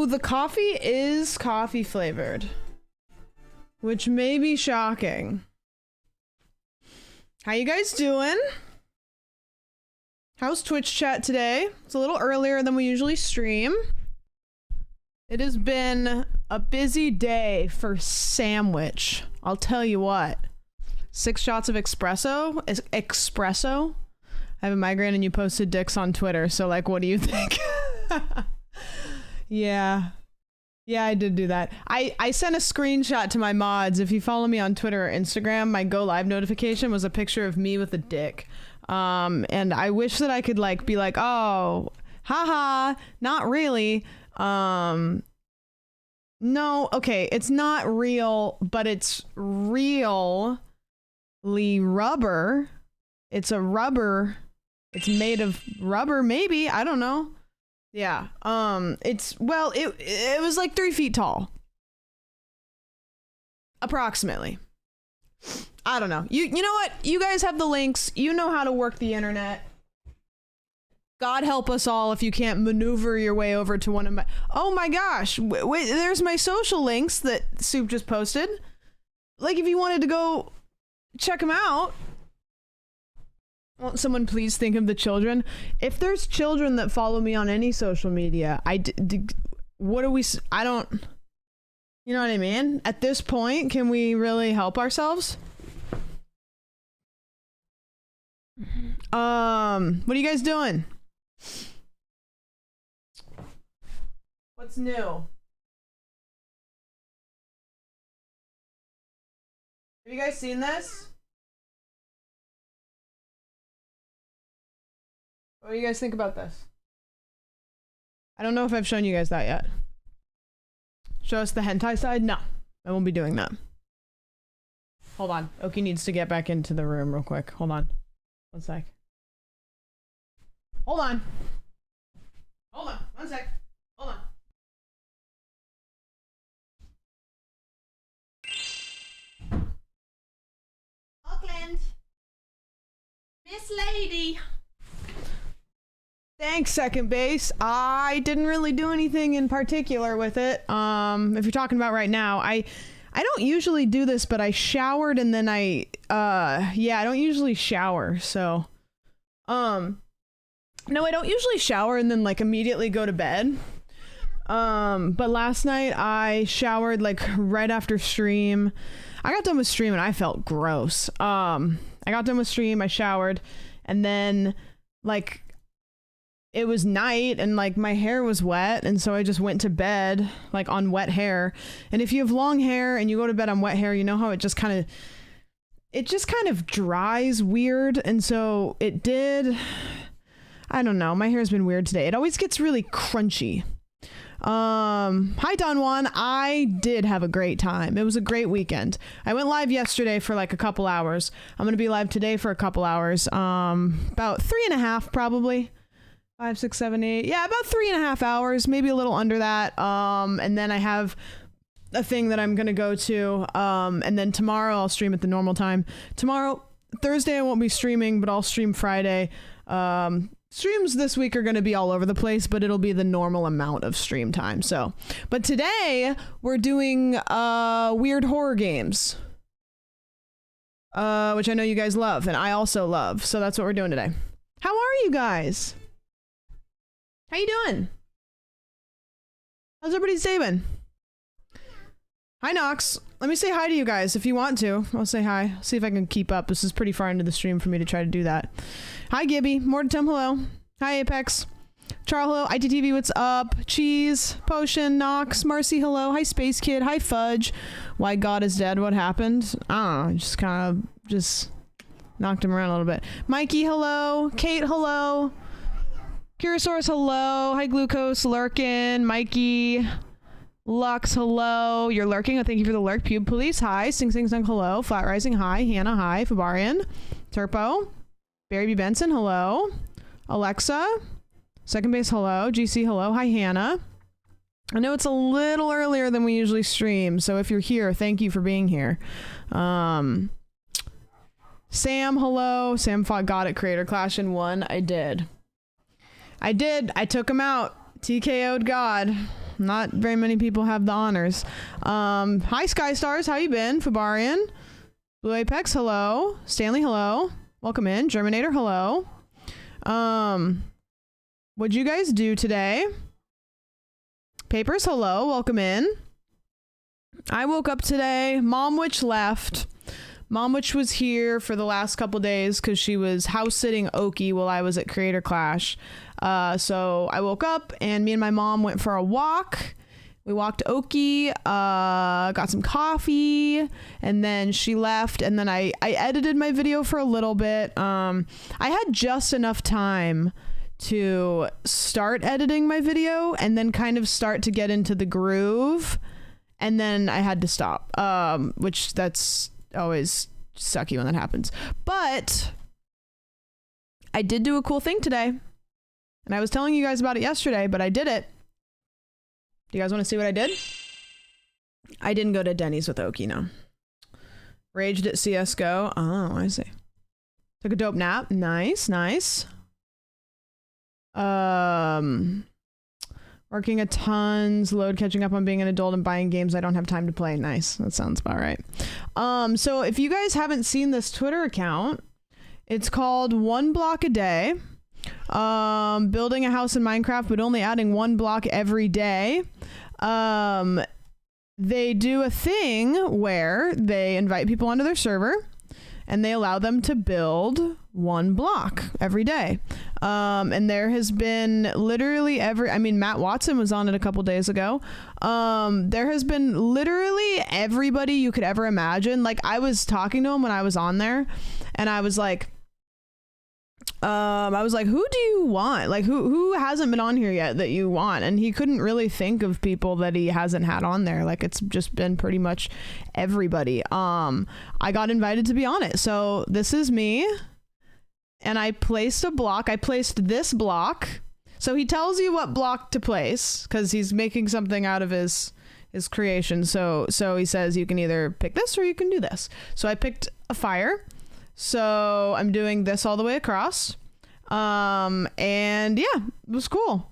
Oh, the coffee is coffee flavored, which may be shocking. How you guys doing? How's Twitch chat today? It's a little earlier than we usually stream. It has been a busy day for sandwich. I'll tell you what. 6 shots of espresso? Espresso? I have a migraine and you posted dicks on Twitter, so like, what do you think? Yeah. Yeah, I did do that. I sent a screenshot to my mods. If you follow me on Twitter or Instagram, my go live notification was a picture of me with a dick. And I wish that I could like be like, oh, haha, not really. No, okay, it's not real, but it's really rubber. It's a rubber. It's made of rubber, maybe. I don't know. Yeah. It was like 3 feet tall. Approximately. I don't know. You know what? You guys have the links. You know how to work the internet. God help us all if you can't maneuver your way over to one of my... Oh my gosh. Wait, there's my social links that Soup just posted. Like, if you wanted to go check them out. Won't someone please think of the children? If there's children that follow me on any social media, what do we... I don't... You know what I mean? At this point, can we really help ourselves? What are you guys doing? What's new? Have you guys seen this? What do you guys think about this? I don't know if I've shown you guys that yet. Show us the hentai side? No, I won't be doing that. Hold on. Oki needs to get back into the room real quick. Hold on. 1 sec. Hold on. Hold on. 1 sec. Hold on. Auckland. Miss Lady. Thanks, second base. I didn't really do anything in particular with it. If you're talking about right now, I don't usually do this, but I showered and then yeah, I don't usually shower, so, no, I don't usually shower and then like immediately go to bed. But last night I showered like right after stream. I got done with stream and I felt gross. I got done with stream, I showered, and then like, it was night and like my hair was wet, and so I just went to bed like on wet hair. And if you have long hair and you go to bed on wet hair, you know how it just kind of dries weird. And so it did. I don't know, my hair's been weird today. It always gets really crunchy. Hi Don Juan. I did have a great time. It was a great weekend. I went live yesterday for like a couple hours. I'm gonna be live today for a couple hours. About 3.5 probably. 5, 6, 7, 8. Yeah, about 3.5 hours, maybe a little under that. And then I have a thing that I'm gonna go to. And then tomorrow I'll stream at the normal time. Thursday I won't be streaming, but I'll stream Friday. Streams this week are gonna be all over the place, but it'll be the normal amount of stream time. So, but today we're doing weird horror games, which I know you guys love, and I also love. So that's what we're doing today. How are you guys? How you doing? How's everybody's day been? Hi, Nox. Let me say hi to you guys if you want to. I'll say hi. See if I can keep up. This is pretty far into the stream for me to try to do that. Hi, Gibby. Mortem, hello. Hi, Apex. Charl, hello. ITTV, what's up? Cheese. Potion. Nox. Marcy, hello. Hi, Space Kid. Hi, Fudge. Why God is dead? What happened? I don't know. Just kind of knocked him around a little bit. Mikey, hello. Kate, hello. Curosaurus, hello. Hi, Glucose, Lurkin, Mikey, Lux, hello. You're lurking. Oh, thank you for the lurk. Pube Police, hi. Sing Sing Sung, hello. Flat Rising, hi. Hannah, hi. Fabarian, Turpo, Barry B. Benson, hello. Alexa, second base, hello. GC, hello. Hi, Hannah. I know it's a little earlier than we usually stream, so if you're here, thank you for being here. Sam, hello. Sam fought God at Creator Clash and won. I did. I took him out. TKO'd God. Not very many people have the honors. Hi, Sky Stars. How you been? Fubarian. Blue Apex, hello. Stanley, hello. Welcome in. Germinator, hello. What'd you guys do today? Papers, hello. Welcome in. I woke up today. Mom Witch left. Mom Witch was here for the last couple days because she was house sitting Oki while I was at Creator Clash. So I woke up and me and my mom went for a walk. We walked Oki, got some coffee, and then she left, and then I edited my video for a little bit. I had just enough time to start editing my video and then kind of start to get into the groove, and then I had to stop, which that's always sucky when that happens. But I did do a cool thing today, and I was telling you guys about it yesterday, but I did it. Do you guys want to see what I did? I didn't go to Denny's with Oki, no. Raged at CSGO. Oh, I see. Took a dope nap. Nice, nice. Working a tons, load catching up on being an adult and buying games I don't have time to play. Nice. That sounds about right. So if you guys haven't seen this Twitter account, it's called One Block a Day. Building a house in Minecraft, but only adding 1 block every day. They do a thing where they invite people onto their server and they allow them to build 1 block every day. And there has been literally Matt Watson was on it a couple days ago. There has been literally everybody you could ever imagine. Like, I was talking to him when I was on there, and I was like, who do you want? Like, who hasn't been on here yet that you want? And he couldn't really think of people that he hasn't had on there. Like, it's just been pretty much everybody. I got invited to be on it. So this is me. And I placed a block. I placed this block. So he tells you what block to place because he's making something out of his creation. So he says you can either pick this or you can do this. So I picked a fire. So I'm doing this all the way across. And yeah, it was cool.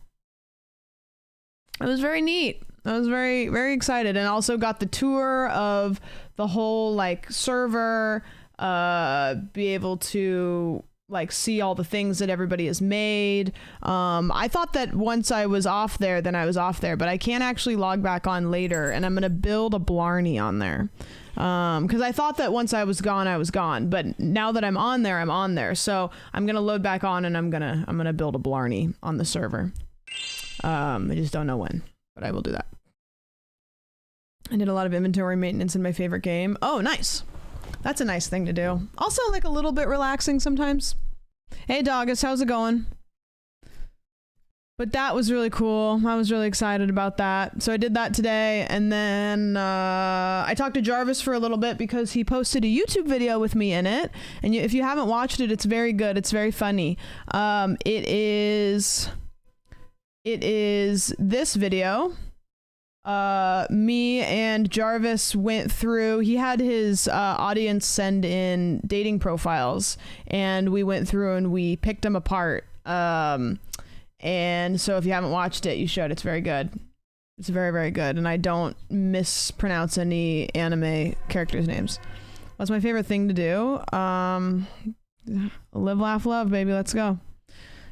It was very neat. I was very, very excited, and also got the tour of the whole like server, be able to like see all the things that everybody has made. I thought that once I was off there, then I was off there, but I can't actually log back on later, and I'm going to build a Blarney on there. Because I thought that once I was gone, but now that I'm on there, I'm on there. So I'm gonna load back on, and I'm gonna build a Blarney on the server. I just don't know when, but I will do that. I did a lot of inventory maintenance in my favorite game. Oh, nice. That's a nice thing to do. Also, like a little bit relaxing sometimes. Hey, Doggus, how's it going? But that was really cool. I was really excited about that. So I did that today, and then I talked to Jarvis for a little bit because he posted a YouTube video with me in it. And if you haven't watched it, it's very good. It's very funny. It is this video. Me and Jarvis went through, he had his audience send in dating profiles, and we went through and we picked them apart. And so if you haven't watched it, you should. It's very good. It's very, very good. And I don't mispronounce any anime characters' names. What's my favorite thing to do? Live, laugh, love, baby. Let's go.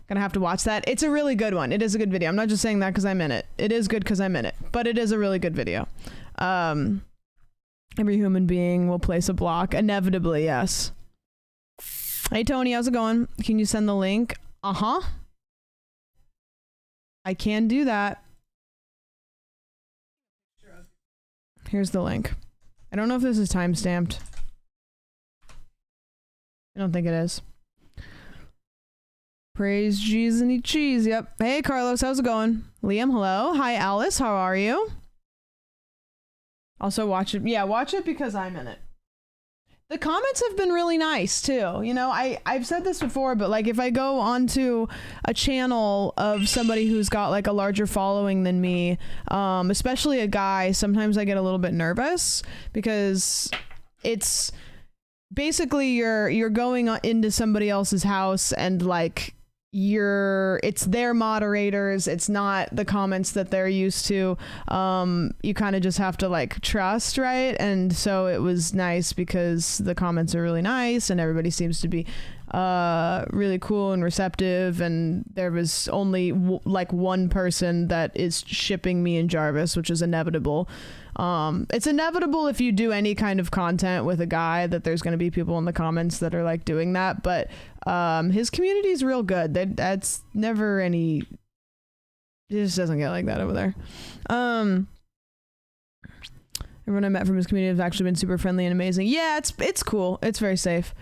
Gonna have to watch that. It's a really good one. It is a good video. I'm not just saying that because I'm in it. It is good because I'm in it. But it is a really good video. Every human being will place a block. Inevitably, yes. Hey, Tony. How's it going? Can you send the link? Uh-huh. I can do that. Here's the link. I don't know if this is time-stamped. I don't think it is. Praise Jesus and eat cheese. Yep. Hey, Carlos. How's it going? Liam, hello. Hi, Alice. How are you? Also, watch it. Yeah, watch it because I'm in it. The comments have been really nice too. You know, I've said this before, but like if I go onto a channel of somebody who's got like a larger following than me, especially a guy, sometimes I get a little bit nervous because it's basically you're going into somebody else's house and like it's their moderators, it's not the comments that they're used to. You kind of just have to like trust, right? And so it was nice because the comments are really nice and everybody seems to be really cool and receptive, and there was only like one person that is shipping me and Jarvis, which is inevitable. It's inevitable if you do any kind of content with a guy that there's going to be people in the comments that are like doing that, but his community is real good. That's never any, it just doesn't get like that over there. Everyone I met from his community has actually been super friendly and amazing. Yeah, it's cool. It's very safe.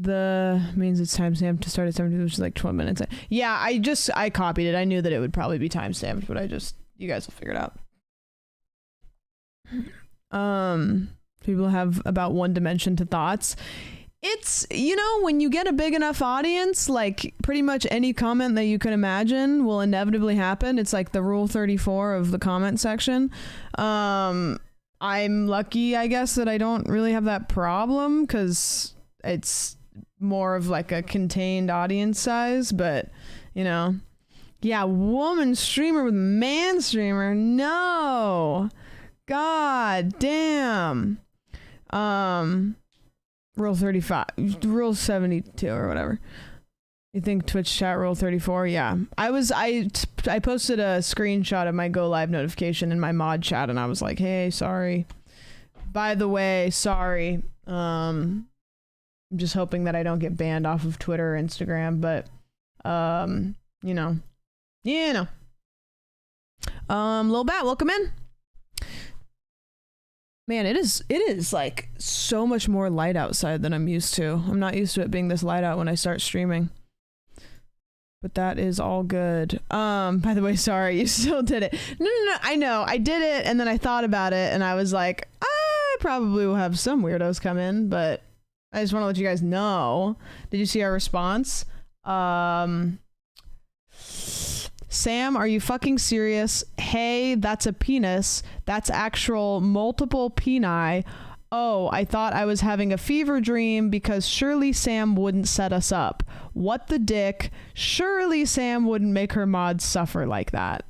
The means it's timestamped to start at 17, which is like 12 minutes. Yeah, I copied it. I knew that it would probably be timestamped, but you guys will figure it out. People have about one dimension to thoughts. It's, when you get a big enough audience, like pretty much any comment that you can imagine will inevitably happen. It's like the rule 34 of the comment section. I'm lucky, I guess, that I don't really have that problem because it's more of like a contained audience size, but yeah, woman streamer with man streamer, no, god damn. Rule 35, rule 72 or whatever. You think Twitch chat rule 34? Yeah, I posted a screenshot of my go live notification in my mod chat, and I was like, hey, sorry, by the way, sorry. I'm just hoping that I don't get banned off of Twitter or Instagram, but Lil Bat, welcome in. Man, it is like so much more light outside than I'm used to. I'm not used to it being this light out when I start streaming. But that is all good. By the way, sorry, you still did it. No, I know. I did it and then I thought about it and I was like, I probably will have some weirdos come in, but I just want to let you guys know. Did you see our response? Sam, are you fucking serious? Hey, that's a penis. That's actual multiple peni. Oh, I thought I was having a fever dream because surely Sam wouldn't set us up. What the dick? Surely Sam wouldn't make her mods suffer like that.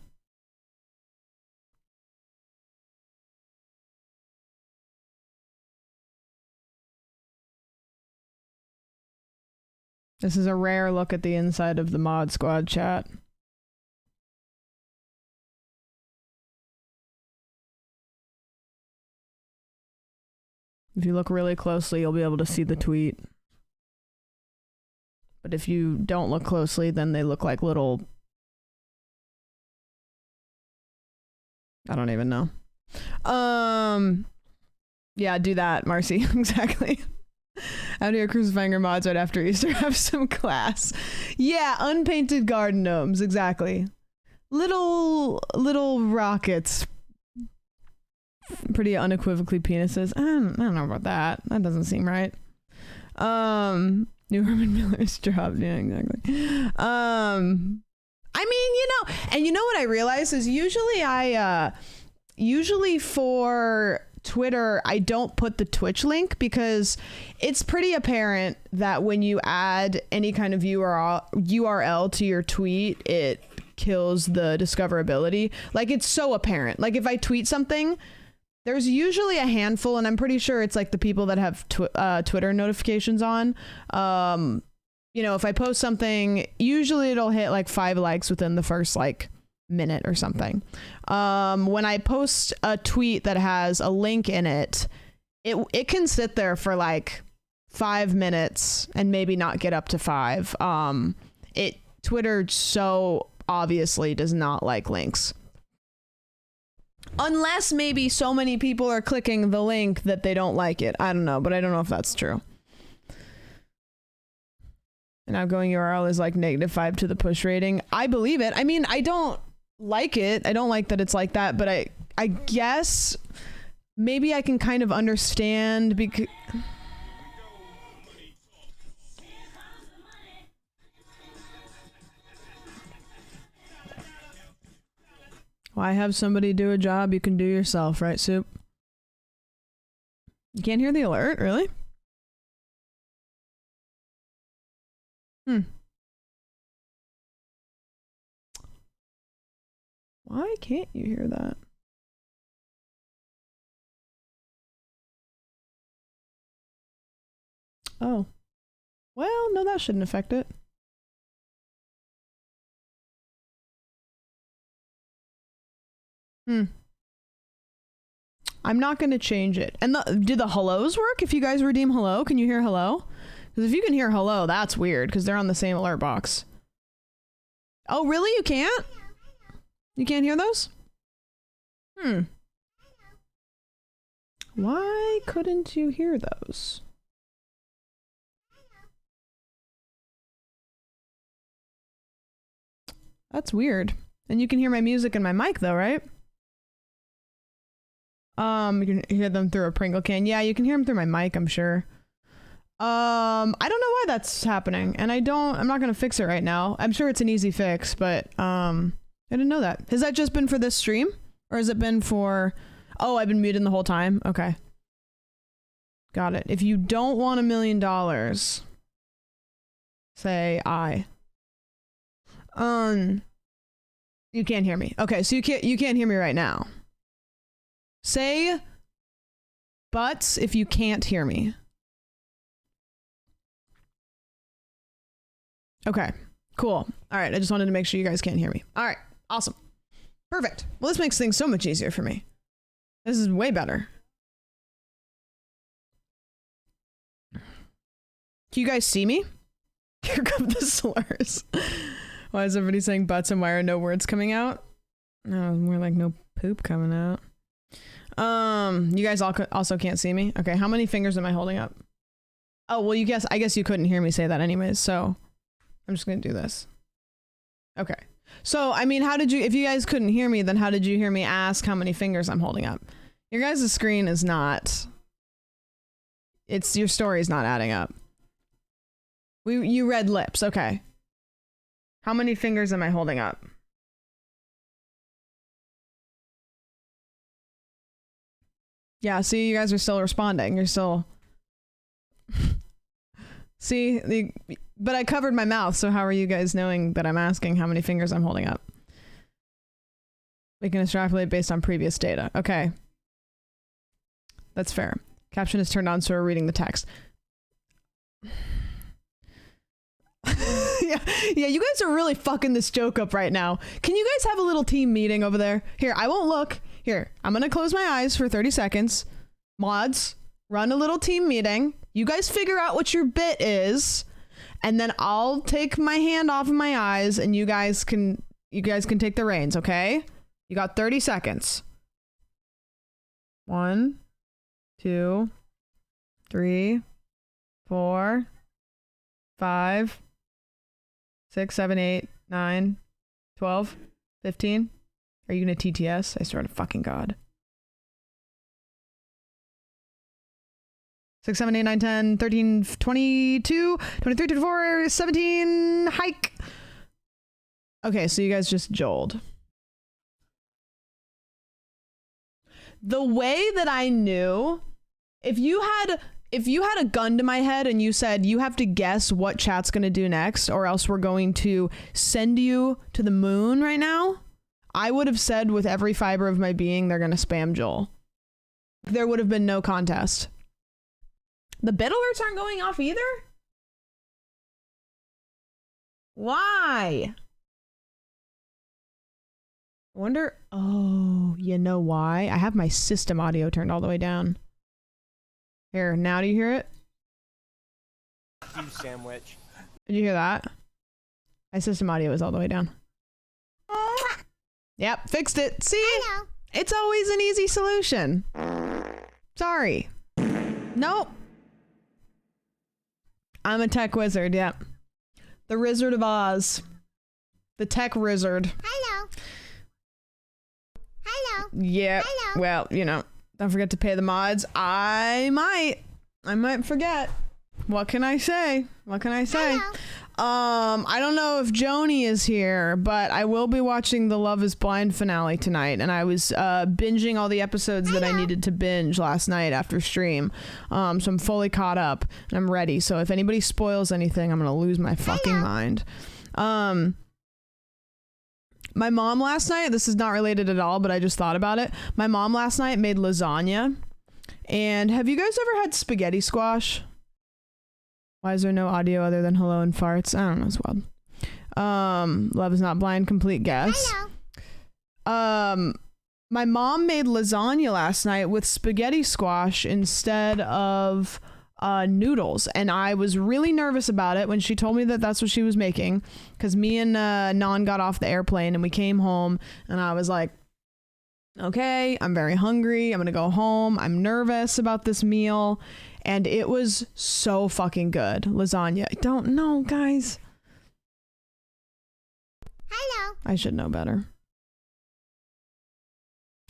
This is a rare look at the inside of the Mod Squad chat. If you look really closely, you'll be able to see the tweet. But if you don't look closely, then they look like little... I don't even know. Yeah, do that, Marcy. Exactly. Out here crucifying your mods right after Easter. Have some class. Yeah, unpainted garden gnomes. Exactly. Little rockets. Pretty unequivocally penises. I don't know about that. That doesn't seem right. New Herman Miller's job. Yeah, exactly. I mean, and you know what I realized is usually for Twitter, I don't put the Twitch link because it's pretty apparent that when you add any kind of URL to your tweet, it kills the discoverability. Like, it's so apparent. Like, if I tweet something, there's usually a handful, and I'm pretty sure it's like the people that have Twitter notifications on. If I post something, usually it'll hit like 5 likes within the first like minute or something. When I post a tweet that has a link in it, it can sit there for like 5 minutes and maybe not get up to 5. Twitter so obviously does not like links. Unless maybe so many people are clicking the link that they don't like it. I don't know, but I don't know if that's true. An outgoing URL is like -5 to the push rating. I believe it. I mean, I don't like it. I don't like that it's like that, but I guess maybe I can kind of understand because... Why have somebody do a job you can do yourself, right, Soup? You can't hear the alert, really? Hmm. Why can't you hear that? Oh. Well, no, that shouldn't affect it. Hmm. I'm not going to change it. And did the hellos work? If you guys redeem hello, can you hear hello? Because if you can hear hello, that's weird because they're on the same alert box. Oh, really? You can't? You can't hear those? Hmm. Why couldn't you hear those? That's weird. And you can hear my music and my mic though, right? You can hear them through a Pringle can. Yeah, you can hear them through my mic, I'm sure. I don't know why that's happening, and I'm not gonna fix it right now. I'm sure it's an easy fix, but I didn't know that. Has that just been for this stream? Or has it been for, oh, I've been muted the whole time? Okay. Got it. If you don't want $1 million, say I. You can't hear me. Okay, so you can't hear me right now. Say butts if you can't hear me. Okay, cool. All right, I just wanted to make sure you guys can't hear me. All right, awesome. Perfect. Well, this makes things so much easier for me. This is way better. Can you guys see me? Here come the slurs. Why is everybody saying butts and why are no words coming out? No, more like no poop coming out. You guys also can't see me? Okay, how many fingers am I holding up? Oh, well, I guess you couldn't hear me say that anyways, so I'm just gonna do this. Okay. So, I mean, if you guys couldn't hear me, then how did you hear me ask how many fingers I'm holding up? Your guys' screen is not, your story's not adding up. You read lips, okay. How many fingers am I holding up? Yeah, see, you guys are still responding. You're still... See, but I covered my mouth, so how are you guys knowing that I'm asking how many fingers I'm holding up? We can extrapolate based on previous data. Okay. That's fair. Caption is turned on, so we're reading the text. Yeah, you guys are really fucking this joke up right now. Can you guys have a little team meeting over there? Here, I won't look. Here, I'm gonna close my eyes for 30 seconds. Mods, run a little team meeting. You guys figure out what your bit is, and then I'll take my hand off of my eyes, and you guys can take the reins, okay? You got 30 seconds. 1, 2, 3, 4, 5, 6, 7, 8, 9, 12, 15. Are you gonna TTS? I swear to fucking God. 6, 7, 8, 9, 10, 13, 22, 23, 24, 17, hike. Okay, so you guys just jolled. The way that I knew, if you had a gun to my head and you said you have to guess what chat's gonna do next or else we're going to send you to the moon right now, I would have said with every fiber of my being they're gonna spam Joel. There would have been no contest. The bit alerts aren't going off either? Why? I wonder, oh, you know why? I have my system audio turned all the way down. Here, now do you hear it? You sandwich. Did you hear that? My system audio is all the way down. Yep, fixed it. See? It's always an easy solution. Sorry. Nope. I'm a tech wizard, yep. The Wizard of Oz. The tech wizard. Hello. Hello. Yep. Hello. Well, you know, don't forget to pay the mods. I might forget. What can I say? What can I say? I don't know if Joni is here, but I will be watching the Love is Blind finale tonight, and I was binging all the episodes that I needed to binge last night after stream. So I'm fully caught up and I'm ready. So if anybody spoils anything, I'm gonna lose my fucking mind. My mom last night, this is not related at all, but I just thought about it. My mom last night made lasagna. And have you guys ever had spaghetti squash? Why is there no audio other than hello and farts? I don't know, it's wild. Love is not blind, complete guess. Hello. My mom made lasagna last night with spaghetti squash instead of noodles, and I was really nervous about it when she told me that that's what she was making, because me and Non got off the airplane and we came home, and I was like, okay, I'm very hungry, I'm gonna go home, I'm nervous about this meal. And it was so fucking good. Lasagna. I don't know, guys. Hello. I should know better.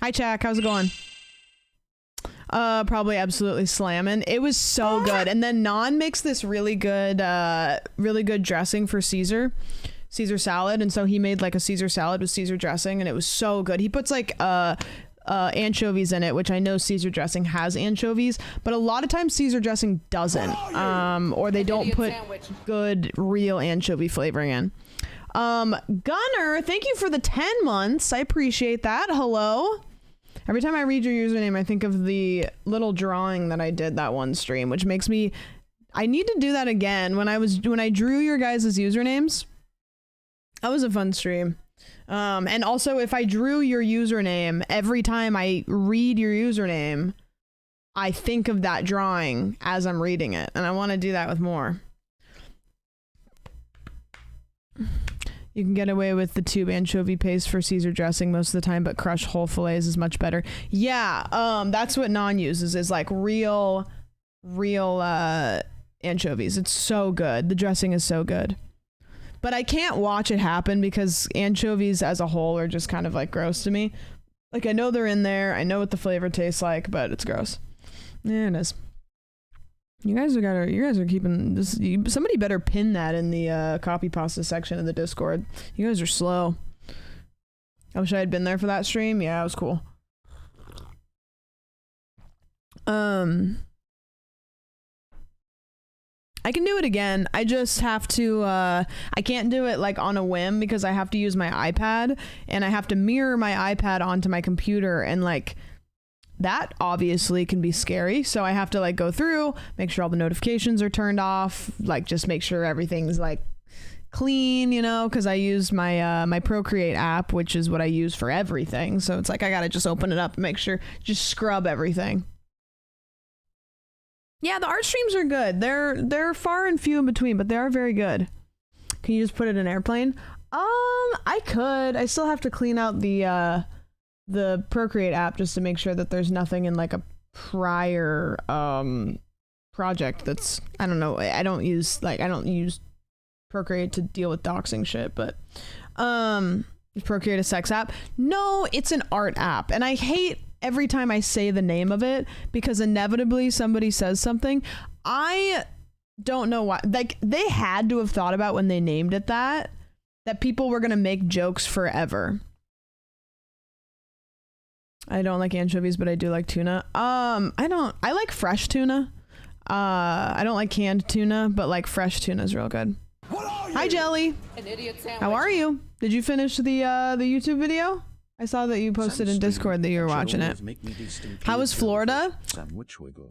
Hi, Chak. How's it going? Probably absolutely slamming. It was so good. And then Non makes this really good dressing for Caesar salad. And so he made like a Caesar salad with Caesar dressing, and it was so good. He puts like anchovies in it, which I know Caesar dressing has anchovies, but a lot of times Caesar dressing doesn't, or they don't put good real anchovy flavoring in. Gunner, thank you for the 10 months. I appreciate that. Hello. Every time I read your username, I think of the little drawing that I did that one stream, which makes me, I need to do that again. When I drew your guys' usernames, that was a fun stream. And also, if I drew your username, every time I read your username, I think of that drawing as I'm reading it, and I want to do that with more. You can get away with the tube anchovy paste for Caesar dressing most of the time, but crushed whole fillets is much better. Yeah, that's what Non uses, is like real anchovies. It's so good. The dressing is so good. But I can't watch it happen because anchovies as a whole are just kind of like gross to me. Like, I know they're in there, I know what the flavor tastes like, but it's gross. Yeah, it is. You guys are keeping this. Somebody better pin that in the copy pasta section of the Discord. You guys are slow. I wish I had been there for that stream. Yeah, it was cool. I can do it again. I just have to, I can't do it like on a whim because I have to use my iPad, and I have to mirror my iPad onto my computer, and like that obviously can be scary. So I have to like go through, make sure all the notifications are turned off, like just make sure everything's like clean, you know, because I use my my Procreate app, which is what I use for everything. So it's like I gotta just open it up and make sure, just scrub everything. Yeah, the art streams are good. They're far and few in between, but they are very good. Can you just put it in airplane? I could. I still have to clean out the Procreate app just to make sure that there's nothing in like a prior project that's, I don't know. I don't use Procreate to deal with doxing shit, but is Procreate a sex app? No, it's an art app, and I hate every time I say the name of it because inevitably somebody says something. I don't know why. Like, they had to have thought about when they named it that people were gonna make jokes forever. I don't like anchovies, but I do like tuna. I like fresh tuna. I don't like canned tuna, but like fresh tuna is real good. Hi, Jelly. An idiot sandwich. How are you? Did you finish the YouTube video? I saw that you posted in Discord that you were watching it. How was Florida?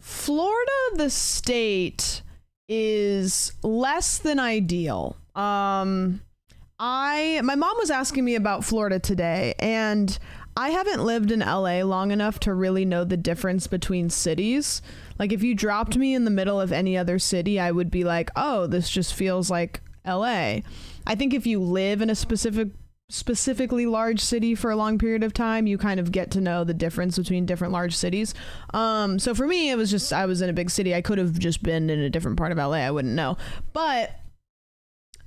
Florida, the state, is less than ideal. My mom was asking me about Florida today, and I haven't lived in LA long enough to really know the difference between cities. Like, if you dropped me in the middle of any other city, I would be like, oh, this just feels like LA. I think if you live in a specifically large city for a long period of time, you kind of get to know the difference between different large cities. So for me, it was just, I was in a big city. I could have just been in a different part of LA. I wouldn't know. But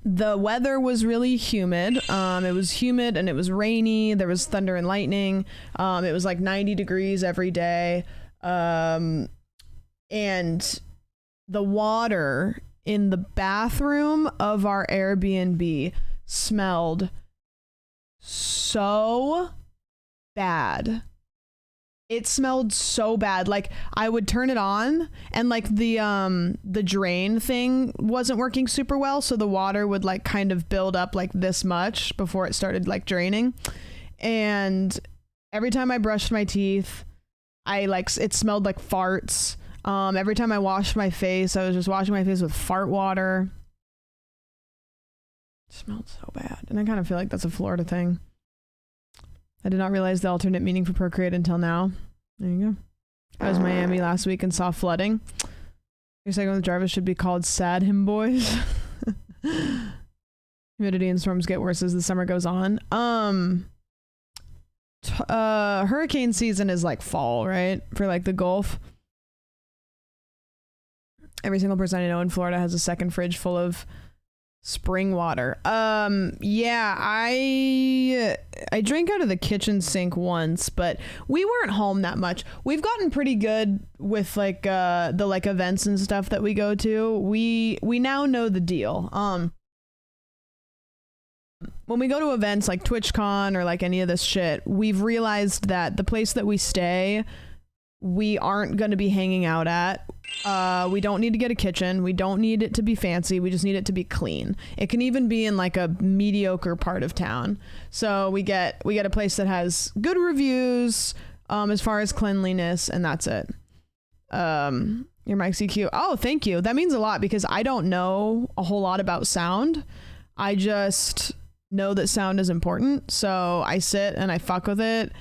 the weather was really humid. It was humid and it was rainy. There was thunder and lightning. It was like 90 degrees every day. And the water in the bathroom of our Airbnb smelled so bad. It smelled so bad. Like, I would turn it on and like the drain thing wasn't working super well, so the water would like kind of build up like this much before it started like draining. And every time I brushed my teeth, it smelled like farts. Every time I washed my face, I was just washing my face with fart water. It smelled so bad. And I kind of feel like that's a Florida thing. I did not realize the alternate meaning for procreate until now. There you go. I was in Miami last week and saw flooding. Your segment with Jarvis should be called Sad Him Boys. Humidity and storms get worse as the summer goes on. Hurricane season is like fall, right? For like the Gulf. Every single person I know in Florida has a second fridge full of spring water. Yeah, I drank out of the kitchen sink once, but we weren't home that much. We've gotten pretty good with like the like events and stuff that we go to. We now know the deal. When we go to events like TwitchCon or like any of this shit, we've realized that the place that we stay, we aren't going to be hanging out at. We don't need to get a kitchen. We don't need it to be fancy. We just need it to be clean. It can even be in like a mediocre part of town. So we get a place that has good reviews as far as cleanliness, and that's it. Your mic's EQ. Oh, thank you. That means a lot because I don't know a whole lot about sound. I just know that sound is important. So I sit and I fuck with it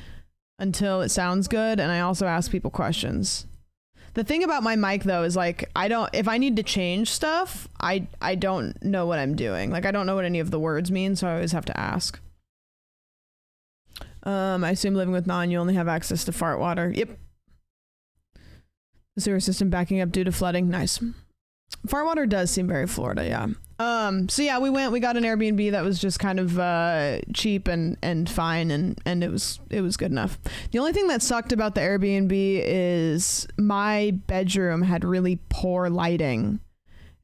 until it sounds good, and I also ask people questions. The thing about my mic though is like if I need to change stuff, I don't know what I'm doing. Like I don't know what any of the words mean, so I always have to ask. I assume living with Non, you only have access to fart water. Yep. The sewer system backing up due to flooding. Nice. Fart water does seem very Florida, yeah. So yeah, we got an Airbnb that was just kind of cheap and fine, and it was good enough. The only thing that sucked about the Airbnb is my bedroom had really poor lighting.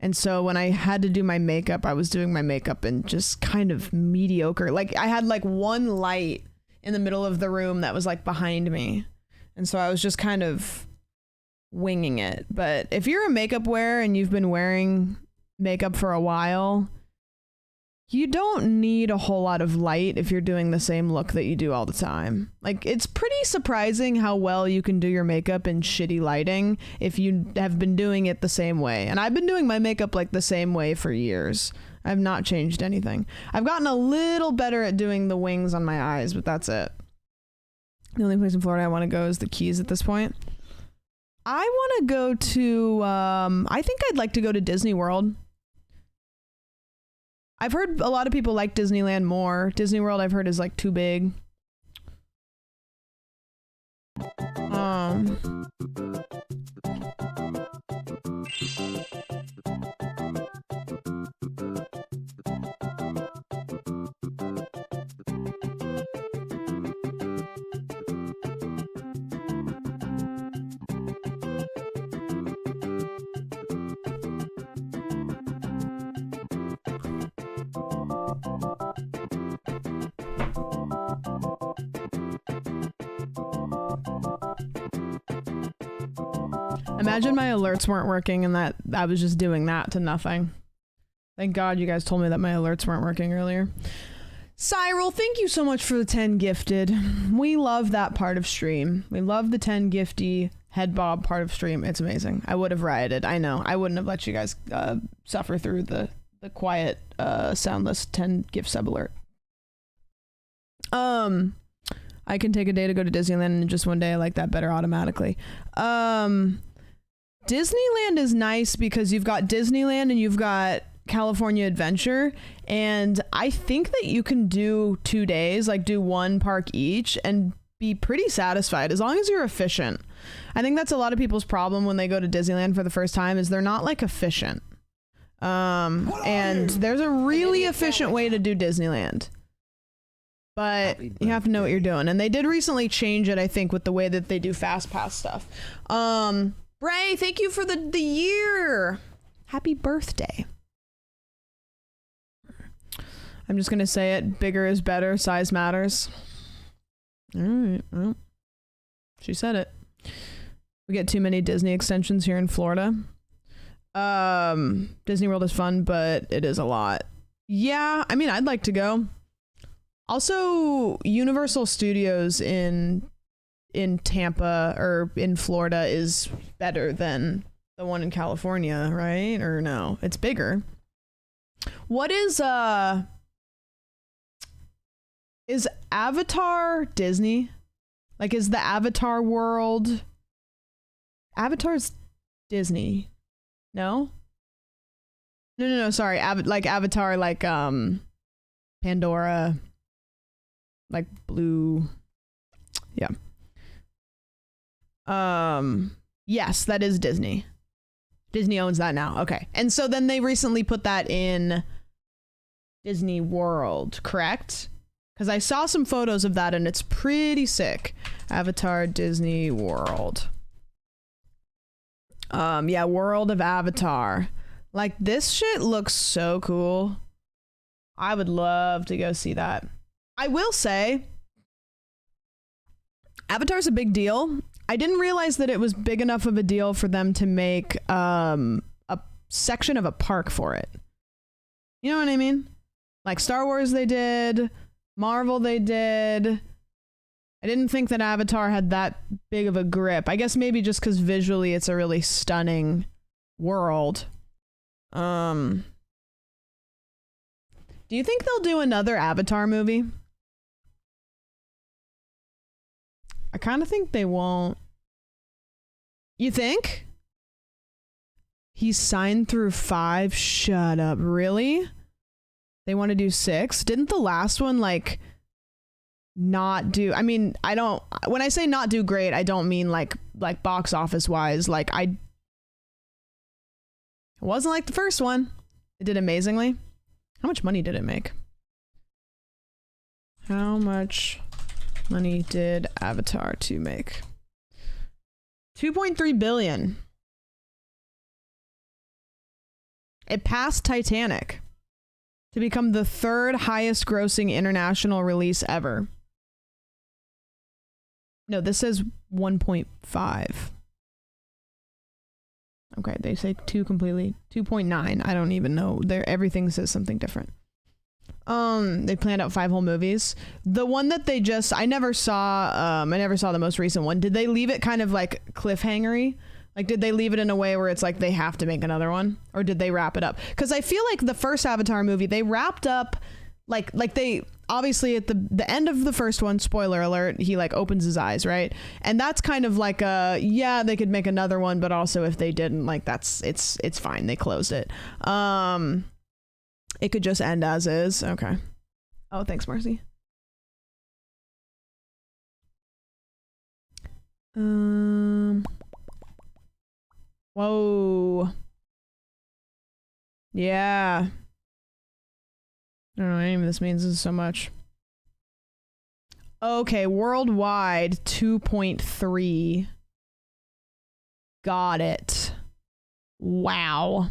And so when I had to do my makeup, I was doing my makeup in just kind of mediocre. Like I had like one light in the middle of the room that was like behind me. And so I was just kind of winging it. But if you're a makeup wearer and you've been wearing makeup for a while, you don't need a whole lot of light if you're doing the same look that you do all the time. Like, it's pretty surprising how well you can do your makeup in shitty lighting if you have been doing it the same way. And I've been doing my makeup like the same way for years. I've not changed anything. I've gotten a little better at doing the wings on my eyes, but that's it. The only place in Florida I want to go is the Keys at this point. I want to go to, I think I'd like to go to Disney World. I've heard a lot of people like Disneyland more. Disney World I've heard is like too big. Imagine my alerts weren't working and that I was just doing that to nothing. Thank God you guys told me that my alerts weren't working earlier. Cyril, thank you so much for the 10 gifted. We love that part of stream. We love the 10 gifty head bob part of stream. It's amazing. I would have rioted. I know. I wouldn't have let you guys suffer through the quiet, soundless 10 gift sub alert. I can take a day to go to Disneyland and just one day I like that better automatically. Disneyland is nice because you've got Disneyland and you've got California Adventure, and I think that you can do 2 days, like do one park each and be pretty satisfied as long as you're efficient. I think that's a lot of people's problem when they go to Disneyland for the first time is they're not like efficient. And there's a really efficient way to do Disneyland. But you have to know what you're doing. And they did recently change it, I think, with the way that they do Fast Pass stuff. Bray, thank you for the year. Happy birthday. I'm just going to say it. Bigger is better. Size matters. All right. Well, she said it. We get too many Disney extensions here in Florida. Disney World is fun, but it is a lot. Yeah, I mean, I'd like to go. Also, Universal Studios in Tampa or in Florida is better than the one in California, right? Or no, it's bigger. What is Avatar Disney? Like, is the Avatar world? Avatar's Disney. No? No, sorry. Like Avatar, like Pandora, like Blue. Yeah. Yes, that is Disney. Disney owns that now. Okay. And so then they recently put that in Disney World, correct? Because I saw some photos of that and it's pretty sick. Avatar Disney World. Yeah, World of Avatar. Like, this shit looks so cool. I would love to go see that. I will say, Avatar's a big deal. I didn't realize that it was big enough of a deal for them to make a section of a park for it. You know what I mean? Like Star Wars they did, Marvel they did. I didn't think that Avatar had that big of a grip. I guess maybe just because visually it's a really stunning world. Do you think they'll do another Avatar movie? I kind of think they won't. You think? He's signed through 5? Shut up. Really? They want to do 6? Didn't the last one, like, not do... I mean, I don't... When I say not do great, I don't mean, like box office wise. Like, it wasn't like the first one. It did amazingly. How much money did it make? How much money did Avatar 2 make? 2.3 billion. It passed Titanic to become the 3rd highest grossing international release ever. No, this says 1.5. Okay, they say 2 completely. 2.9. I don't even know. Everything says something different. They planned out 5 whole movies. The one that they just... I never saw the most recent one. Did they leave it kind of like cliffhangery? Like, did they leave it in a way where it's like they have to make another one? Or did they wrap it up? Because I feel like the first Avatar movie, they wrapped up... Like they... Obviously, at the end of the first one, spoiler alert, he like opens his eyes, right? And that's kind of like yeah, they could make another one, but also if they didn't, like it's fine. They closed it. It could just end as is. Okay. Oh, thanks, Marcy. Whoa. Yeah. I don't know what any of this means. This is so much. Okay, worldwide 2.3. Got it. Wow.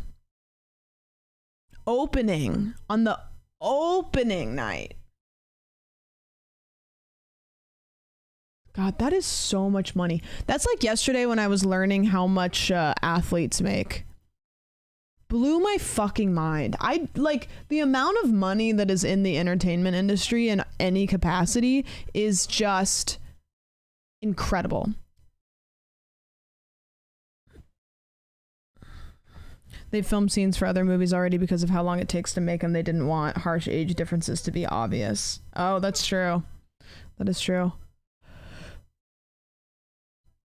Opening on the opening night. God, that is so much money. That's like yesterday when I was learning how much athletes make. Blew my fucking mind. I like the amount of money that is in the entertainment industry in any capacity is just incredible. They filmed scenes for other movies already because of how long it takes to make them. They didn't want harsh age differences to be obvious. Oh, that's true. That is true.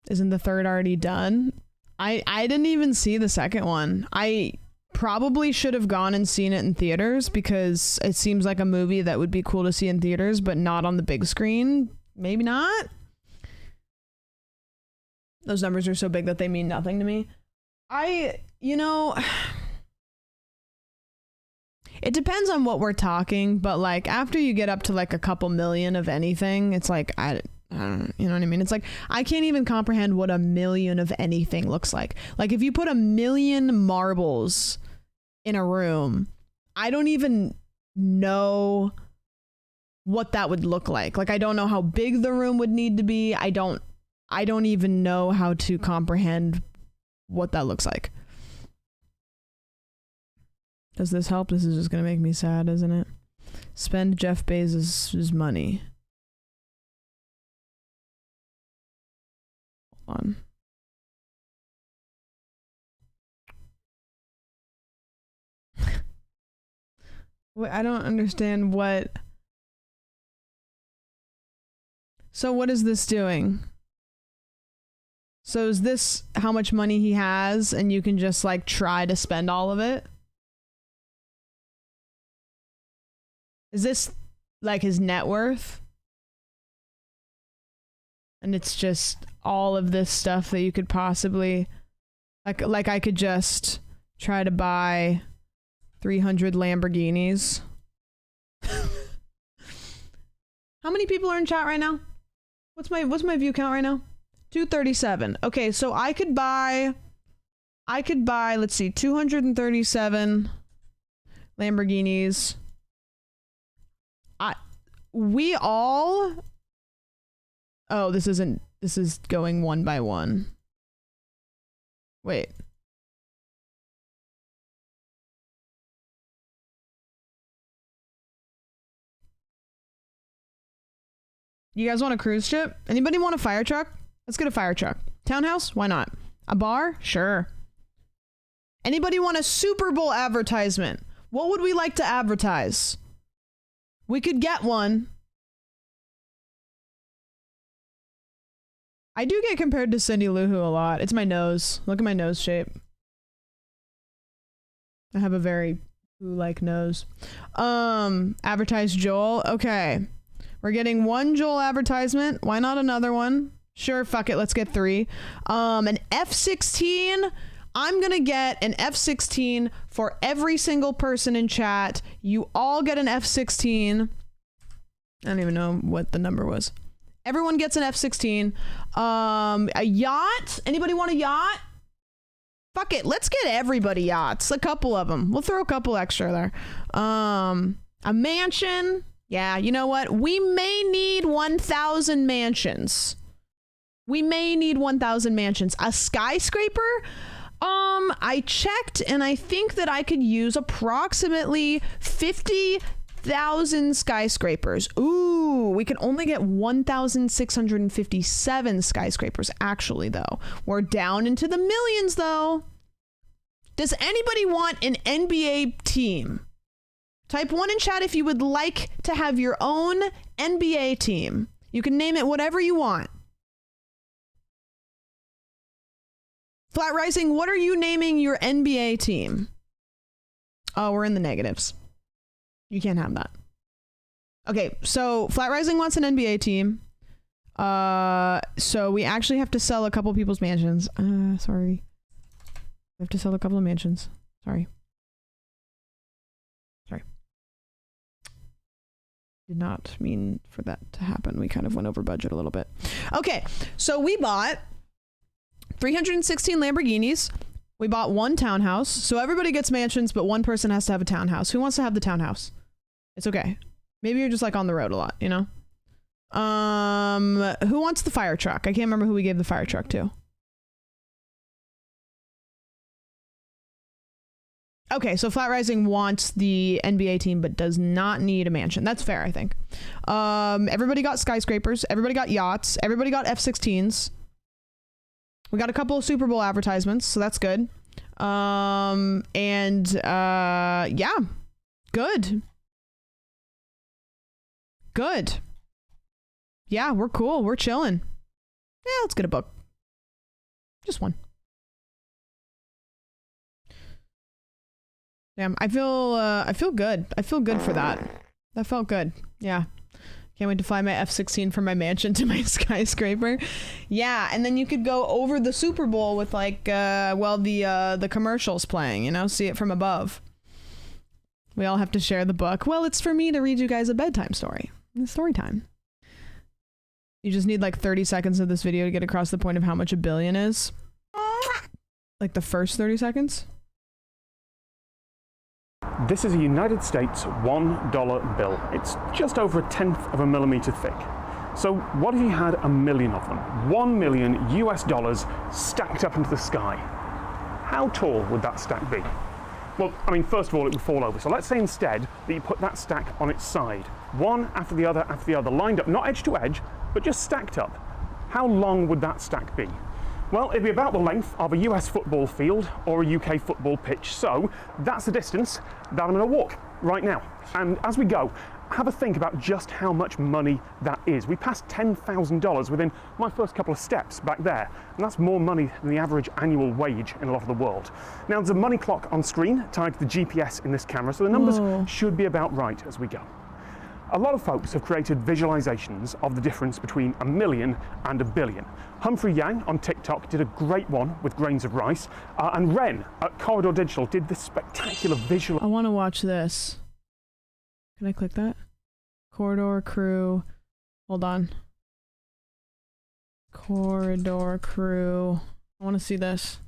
Isn't the 3rd already done? I didn't even see the 2nd one. I probably should have gone and seen it in theaters because it seems like a movie that would be cool to see in theaters, but not on the big screen. Maybe not. Those numbers are so big that they mean nothing to me. It depends on what we're talking, but like after you get up to like a couple million of anything, it's like I don't, you know what I mean? It's like, I can't even comprehend what a million of anything looks like. Like, if you put a million marbles in a room, I don't even know what that would look like. Like, I don't know how big the room would need to be. I don't even know how to comprehend what that looks like. Does this help? This is just gonna make me sad, isn't it? Spend Jeff Bezos' money. Hold on. Wait, I don't understand what... So what is this doing? So is this how much money he has and you can just like try to spend all of it? Is this like his net worth? And it's just all of this stuff that you could possibly like I could just try to buy 300 Lamborghinis. How many people are in chat right now? What's my view count right now? 237. Okay, so I could buy, let's see, 237 Lamborghinis. Oh, this is going one by one. Wait. You guys want a cruise ship? Anybody want a fire truck? Let's get a fire truck. Townhouse? Why not? A bar? Sure. Anybody want a Super Bowl advertisement? What would we like to advertise? We could get one. I do get compared to Cindy Lou Who a lot. It's my nose. Look at my nose shape. I have a very Who-like nose. Advertise Joel. Okay. We're getting one Joel advertisement. Why not another one? Sure, fuck it. Let's get 3. An F-16. I'm gonna get an F-16 for every single person in chat. You all get an F-16. I don't even know what the number was. Everyone gets an F-16. A yacht? Anybody want a yacht? Fuck it. Let's get everybody yachts. A couple of them. We'll throw a couple extra there. A mansion. Yeah, you know what? We may need 1,000 mansions. We may need 1,000 mansions. A skyscraper? I checked and I think that I could use approximately 50,000 skyscrapers. Ooh, we can only get 1,657 skyscrapers actually though. We're down into the millions though. Does anybody want an NBA team? Type 1 in chat if you would like to have your own NBA team. You can name it whatever you want. Flat Rising, what are you naming your NBA team? Oh, we're in the negatives. You can't have that. Okay, so Flat Rising wants an NBA team. So we actually have to sell a couple people's mansions. Sorry. We have to sell a couple of mansions. Sorry. Did not mean for that to happen. We kind of went over budget a little bit. Okay, so we bought 316 Lamborghinis. We bought 1 townhouse. So everybody gets mansions, but one person has to have a townhouse. Who wants to have the townhouse? It's okay. Maybe you're just like on the road a lot, you know? Who wants the fire truck? I can't remember who we gave the fire truck to. Okay, so Flat Rising wants the NBA team, but does not need a mansion. That's fair, I think. Everybody got skyscrapers. Everybody got yachts. Everybody got F-16s. We got a couple of Super Bowl advertisements, so that's good. Yeah, good. Good. Yeah, we're cool. We're chilling. Yeah, let's get a book. Just one. Damn, I feel good. I feel good for that. That felt good. Yeah. Can't wait to fly my F-16 from my mansion to my skyscraper. Yeah, and then you could go over the Super Bowl with like, the commercials playing, you know, see it from above. We all have to share the book. Well, it's for me to read you guys a bedtime story. It's story time. You just need like 30 seconds of this video to get across the point of how much a billion is. Like the first 30 seconds. This is a United States $1 bill. It's just over 1/10 of a millimeter thick. So what if you had 1 million of them? 1 million US dollars stacked up into the sky. How tall would that stack be? Well, I mean, first of all, it would fall over. So let's say instead that you put that stack on its side. One after the other, lined up, not edge to edge, but just stacked up. How long would that stack be? Well, it'd be about the length of a US football field or a UK football pitch. So that's the distance that I'm going to walk right now. And as we go, have a think about just how much money that is. We passed $10,000 within my first couple of steps back there, and that's more money than the average annual wage in a lot of the world. Now, there's a money clock on screen tied to the GPS in this camera, so the numbers should be about right as we go. A lot of folks have created visualizations of the difference between 1 million and 1 billion. Humphrey Yang on TikTok did a great one with grains of rice, and Ren at Corridor Digital did this spectacular visual. I want to watch this. Can I click that? Corridor Crew. Hold on. Corridor Crew. I want to see this.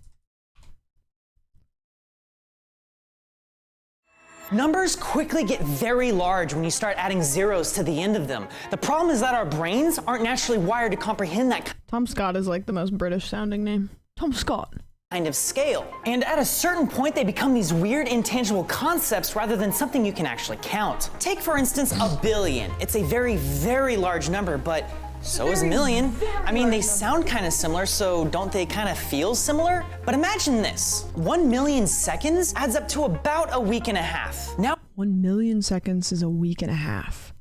Numbers quickly get very large when you start adding zeros to the end of them. The problem is that our brains aren't naturally wired to comprehend that Tom Scott is like the most British sounding name. Tom Scott. kind of scale. And at a certain point, they become these weird intangible concepts rather than something you can actually count. Take, for instance, 1 billion. It's a very, very large number, but so is a million. I mean, they sound kind of similar, so don't they kind of feel similar? But imagine this. 1 million seconds adds up to about a week and a half. Now, 1 million seconds is a week and a half.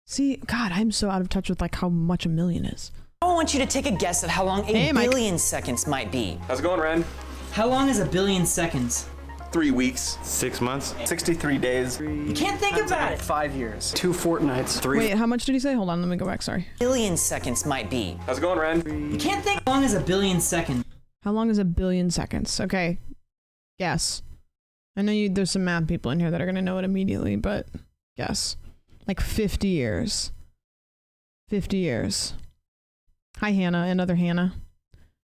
See, God, I'm so out of touch with like how much a million is. I want you to take a guess at how long a billion seconds might be. How's it going, Ren? How long is a billion seconds? 3 weeks. 6 months. 63 days. You can't think about it. 5 years. 2 fortnights. Wait, how much did he say? Hold on, let me go back, sorry. Billion seconds might be. How's it going, Ren? You can't think how long is a billion seconds. How long is a billion seconds? Okay, guess. I know there's some math people in here that are gonna know it immediately, but guess. Like 50 years. 50 years. Hi, Hannah, another Hannah.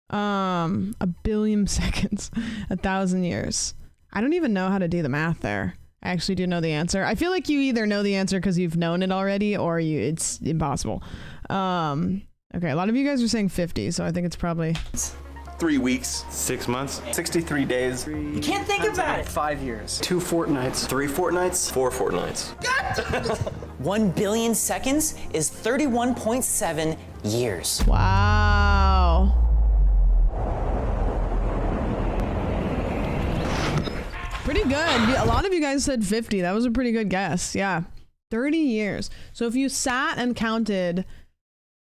1 billion seconds, 1,000 years. I don't even know how to do the math there. I actually do know the answer. I feel like you either know the answer because you've known it already, or it's impossible. Okay, a lot of you guys are saying 50, so I think it's probably 3 weeks. 6 months. 63 days. You can't think about it. 5 years. 2 fortnights. 3 fortnights. 4 fortnights. 1 billion seconds is 31.7 years. wow. Pretty good. A lot of you guys said 50. That was a pretty good guess. Yeah. 30 years. So if you sat and counted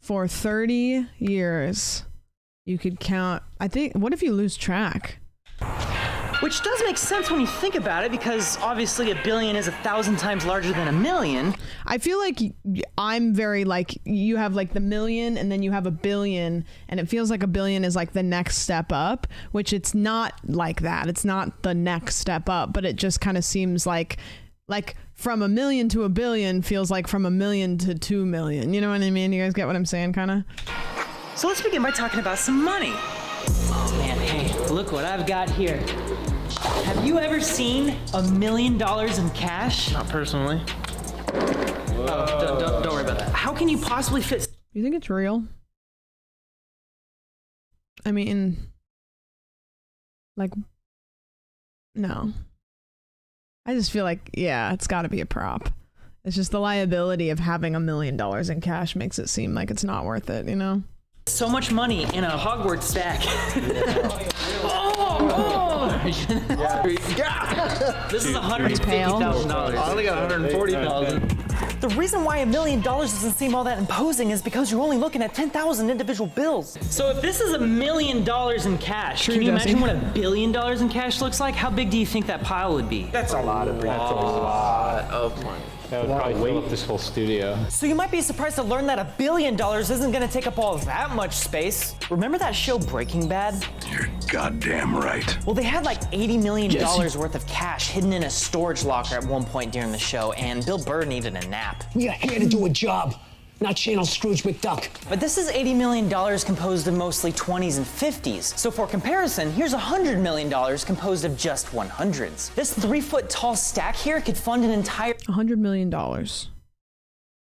for 30 years, you could count, I think, what if you lose track? Which does make sense when you think about it, because obviously a billion is 1,000 times larger than a million. I feel like I'm very like, you have like the million and then you have a billion, and it feels like a billion is like the next step up, which it's not like that. It's not the next step up, but it just kind of seems like from 1 million to 1 billion feels like from 1 million to 2 million. You know what I mean? You guys get what I'm saying, kind of? So let's begin by talking about some money. Oh man, hey, look what I've got here. Have you ever seen $1 million in cash? Not personally. Oh, don't worry about that. How can you possibly fit? You think it's real? I mean, like, no. I just feel like, yeah, it's got to be a prop. It's just the liability of having $1 million in cash makes it seem like it's not worth it, you know? So much money in a Hogwarts stack. This is $150,000. I only got $140,000. The reason why $1 million doesn't seem all that imposing is because you're only looking at 10,000 individual bills. So if this is $1 million in cash, can you imagine what $1 billion in cash looks like? How big do you think that pile would be? That's a lot of money. That's a lot of money. That would probably fill up this whole studio. So you might be surprised to learn that $1 billion isn't gonna take up all that much space. Remember that show Breaking Bad? You're goddamn right. Well, they had like $80 million worth of cash hidden in a storage locker at one point during the show, and Bill Burr needed a nap. We are here to do a job. not channel Scrooge McDuck. But this is $80 million composed of mostly 20s and 50s. So for comparison, here's $100 million composed of just 100s. This 3-foot tall stack here could fund an entire $100 million.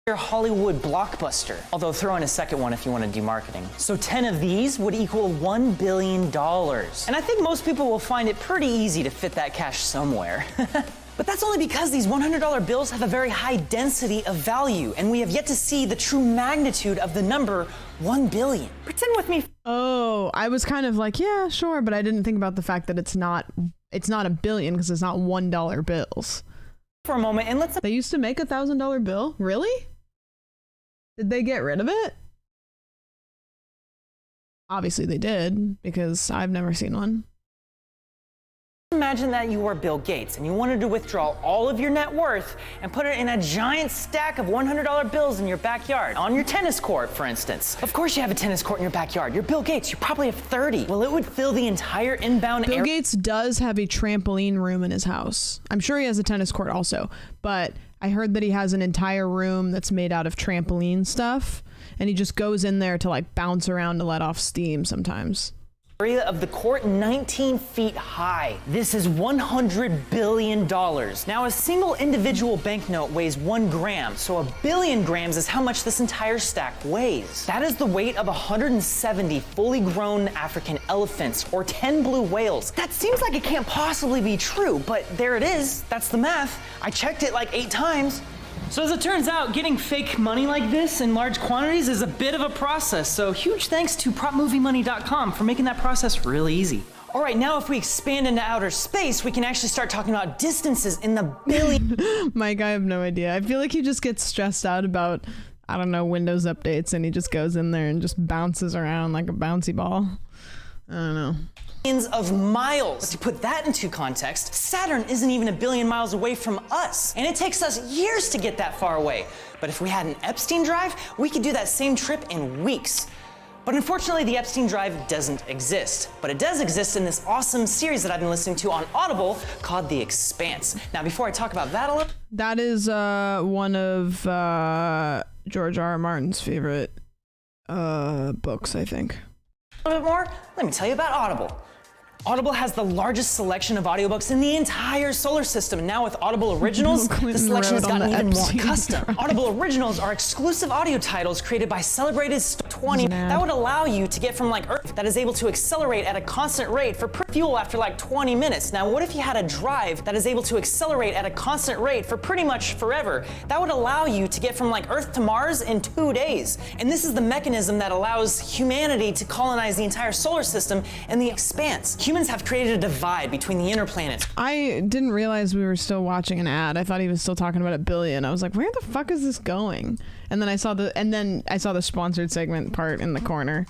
Hollywood blockbuster. Although throw in a second one if you want to do marketing. So 10 of these would equal $1 billion. And I think most people will find it pretty easy to fit that cash somewhere. But that's only because these $100 bills have a very high density of value, and we have yet to see the true magnitude of the number 1 billion. Pretend with me. Oh, I was kind of like, yeah, sure, but I didn't think about the fact that it's not a billion because it's not $1 bills. For a moment, and let's. They used to make $1,000 bill? Really? Did they get rid of it? Obviously they did, because I've never seen one. Imagine that you were Bill Gates and you wanted to withdraw all of your net worth and put it in a giant stack of $100 bills in your backyard, on your tennis court, for instance. Of course you have a tennis court in your backyard. You're Bill Gates. You probably have 30. Well, it would fill the entire inbound area. Bill Gates does have a trampoline room in his house. I'm sure he has a tennis court also, but I heard that he has an entire room that's made out of trampoline stuff, and he just goes in there to like bounce around to let off steam sometimes. Area of the court 19 feet high. This is $100 billion. Now, a single individual banknote weighs 1 gram, so 1 billion grams is how much this entire stack weighs. That is the weight of 170 fully grown African elephants or 10 blue whales. That seems like it can't possibly be true, but there it is. That's the math. I checked it like 8 times. So as it turns out, getting fake money like this in large quantities is a bit of a process, so huge thanks to PropMovieMoney.com for making that process really easy. All right, now if we expand into outer space, we can actually start talking about distances in the billion. Mike, I have no idea. I feel like he just gets stressed out about, I don't know, Windows updates, and he just goes in there and just bounces around like a bouncy ball. I don't know. Of miles. But to put that into context, Saturn isn't even 1 billion miles away from us, and it takes us years to get that far away. But if we had an Epstein drive, we could do that same trip in weeks. But unfortunately, the Epstein drive doesn't exist. But it does exist in this awesome series that I've been listening to on Audible called The Expanse. Now, before I talk about that a little... That is one of George R. R. Martin's favorite books, I think. A little bit more, let me tell you about Audible. Audible has the largest selection of audiobooks in the entire solar system. And now with Audible Originals, the selection has gotten even more custom. Audible Originals are exclusive audio titles created by celebrated 20 that would allow you to get from like Earth that is able to accelerate at a constant rate for fuel after like 20 minutes. Now, what if you had a drive that is able to accelerate at a constant rate for pretty much forever? That would allow you to get from like Earth to Mars in 2 days. And this is the mechanism that allows humanity to colonize the entire solar system and the expanse. Humans have created a divide between the inner planets. I didn't realize we were still watching an ad. I thought he was still talking about $1 billion. I was like, where the fuck is this going? And then I saw the sponsored segment part in the corner.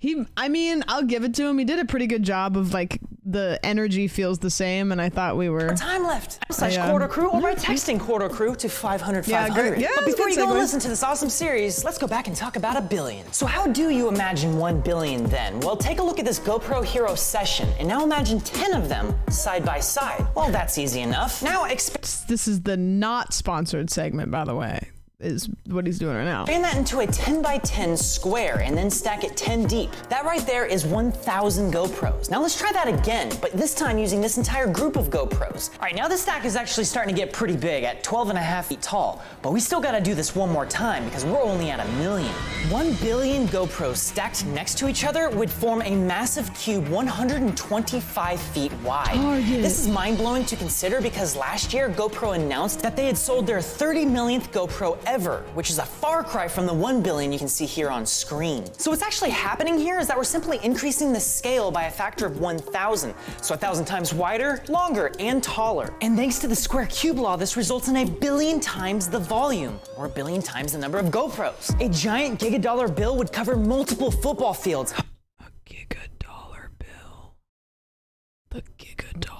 I'll give it to him. He did a pretty good job of like the energy feels the same, and I thought we were time left. Quarter Crew or by texting Quarter Crew to 500 500. Yeah, but before you go and listen to this awesome series, let's go back and talk about $1 billion. So how do you imagine 1 billion then? Well, take a look at this GoPro Hero session, and now imagine 10 of them side by side. Well, that's easy enough. Now this is the not sponsored segment, by the way. Is what he's doing right now. Expand that into a 10 by 10 square and then stack it 10 deep. That right there is 1,000 GoPros. Now let's try that again, but this time using this entire group of GoPros. All right, now the stack is actually starting to get pretty big at 12.5 feet tall, but we still gotta do this one more time because we're only at 1 million. 1 billion GoPros stacked next to each other would form a massive cube 125 feet wide. This is mind-blowing to consider because last year GoPro announced that they had sold their 30 millionth GoPro ever, which is a far cry from the 1 billion you can see here on screen. So what's actually happening here is that we're simply increasing the scale by a factor of 1,000. So 1,000 times wider, longer, and taller. And thanks to the square cube law, this results in 1 billion times the volume, or 1 billion times the number of GoPros. A giant gigadollar bill would cover multiple football fields. A gigadollar bill. The gigadollar.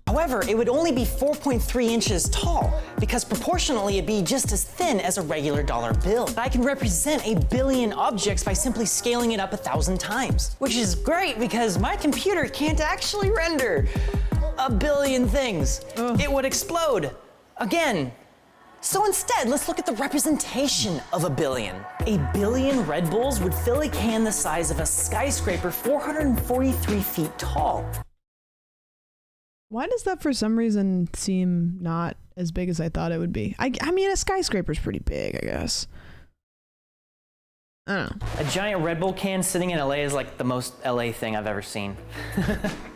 However, it would only be 4.3 inches tall, because proportionally it'd be just as thin as a regular dollar bill. I can represent 1 billion objects by simply scaling it up 1,000 times, which is great because my computer can't actually render 1 billion things. It would explode. Again. So instead, let's look at the representation of a billion. A billion Red Bulls would fill a can the size of a skyscraper 443 feet tall. Why does that for some reason seem not as big as I thought it would be? I mean, a skyscraper's pretty big, I guess. I don't know. A giant Red Bull can sitting in LA is like the most LA thing I've ever seen.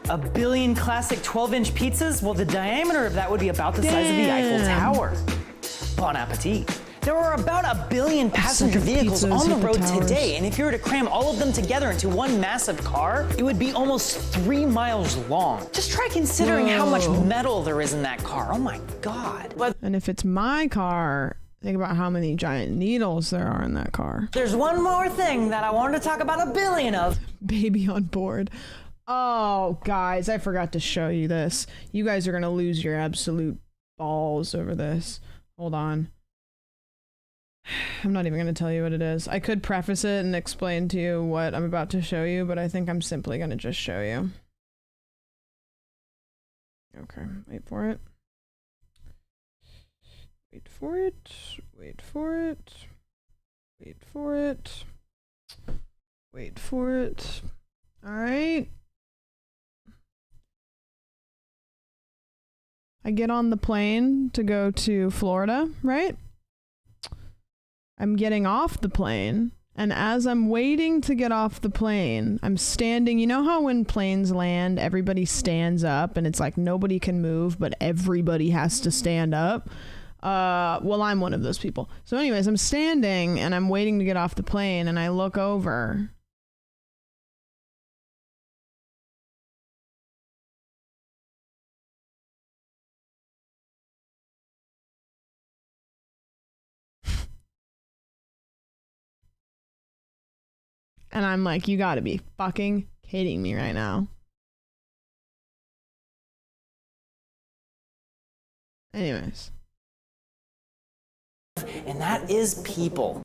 A billion classic 12-inch pizzas? Well, the diameter of that would be about the size of the Eiffel Tower. Bon appetit. There are about a billion passenger vehicles on the road today, and if you were to cram all of them together into one massive car, it would be almost 3 miles long. Just try considering how much metal there is in that car. Oh my God. And if it's my car, think about how many giant needles there are in that car. There's one more thing that I wanted to talk about a billion of. Baby on board. Oh, guys, I forgot to show you this. You guys are going to lose your absolute balls over this. Hold on. I'm not even going to tell you what it is. I could preface it and explain to you what I'm about to show you, but I think I'm simply going to just show you. Okay, wait for it. Wait for it. Wait for it. Wait for it. Wait for it. All right. I get on the plane to go to Florida, right? I'm getting off the plane, and as I'm waiting to get off the plane, I'm standing. You know how when planes land, everybody stands up, and it's like nobody can move, but everybody has to stand up? Well, I'm one of those people. So anyways, I'm standing, and I'm waiting to get off the plane, and I look over. And I'm like, you gotta be fucking kidding me right now. Anyways. And that is people.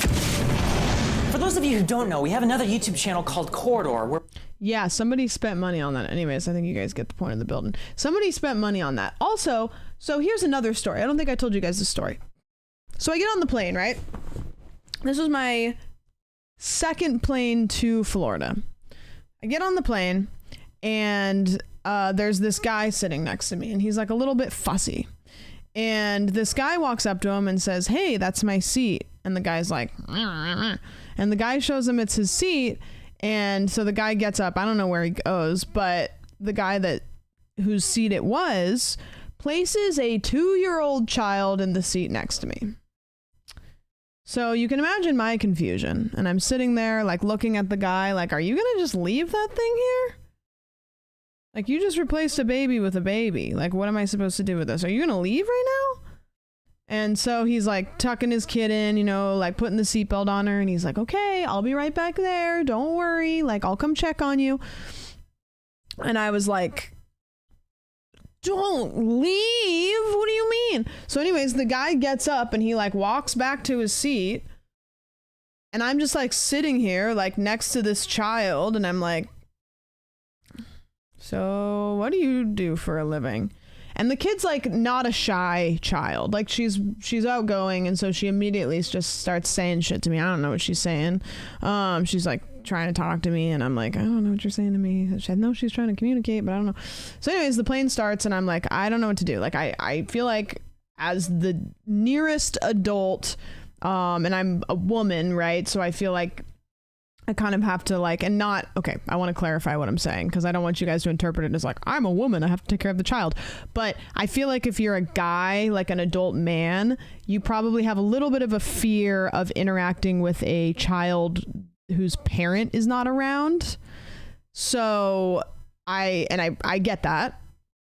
For those of you who don't know, we have another YouTube channel called Corridor where... Yeah, somebody spent money on that. Anyways, I think you guys get the point of the building. Somebody spent money on that. Also, so here's another story. I don't think I told you guys this story. So I get on the plane, right? This was my second plane to Florida. I get on the plane, and there's this guy sitting next to me, and he's like a little bit fussy. And this guy walks up to him and says, "Hey, that's my seat." And the guy's like, and the guy shows him it's his seat. And so the guy gets up. I don't know where he goes, but the guy whose seat it was places a 2-year-old child in the seat next to me. So you can imagine my confusion. And I'm sitting there like looking at the guy like, are you going to just leave that thing here? Like, you just replaced a baby with a baby. Like, what am I supposed to do with this? Are you going to leave right now? And so he's like tucking his kid in, you know, like putting the seatbelt on her. And he's like, okay, I'll be right back there. Don't worry. Like, I'll come check on you. And I was like, don't leave. What do you mean? So anyways, the guy gets up and he like walks back to his seat. And I'm just like sitting here like next to this child. And I'm like, so what do you do for a living? And the kid's like not a shy child. Like she's outgoing. And so she immediately just starts saying shit to me. I don't know what she's saying. She's like trying to talk to me. And I'm like, I don't know what you're saying to me. I know she's trying to communicate, but I don't know. So anyways, the plane starts and I'm like, I don't know what to do. Like I feel like as the nearest adult, and I'm a woman, right? So I feel like I kind of have to like, and not, okay, I want to clarify what I'm saying because I don't want you guys to interpret it as like, I'm a woman, I have to take care of the child. But I feel like if you're a guy, like an adult man, you probably have a little bit of a fear of interacting with a child whose parent is not around. So I get that.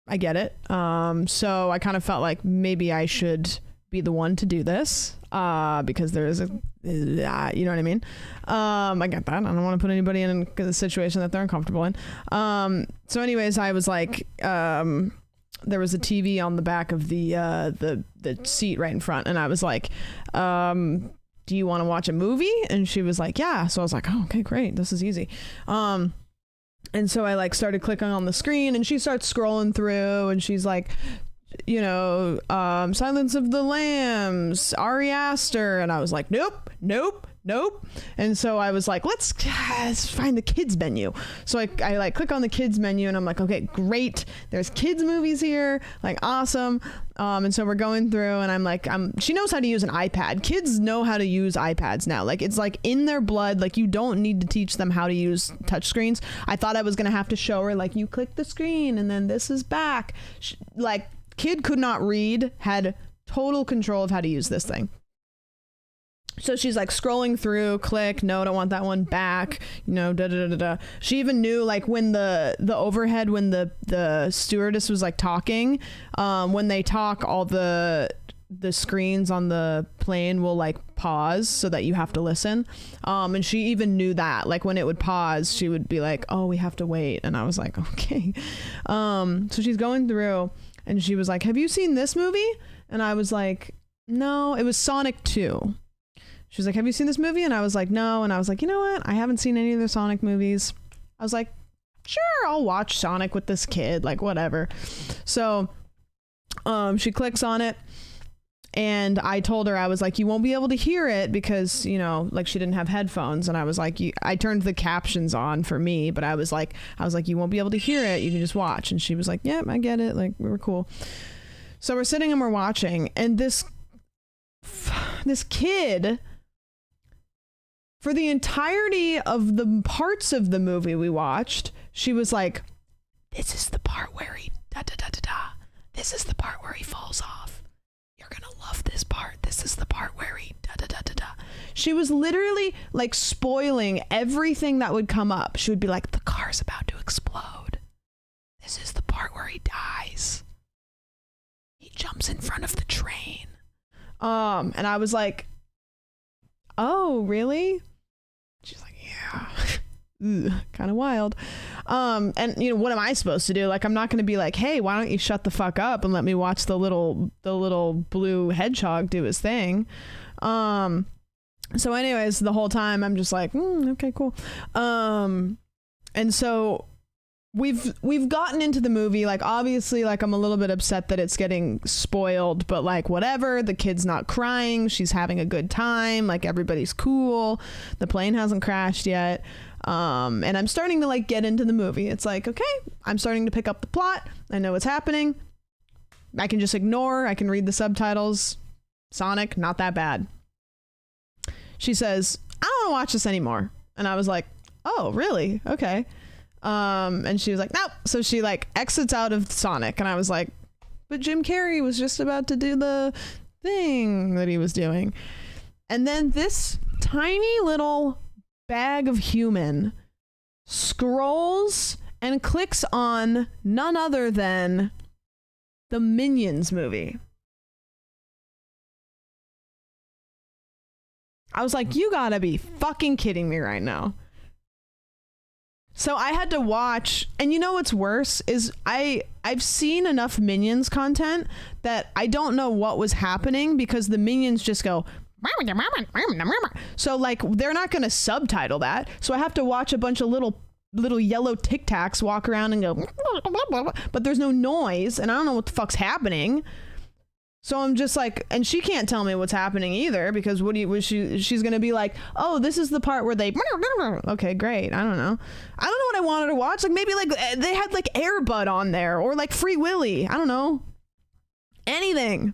I get it. So I kind of felt like maybe I should be the one to do this because there is a, you know what I mean? I get that. I don't want to put anybody in a situation that they're uncomfortable in. So anyways, I was like, there was a TV on the back of the seat right in front. And I was like, do you want to watch a movie? And she was like, yeah. So I was like, oh, okay, great. This is easy. And so I like started clicking on the screen and she starts scrolling through and she's like, Silence of the Lambs, Ari Aster, and I was like, nope. And so I was like, let's find the kids menu. So I like click on the kids menu and I'm like, okay, great. There's kids movies here. Like, awesome. And so we're going through and I'm like, she knows how to use an iPad. Kids know how to use iPads now. Like, it's like in their blood. Like, you don't need to teach them how to use touchscreens. I thought I was going to have to show her, like, you click the screen and then this is back. Like, kid could not read, had total control of how to use this thing. So she's like scrolling through, click, no, don't want that one, back, She even knew, like, when the overhead, when the stewardess was like talking, when they talk, all the screens on the plane will like pause so that you have to listen. And she even knew that, like, when it would pause, she would be like, oh, we have to wait. And I was like, okay. So she's going through and she was like, have you seen this movie? And I was like, no, it was Sonic 2. She was like, have you seen this movie? And I was like, no. And I was like, you know what? I haven't seen any of the Sonic movies. I was like, sure, I'll watch Sonic with this kid, like, whatever. So she clicks on it and I told her, I was like, you won't be able to hear it because, like, she didn't have headphones. And I was like, I turned the captions on for me, but I was like, you won't be able to hear it. You can just watch. And she was like, yep, I get it. Like, we were cool. So we're sitting and we're watching, and this kid, for the entirety of the parts of the movie we watched, she was like, this is the part where he da-da-da-da-da. This is the part where he falls off. You're gonna love this part. This is the part where he da-da-da-da-da. She was literally like spoiling everything that would come up. She would be like, the car's about to explode. This is the part where he dies. He jumps in front of the train. And I was like, oh, really? She's like, yeah. Kind of wild. And what am I supposed to do? Like, I'm not going to be like, hey, why don't you shut the fuck up and let me watch the little blue hedgehog do his thing. So anyways, the whole time I'm just like, okay, cool. And so we've gotten into the movie. Like, obviously, like, I'm a little bit upset that it's getting spoiled, but like, whatever. The kid's not crying, she's having a good time, like, everybody's cool, the plane hasn't crashed yet. And I'm starting to like get into the movie. It's like, okay, I'm starting to pick up the plot, I know what's happening, I can just ignore, I can read the subtitles. Sonic, not that bad. She says, I don't want to watch this anymore. And I was like, oh, really? Okay. And she was like, nope. So she like exits out of Sonic, and I was like, but Jim Carrey was just about to do the thing that he was doing. And then this tiny little bag of human scrolls and clicks on none other than the Minions movie. I was like, you gotta be fucking kidding me right now. So I had to watch, and you know what's worse is I've seen enough Minions content that I don't know what was happening, because the Minions just go, so like they're not going to subtitle that. So I have to watch a bunch of little yellow Tic Tacs walk around and go, but there's no noise, and I don't know what the fuck's happening. So I'm just like, and she can't tell me what's happening either, because she's going to be like, oh, this is the part where they, okay, great. I don't know what I wanted to watch. Like, maybe like they had like Air Bud on there, or like Free Willy. I don't know. Anything.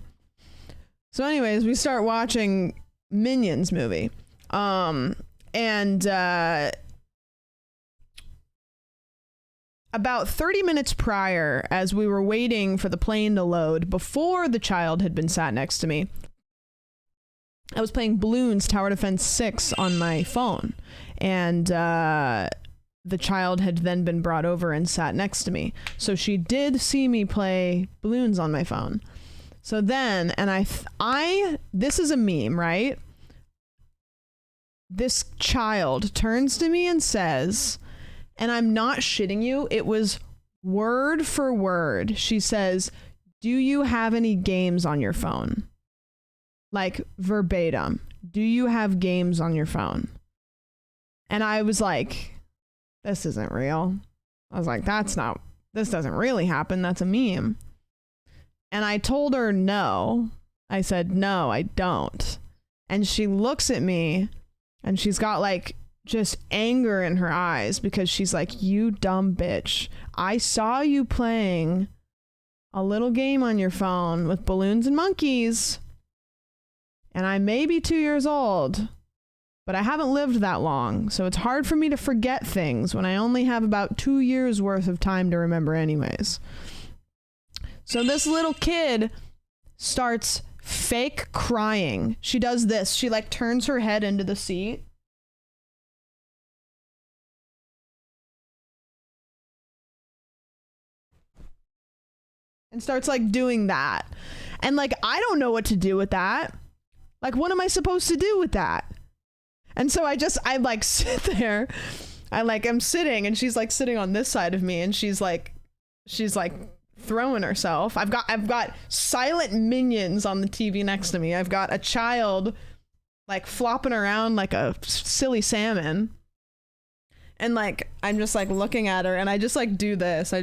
So anyways, we start watching Minions movie. About 30 minutes prior, as we were waiting for the plane to load, before the child had been sat next to me, I was playing Bloons Tower Defense 6 on my phone. And the child had then been brought over and sat next to me. So she did see me play Bloons on my phone. So then, and I this is a meme, right? This child turns to me and says, and I'm not shitting you, it was word for word. She says, do you have any games on your phone? Like, verbatim. Do you have games on your phone? And I was like, this isn't real. I was like, this doesn't really happen. That's a meme. And I told her no. I said, no, I don't. And she looks at me and she's got like just anger in her eyes because she's like, you dumb bitch. I saw you playing a little game on your phone with balloons and monkeys. And I may be 2 years old, but I haven't lived that long. So it's hard for me to forget things when I only have about 2 years worth of time to remember anyways. So this little kid starts fake crying. She does this. She like turns her head into the seat. And starts like doing that. And like, I don't know what to do with that. Like, what am I supposed to do with that? And so I like sit there. I'm sitting and she's like sitting on this side of me and she's like throwing herself. I've got silent minions on the TV next to me. I've got a child like flopping around like a silly salmon. And like, I'm just like looking at her and I just like do this. I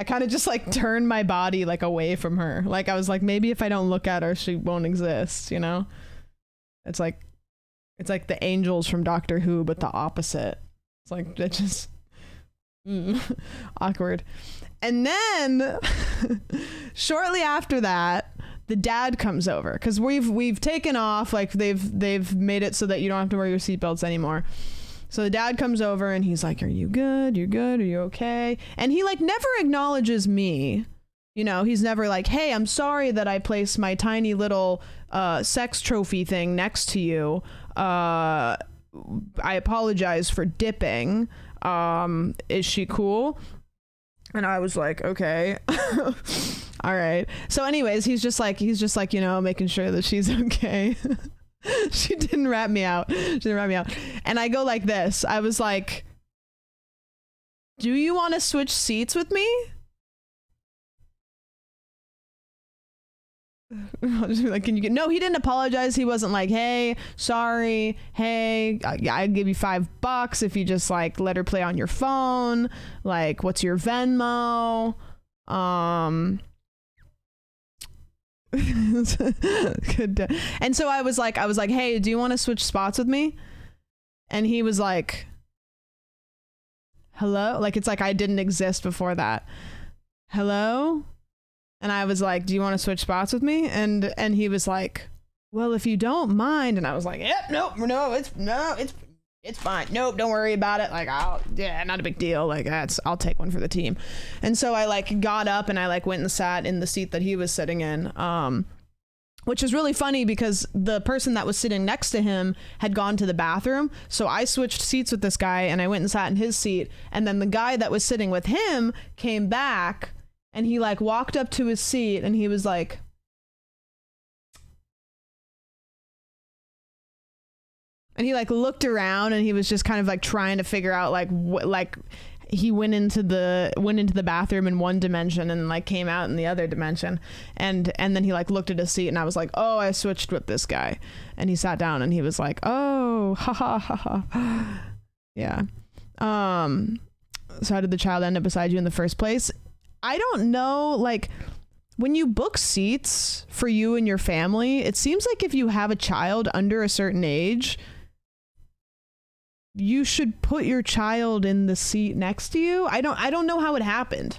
kind of just like turn my body like away from her. Like I was like, maybe if I don't look at her, she won't exist, you know? It's like the angels from Doctor Who, but the opposite. It's like, it just awkward. And then shortly after that, the dad comes over because we've taken off, like they've made it so that you don't have to wear your seatbelts anymore. So the dad comes over and he's like, are you good? You're good? Are you okay? And he like never acknowledges me. You know, he's never like, hey, I'm sorry that I placed my tiny little sex trophy thing next to you. I apologize for dipping. Is she cool? And I was like, okay. All right. So anyways, he's just like, you know, making sure that she's okay. She didn't rat me out. And I go like this. I was like, do you want to switch seats with me? I'll just be like, can you get... No, he didn't apologize. He wasn't like, hey, sorry. Hey, I'd give you $5 if you just like let her play on your phone. Like, what's your Venmo? Good. And so I was like, hey, do you want to switch spots with me? And he was like, hello? Like, it's like I didn't exist before that. Hello? And I was like, do you want to switch spots with me? And he was like, well, if you don't mind. And I was like, yep, it's fine. Nope, don't worry about it. Like, not a big deal. Like, I'll take one for the team. And so I like got up and I like went and sat in the seat that he was sitting in. Which is really funny because the person that was sitting next to him had gone to the bathroom. So I switched seats with this guy and I went and sat in his seat. And then the guy that was sitting with him came back and he like walked up to his seat and he was like, and he like looked around and he was just kind of like trying to figure out like what, like he went into the bathroom in one dimension and like came out in the other dimension. And then he like looked at his seat and I was like, oh, I switched with this guy. And he sat down and he was like, oh, ha ha ha ha. Yeah. So how did the child end up beside you in the first place? I don't know. Like, when you book seats for you and your family, it seems like if you have a child under a certain age, you should put your child in the seat next to you. I don't know how it happened.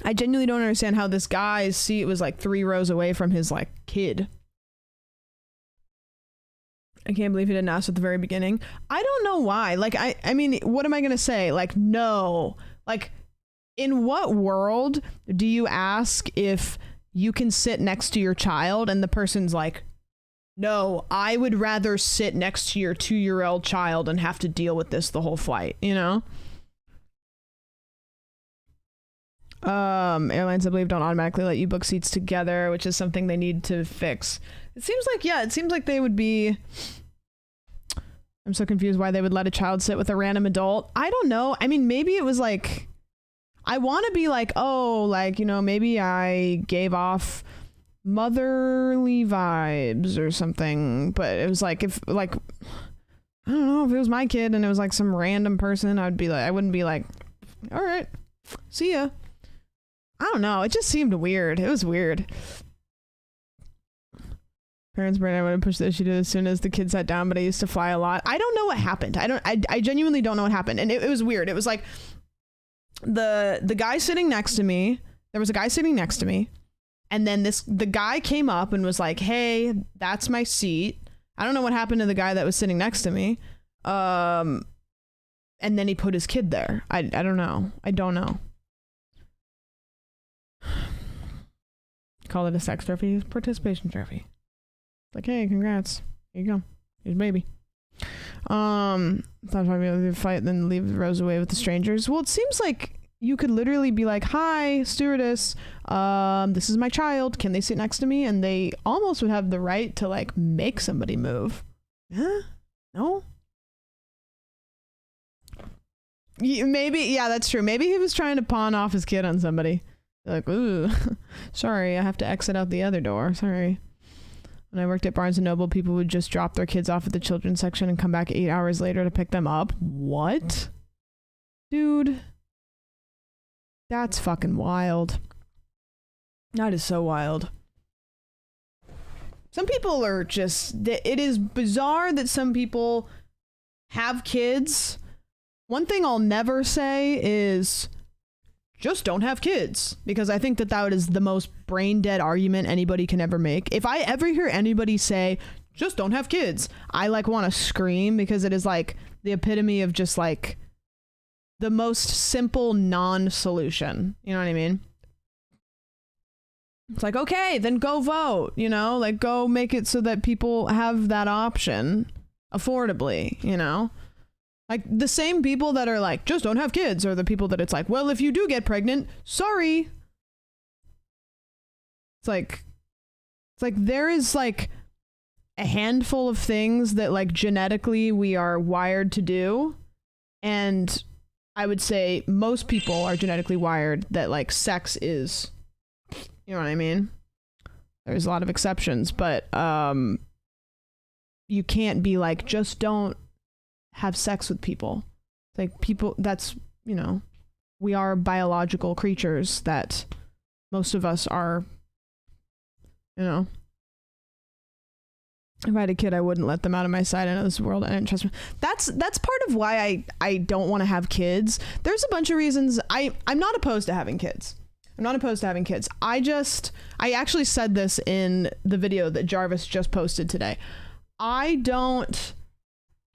I genuinely don't understand how this guy's seat was like 3 rows away from his like kid. I can't believe he didn't ask at the very beginning. I don't know why. Like, I mean, what am I going to say? Like, no. Like, in what world do you ask if you can sit next to your child and the person's like, no, I would rather sit next to your 2-year-old child and have to deal with this the whole flight, you know? Airlines, I believe, don't automatically let you book seats together, which is something they need to fix. It seems like they would be... I'm so confused why they would let a child sit with a random adult. I don't know. I mean, maybe it was like... I want to be like, oh, like, you know, maybe I gave off motherly vibes or something, but it was like, if like, I don't know, if it was my kid and it was like some random person, I wouldn't be like, all right, see ya. I don't know. It just seemed weird. It was weird. Parents' brain, I would have pushed the issue to as soon as the kid sat down, but I used to fly a lot. I don't know what happened. I genuinely don't know what happened. And it was weird. It was like the guy sitting next to me, there was a guy sitting next to me, and then the guy came up and was like, hey, that's my seat. I don't know what happened to the guy that was sitting next to me. And then he put his kid there. I don't know. I don't know. Call it a sex trophy, participation trophy. Like, hey, congrats. Here you go. Here's baby. Thought I'd fight, then leave Rose away with the strangers. Well, it seems like you could literally be like, hi, stewardess. This is my child. Can they sit next to me? And they almost would have the right to like make somebody move. Huh? No? Maybe, yeah, that's true. Maybe he was trying to pawn off his kid on somebody. Like, ooh, sorry, I have to exit out the other door. Sorry. When I worked at Barnes & Noble, people would just drop their kids off at the children's section and come back 8 hours later to pick them up. What? Dude. That's fucking wild. That is so wild. Some people are just... It is bizarre that some people have kids. One thing I'll never say is... just don't have kids, because I think that is the most brain dead argument anybody can ever make. If I ever hear anybody say just don't have kids, I like want to scream, because it is like the epitome of just like the most simple non-solution. You know what I mean? It's like, okay, then go vote, you know, like go make it so that people have that option affordably, you know? Like, the same people that are like, just don't have kids, are the people that it's like, well, if you do get pregnant, sorry. It's like there is like a handful of things that like genetically we are wired to do. And I would say most people are genetically wired that like sex is, you know what I mean? There's a lot of exceptions, but you can't be like, just don't have sex with people. Like, people, that's, you know, we are biological creatures that most of us are, you know. If I had a kid, I wouldn't let them out of my sight. I know this world, I didn't trust me. That's part of why I don't want to have kids. There's a bunch of reasons. I'm not opposed to having kids. I'm not opposed to having kids. I actually said this in the video that Jarvis just posted today. I don't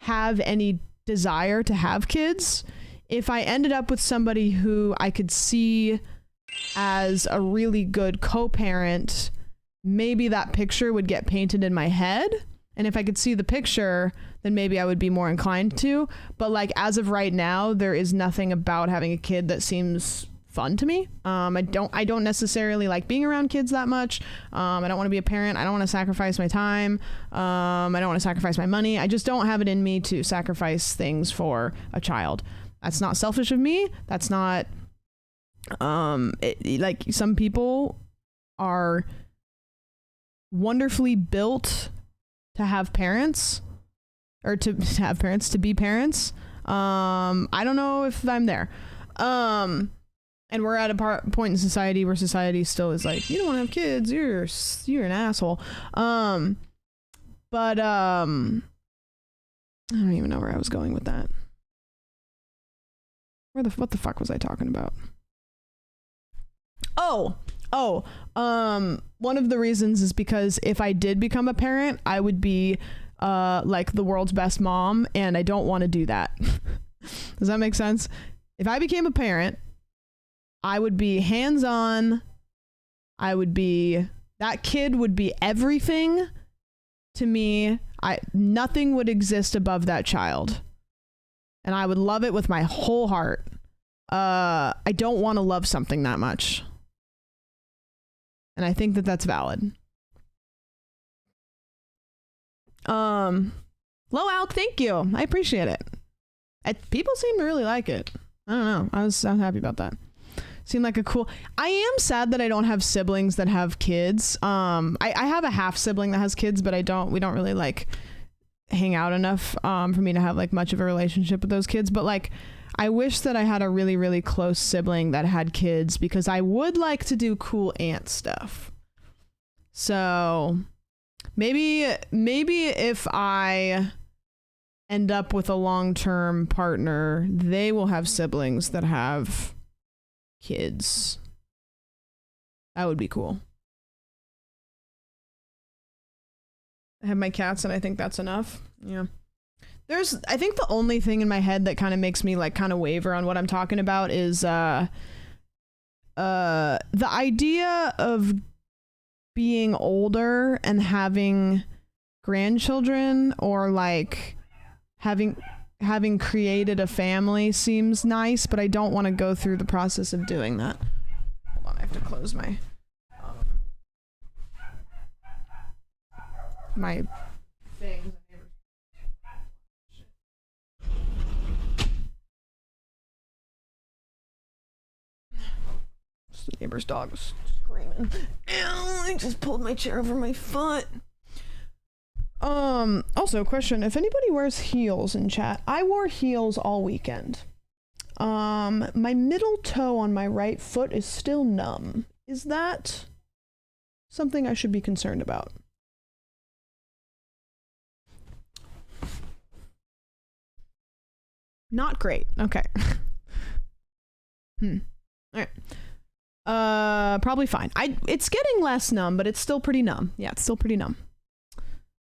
have any desire to have kids. If I ended up with somebody who I could see as a really good co-parent, maybe that picture would get painted in my head. And if I could see the picture, then maybe I would be more inclined to. But like, as of right now, there is nothing about having a kid that seems fun to me. I don't necessarily like being around kids that much. I don't want to be a parent. I don't want to sacrifice my time. I don't want to sacrifice my money. I just don't have it in me to sacrifice things for a child. That's not selfish of me. That's not like, some people are wonderfully built to have parents, or to have parents, to be parents. I don't know if I'm there. And we're at a point in society where society still is like, you don't want to have kids, you're an asshole. But I don't even know where I was going with that. What the fuck was I talking about? One of the reasons is because if I did become a parent, I would be like the world's best mom, and I don't want to do that. Does that make sense? If I became a parent, I would be hands-on. That kid would be everything to me. Nothing would exist above that child. And I would love it with my whole heart. I don't want to love something that much. And I think that that's valid. Low out, thank you. I appreciate it. People seem to really like it. I don't know. I'm happy about that. Seemed like a cool... I am sad that I don't have siblings that have kids. I have a half sibling that has kids, but we don't really like... hang out enough for me to have like much of a relationship with those kids, but like I wish that I had a really, really close sibling that had kids, because I would like to do cool aunt stuff. So maybe if I end up with a long-term partner, they will have siblings that have kids. That would be cool. I have my cats, and I think that's enough. Yeah. I think the only thing in my head that kind of makes me like kind of waver on what I'm talking about is the idea of being older and having grandchildren, or like having created a family seems nice, but I don't want to go through the process of doing that. Hold on, I have to close my my things. The neighbor's dog was screaming. Ow, I just pulled my chair over my foot. Also, question, if anybody wears heels in chat. I wore heels all weekend. My middle toe on my right foot is still numb. Is that something I should be concerned about? Not great. Okay. All right. Probably fine. It's getting less numb, but it's still pretty numb. Yeah, it's still pretty numb.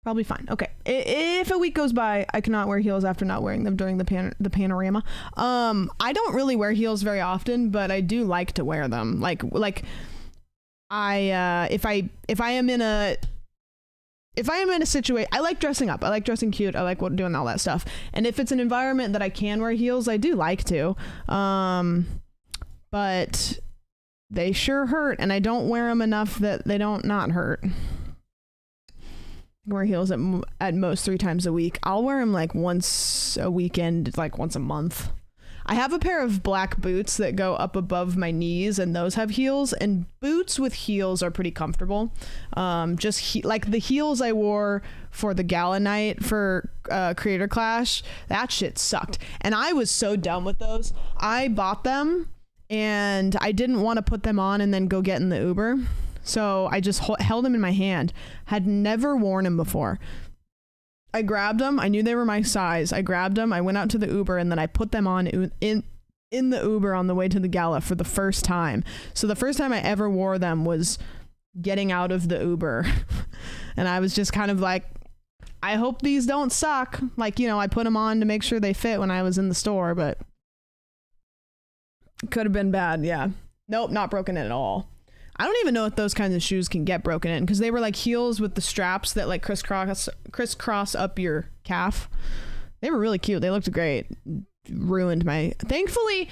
Probably fine. Okay. If a week goes by, I cannot wear heels after not wearing them during the panorama. I don't really wear heels very often, but I do like to wear them. Like I if I am in a situation, I like dressing up. I like dressing cute. I like doing all that stuff. And if it's an environment that I can wear heels, I do like to. But they sure hurt, and I don't wear them enough that they don't not hurt. I wear heels at most 3 times a week. I'll wear them like once a weekend, like once a month. I have a pair of black boots that go up above my knees, and those have heels, and boots with heels are pretty comfortable. Like the heels I wore for the gala night for Creator Clash, that shit sucked. And I was so dumb with those. I bought them, and I didn't want to put them on and then go get in the Uber. So I just held them in my hand. Had never worn them before. I grabbed them. I knew they were my size. I grabbed them. I went out to the Uber, and then I put them on in the Uber on the way to the gala for the first time. So the first time I ever wore them was getting out of the Uber. And I was just kind of like, I hope these don't suck. Like, you know, I put them on to make sure they fit when I was in the store, but it could have been bad. Yeah. Nope, not broken in at all. I don't even know if those kinds of shoes can get broken in, because they were like heels with the straps that like crisscross up your calf. They were really cute. They looked great. Ruined my... Thankfully,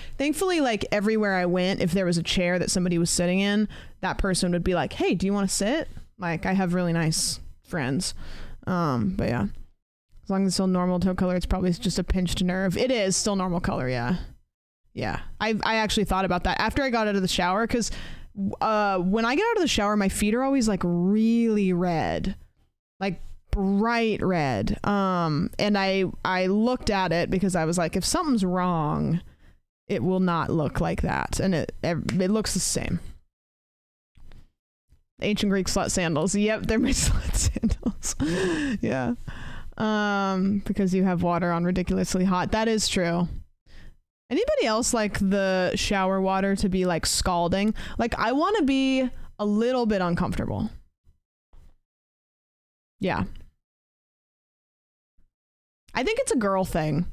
like everywhere I went, if there was a chair that somebody was sitting in, that person would be like, hey, do you want to sit? Like, I have really nice friends. But yeah. As long as it's still normal toe color, it's probably just a pinched nerve. It is still normal color, yeah. Yeah. I actually thought about that after I got out of the shower, because when I get out of the shower, my feet are always like really red, like bright red. And I looked at it because I was like, if something's wrong, it will not look like that. And it looks the same. Ancient Greek slut sandals. Yep, they're my slut sandals. Yeah. Because you have water on ridiculously hot. That is true. Anybody else like the shower water to be like scalding? Like, I want to be a little bit uncomfortable. Yeah. I think it's a girl thing,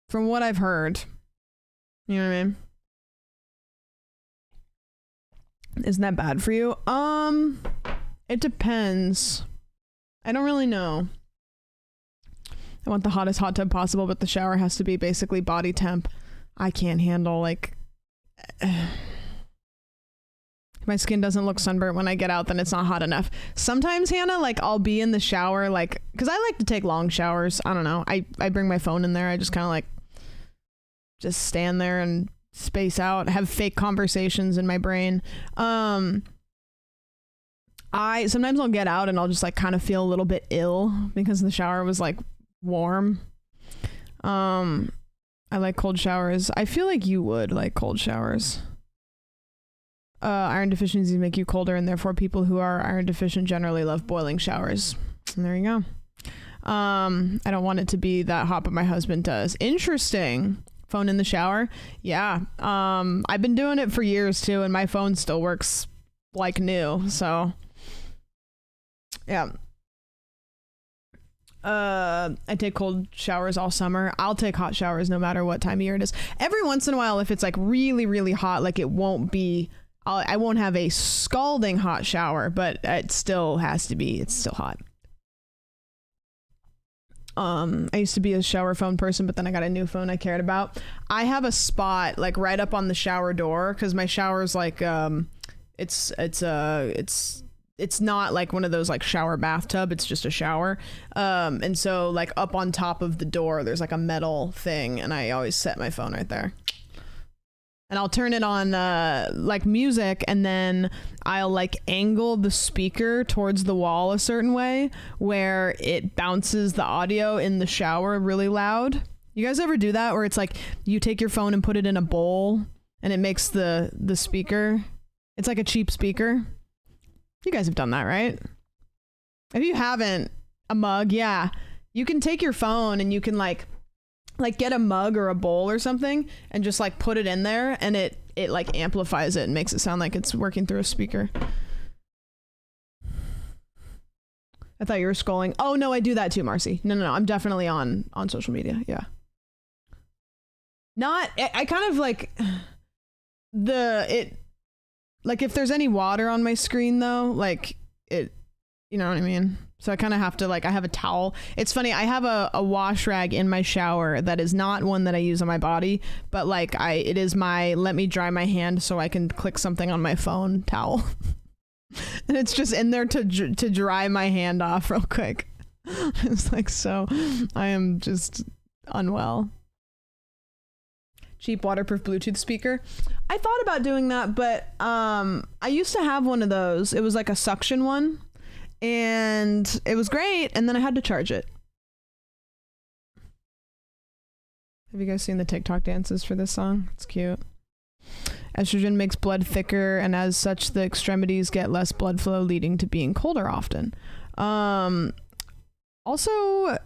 from what I've heard. You know what I mean? Isn't that bad for you? It depends. I don't really know. I want the hottest hot tub possible, but the shower has to be basically body temp. I can't handle, like... If my skin doesn't look sunburnt when I get out, then it's not hot enough. Sometimes, Hannah, like, I'll be in the shower, like... Because I like to take long showers. I don't know. I bring my phone in there. I just kind of, like... Just stand there and space out. Have fake conversations in my brain. sometimes I'll get out and I'll just like kind of feel a little bit ill because the shower was like warm. I like cold showers. I feel like you would like cold showers. Iron deficiencies make you colder, and therefore people who are iron deficient generally love boiling showers. And there you go. I don't want it to be that hot, but my husband does. Interesting. Phone in the shower. Yeah. I've been doing it for years too, and my phone still works like new. So yeah. I take cold showers all summer. I'll take hot showers no matter what time of year it is. Every once in a while, if it's like really, really hot, like it won't be, I won't have a scalding hot shower, but it still has to be, it's still hot. I used to be a shower phone person, but then I got a new phone I cared about. I have a spot like right up on the shower door because my shower's like, it's not like one of those like shower bathtub. It's just a shower. And so like up on top of the door, there's like a metal thing, and I always set my phone right there. And I'll turn it on like music, and then I'll like angle the speaker towards the wall a certain way where it bounces the audio in the shower really loud. You guys ever do that where it's like you take your phone and put it in a bowl and it makes the speaker, it's like a cheap speaker? You guys have done that, right? If you haven't, a mug, yeah. You can take your phone and you can like get a mug or a bowl or something and just like put it in there, and it like amplifies it and makes it sound like it's working through a speaker. I thought you were scrolling. Oh no, I do that too, Marcy. No. I'm definitely on social media. Yeah. I kind of like like if there's any water on my screen though, like it, you know what I mean? So I kind of have to like, I have a towel. It's funny. I have a wash rag in my shower that is not one that I use on my body, but like it is my, let me dry my hand so I can click something on my phone towel. And it's just in there to dry my hand off real quick. It's like, so I am just unwell. Cheap waterproof Bluetooth speaker. I thought about doing that, but I used to have one of those. It was like a suction one, and it was great, and then I had to charge it. Have you guys seen the TikTok dances for this song? It's cute. Estrogen makes blood thicker, and as such, the extremities get less blood flow, leading to being colder often. Also,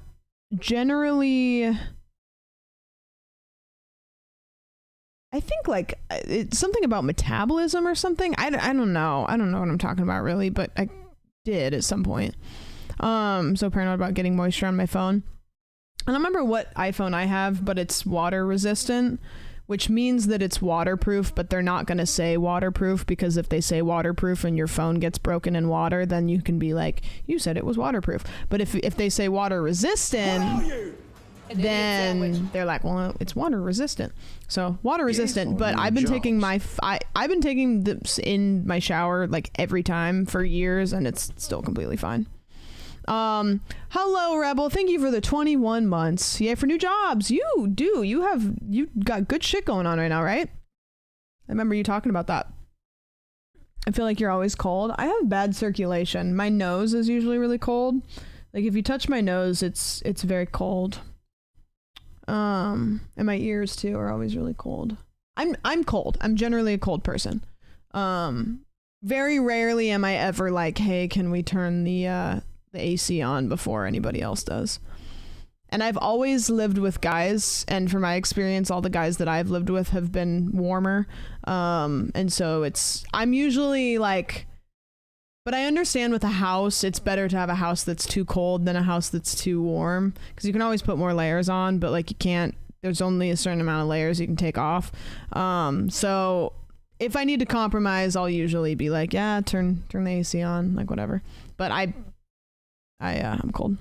generally, I think like it's something about metabolism or something. I don't know. I don't know what I'm talking about really, but I did at some point. So paranoid about getting moisture on my phone. I don't remember what iPhone I have, but it's water resistant, which means that it's waterproof, but they're not going to say waterproof, because if they say waterproof and your phone gets broken in water, then you can be like, you said it was waterproof. But if they say water resistant, then they're like, well, it's water resistant. So water resistant, but I've been taking I've been taking this in my shower like every time for years, and it's still completely fine. Hello Rebel, thank you for the 21 months. Yay for new jobs. You got good shit going on right now, right? I remember you talking about that. I feel like you're always cold. I have bad circulation. My nose is usually really cold. Like if you touch my nose, it's very cold. And my ears too are always really cold. I'm cold. I'm generally a cold person. Very rarely am I ever like, hey, can we turn the AC on before anybody else does? And I've always lived with guys, and from my experience, all the guys that I've lived with have been warmer. And so I'm usually like, but I understand with a house, it's better to have a house that's too cold than a house that's too warm, because you can always put more layers on, but like you can't, there's only a certain amount of layers you can take off. So if I need to compromise, I'll usually be like, yeah, turn the AC on, like whatever. But I'm cold.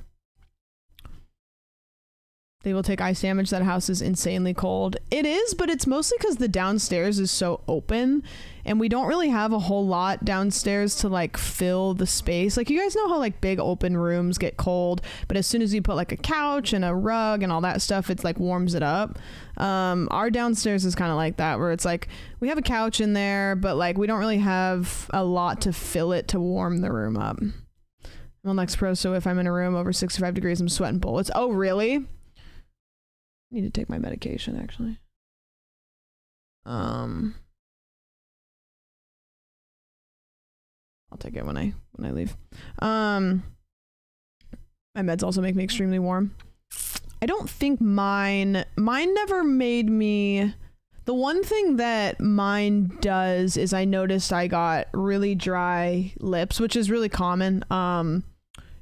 They will take ice damage. That house is insanely cold. It is, but it's mostly because the downstairs is so open and we don't really have a whole lot downstairs to like fill the space. Like you guys know how like big open rooms get cold, but as soon as you put like a couch and a rug and all that stuff, it's like warms it up. Our downstairs is kind of like that, where it's like we have a couch in there, but like we don't really have a lot to fill it to warm the room up. I'm on Lex Pro, so if I'm in a room over 65 degrees, I'm sweating bullets. Oh, really? I need to take my medication, actually. I'll take it when I leave. My meds also make me extremely warm. I don't think mine never made me. The one thing that mine does is I noticed I got really dry lips, which is really common.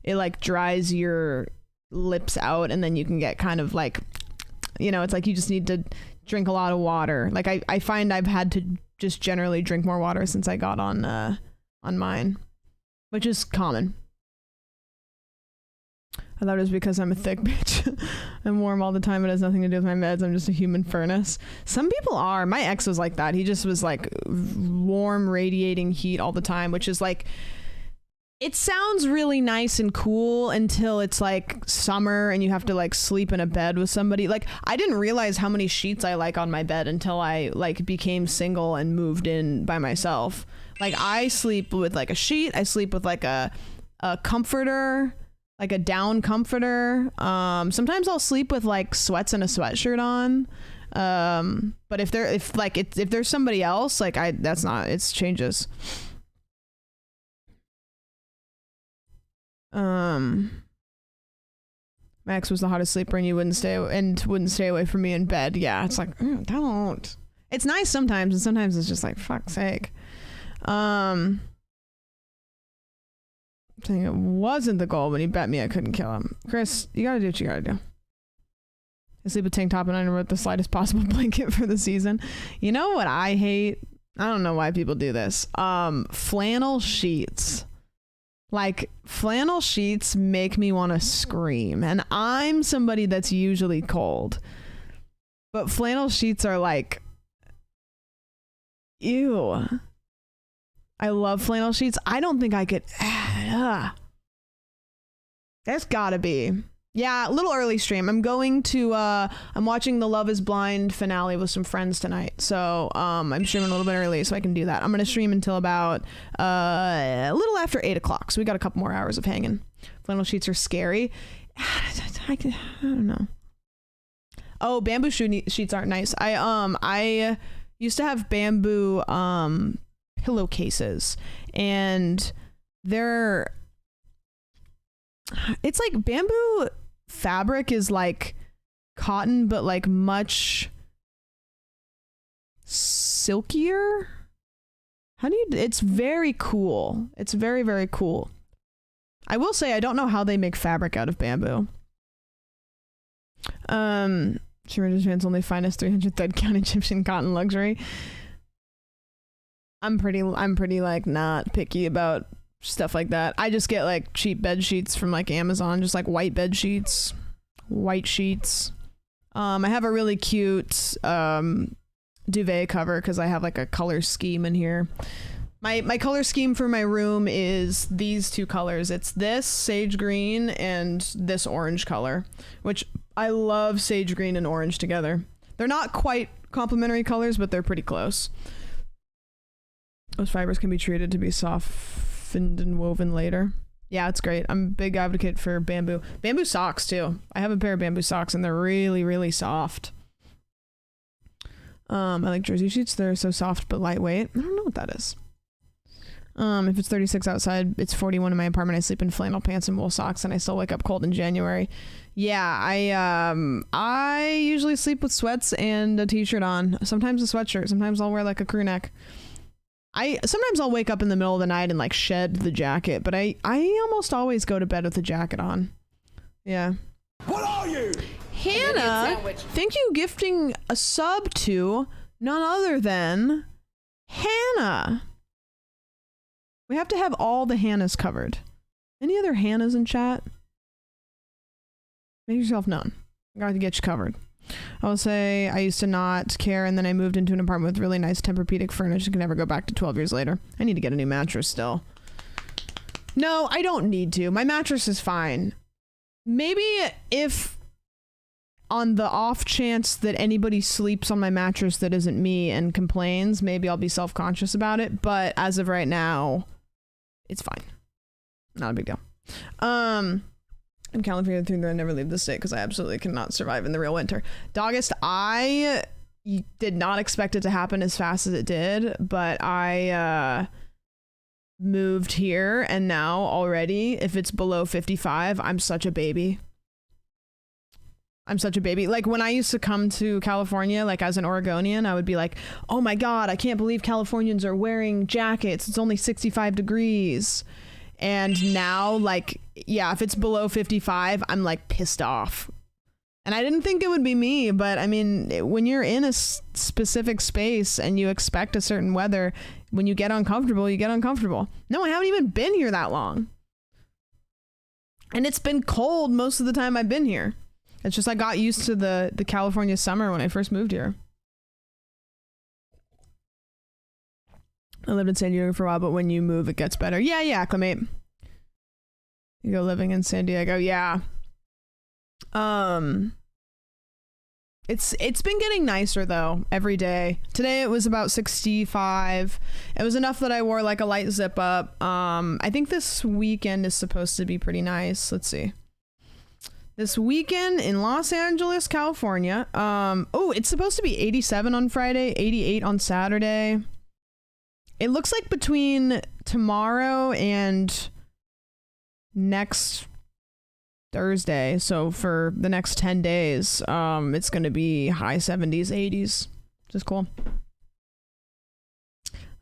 It like dries your lips out and then you can get kind of like, you know, it's like you just need to drink a lot of water. Like I find I've had to just generally drink more water since I got on mine, which is common. I thought it was because I'm a thick bitch. I'm warm all the time. It has nothing to do with my meds. I'm just a human furnace. Some people are. My ex was like that. He just was like warm, radiating heat all the time, which is like, it sounds really nice and cool until it's like summer and you have to like sleep in a bed with somebody. Like I didn't realize how many sheets I like on my bed until I like became single and moved in by myself. Like I sleep with like a sheet. I sleep with like a comforter, like a down comforter. Sometimes I'll sleep with like sweats and a sweatshirt on. But if there's somebody else, like it changes. Max was the hottest sleeper and you wouldn't stay away from me in bed. Yeah, it's like, don't. It's nice sometimes and sometimes it's just like, fuck's sake. I'm saying it wasn't the goal, but he bet me I couldn't kill him. Chris, you gotta do what you gotta do. I sleep with tank top and underwear with the slightest possible blanket for the season. You know what I hate? I don't know why people do this. Flannel sheets. Like flannel sheets make me want to scream, and I'm somebody that's usually cold, but flannel sheets are like, ew. I love flannel sheets. I don't think I could. That's gotta be. Yeah, a little early stream. I'm going to I'm watching the Love is Blind finale with some friends tonight. So I'm streaming a little bit early so I can do that. I'm gonna stream until about a little after 8 o'clock. So we got a couple more hours of hanging. Flannel sheets are scary. I don't know. Oh, bamboo sheets aren't nice. I used to have bamboo pillowcases, and it's like bamboo fabric is like cotton, but like much silkier. It's very cool. It's very, very cool. I will say I don't know how they make fabric out of bamboo. Shimmer's Fans only finest 300 thread count Egyptian cotton luxury. I'm pretty like not picky about stuff like that. I just get like cheap bed sheets from like Amazon, just like white bed sheets, white sheets. I have a really cute duvet cover because I have like a color scheme in here. My color scheme for my room is these two colors. It's this sage green and this orange color, which I love sage green and orange together. They're not quite complementary colors, but they're pretty close. Those fibers can be treated to be softened and woven later. Yeah, it's great. I'm a big advocate for bamboo. Bamboo socks too. I have a pair of bamboo socks and they're really, really soft. I like jersey sheets. They're so soft but lightweight. I don't know what that is. If it's 36 outside, it's 41 in my apartment. I sleep in flannel pants and wool socks and I still wake up cold in January. Yeah, I usually sleep with sweats and a t-shirt on. Sometimes a sweatshirt. Sometimes I'll wear like a crew neck. Sometimes I'll wake up in the middle of the night and like shed the jacket, but I almost always go to bed with the jacket on. Yeah. What are you? Hannah, thank you gifting a sub to none other than Hannah. We have to have all the Hannahs covered. Any other Hannahs in chat? Make yourself known. Got to get you covered. I will say I used to not care, and then I moved into an apartment with really nice Tempur-Pedic furniture. Can never go back to 12 years later. I need to get a new mattress still. No, I don't need to. My mattress is fine. Maybe if on the off chance that anybody sleeps on my mattress that isn't me and complains, maybe I'll be self-conscious about it. But as of right now, it's fine. Not a big deal. In California through there, I never leave the state because I absolutely cannot survive in the real winter. Doggist, I did not expect it to happen as fast as it did, but I moved here, and now already, if it's below 55, I'm such a baby. I'm such a baby. Like, when I used to come to California, like as an Oregonian, I would be like, oh my God, I can't believe Californians are wearing jackets. It's only 65 degrees. And now, like, yeah, if it's below 55, I'm like pissed off. And I didn't think it would be me, but I mean, when you're in a specific space and you expect a certain weather, when you get uncomfortable, you get uncomfortable. No, I haven't even been here that long. And it's been cold most of the time I've been here. It's just I got used to the California summer when I first moved here. I lived in San Diego for a while, but when you move, it gets better. Yeah, you acclimate. You go living in San Diego. Yeah. It's been getting nicer though every day. Today it was about 65. It was enough that I wore like a light zip up. I think this weekend is supposed to be pretty nice. Let's see. This weekend in Los Angeles, California. Oh, it's supposed to be 87 on Friday, 88 on Saturday. It looks like between tomorrow and next Thursday, so for the next 10 days, it's going to be high 70s, 80s, which is cool.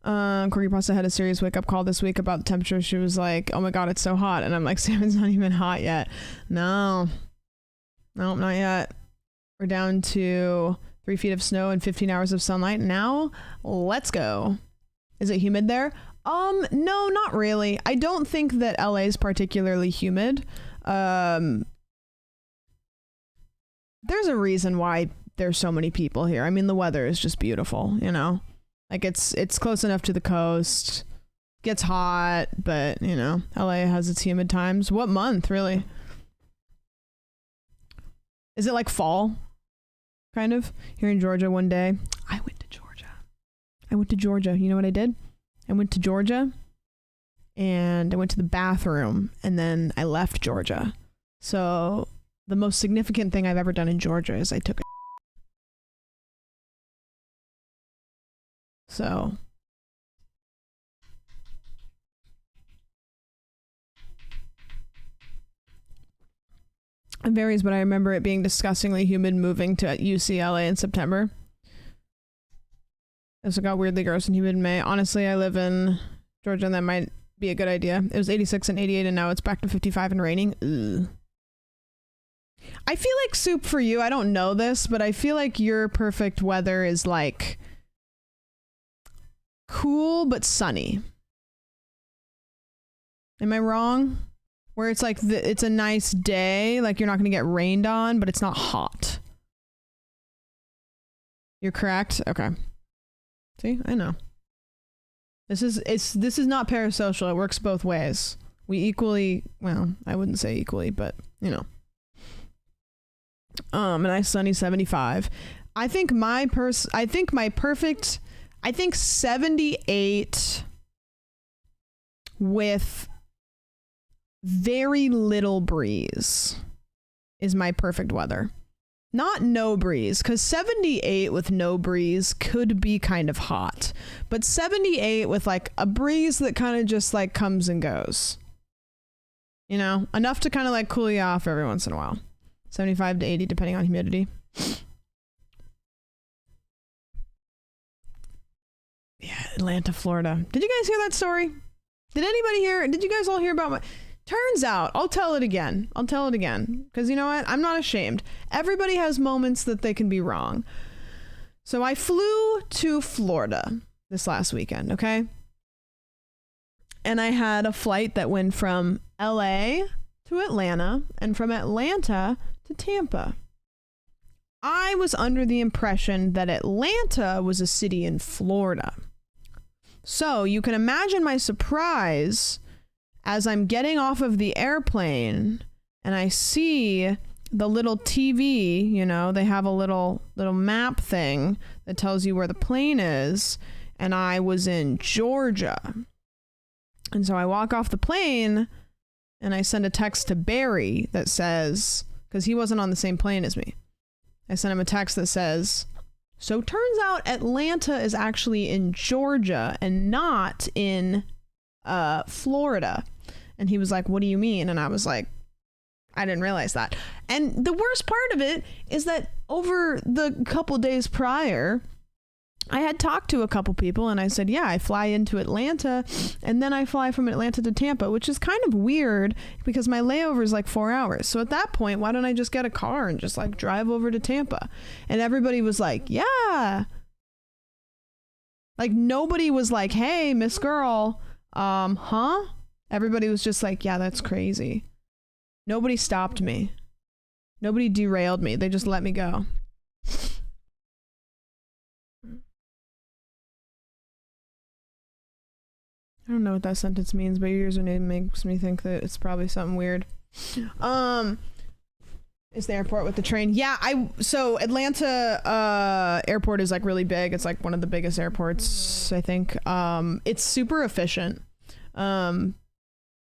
Corky Pasta had a serious wake-up call this week about the temperature. She was like, oh my God, it's so hot. And I'm like, Sam, it's not even hot yet. No, not yet. We're down to 3 feet of snow and 15 hours of sunlight. Now, let's go. Is it humid there? No, not really. I don't think that LA is particularly humid. There's a reason why there's so many people here. I mean, the weather is just beautiful, you know? Like it's close enough to the coast. Gets hot, but you know, LA has its humid times. What month, really? Is it like fall? Kind of. Here in Georgia one day. I went to Georgia. You know what I did? I went to Georgia and I went to the bathroom and then I left Georgia. So the most significant thing I've ever done in Georgia is I took a So it varies, but I remember it being disgustingly humid moving to UCLA in September. It got weirdly gross and humid in May. Honestly, I live in Georgia and that might be a good idea. It was 86 and 88 and now it's back to 55 and raining. Ugh. I feel like, Soup, for you, I don't know this, but I feel like your perfect weather is like cool but sunny. Am I wrong? Where it's like it's a nice day, like you're not going to get rained on, but it's not hot. You're correct? Okay. See, I know. This is not parasocial. It works both ways. We equally, well, I wouldn't say equally, but you know. A nice sunny 75. I think 78 with very little breeze is my perfect weather. Not no breeze, because 78 with no breeze could be kind of hot. But 78 with like a breeze that kind of just like comes and goes. You know, enough to kind of like cool you off every once in a while. 75 to 80 depending on humidity. Yeah, Atlanta, Florida. Did you guys hear that story? Did anybody hear? Did you guys all hear about my... Turns out, I'll tell it again. Because you know what? I'm not ashamed. Everybody has moments that they can be wrong. So I flew to Florida this last weekend, okay? And I had a flight that went from LA to Atlanta and from Atlanta to Tampa. I was under the impression that Atlanta was a city in Florida. So you can imagine my surprise as I'm getting off of the airplane and I see the little TV, you know, they have a little map thing that tells you where the plane is, and I was in Georgia. And so I walk off the plane and I send a text to Barry that says, because he wasn't on the same plane as me, I sent him a text that says, so turns out Atlanta is actually in Georgia and not in Florida. And he was like, what do you mean? And I was like, I didn't realize that. And the worst part of it is that over the couple days prior, I had talked to a couple people and I said, yeah, I fly into Atlanta and then I fly from Atlanta to Tampa, which is kind of weird because my layover is like 4 hours. So at that point, why don't I just get a car and just like drive over to Tampa? And everybody was like, yeah. Like nobody was like, hey, Miss Girl, huh? Everybody was just like, yeah, that's crazy. Nobody stopped me. Nobody derailed me. They just let me go. I don't know what that sentence means, but your username makes me think that it's probably something weird. Is the airport with the train? Yeah, so Atlanta airport is like really big. It's like one of the biggest airports, I think. It's super efficient,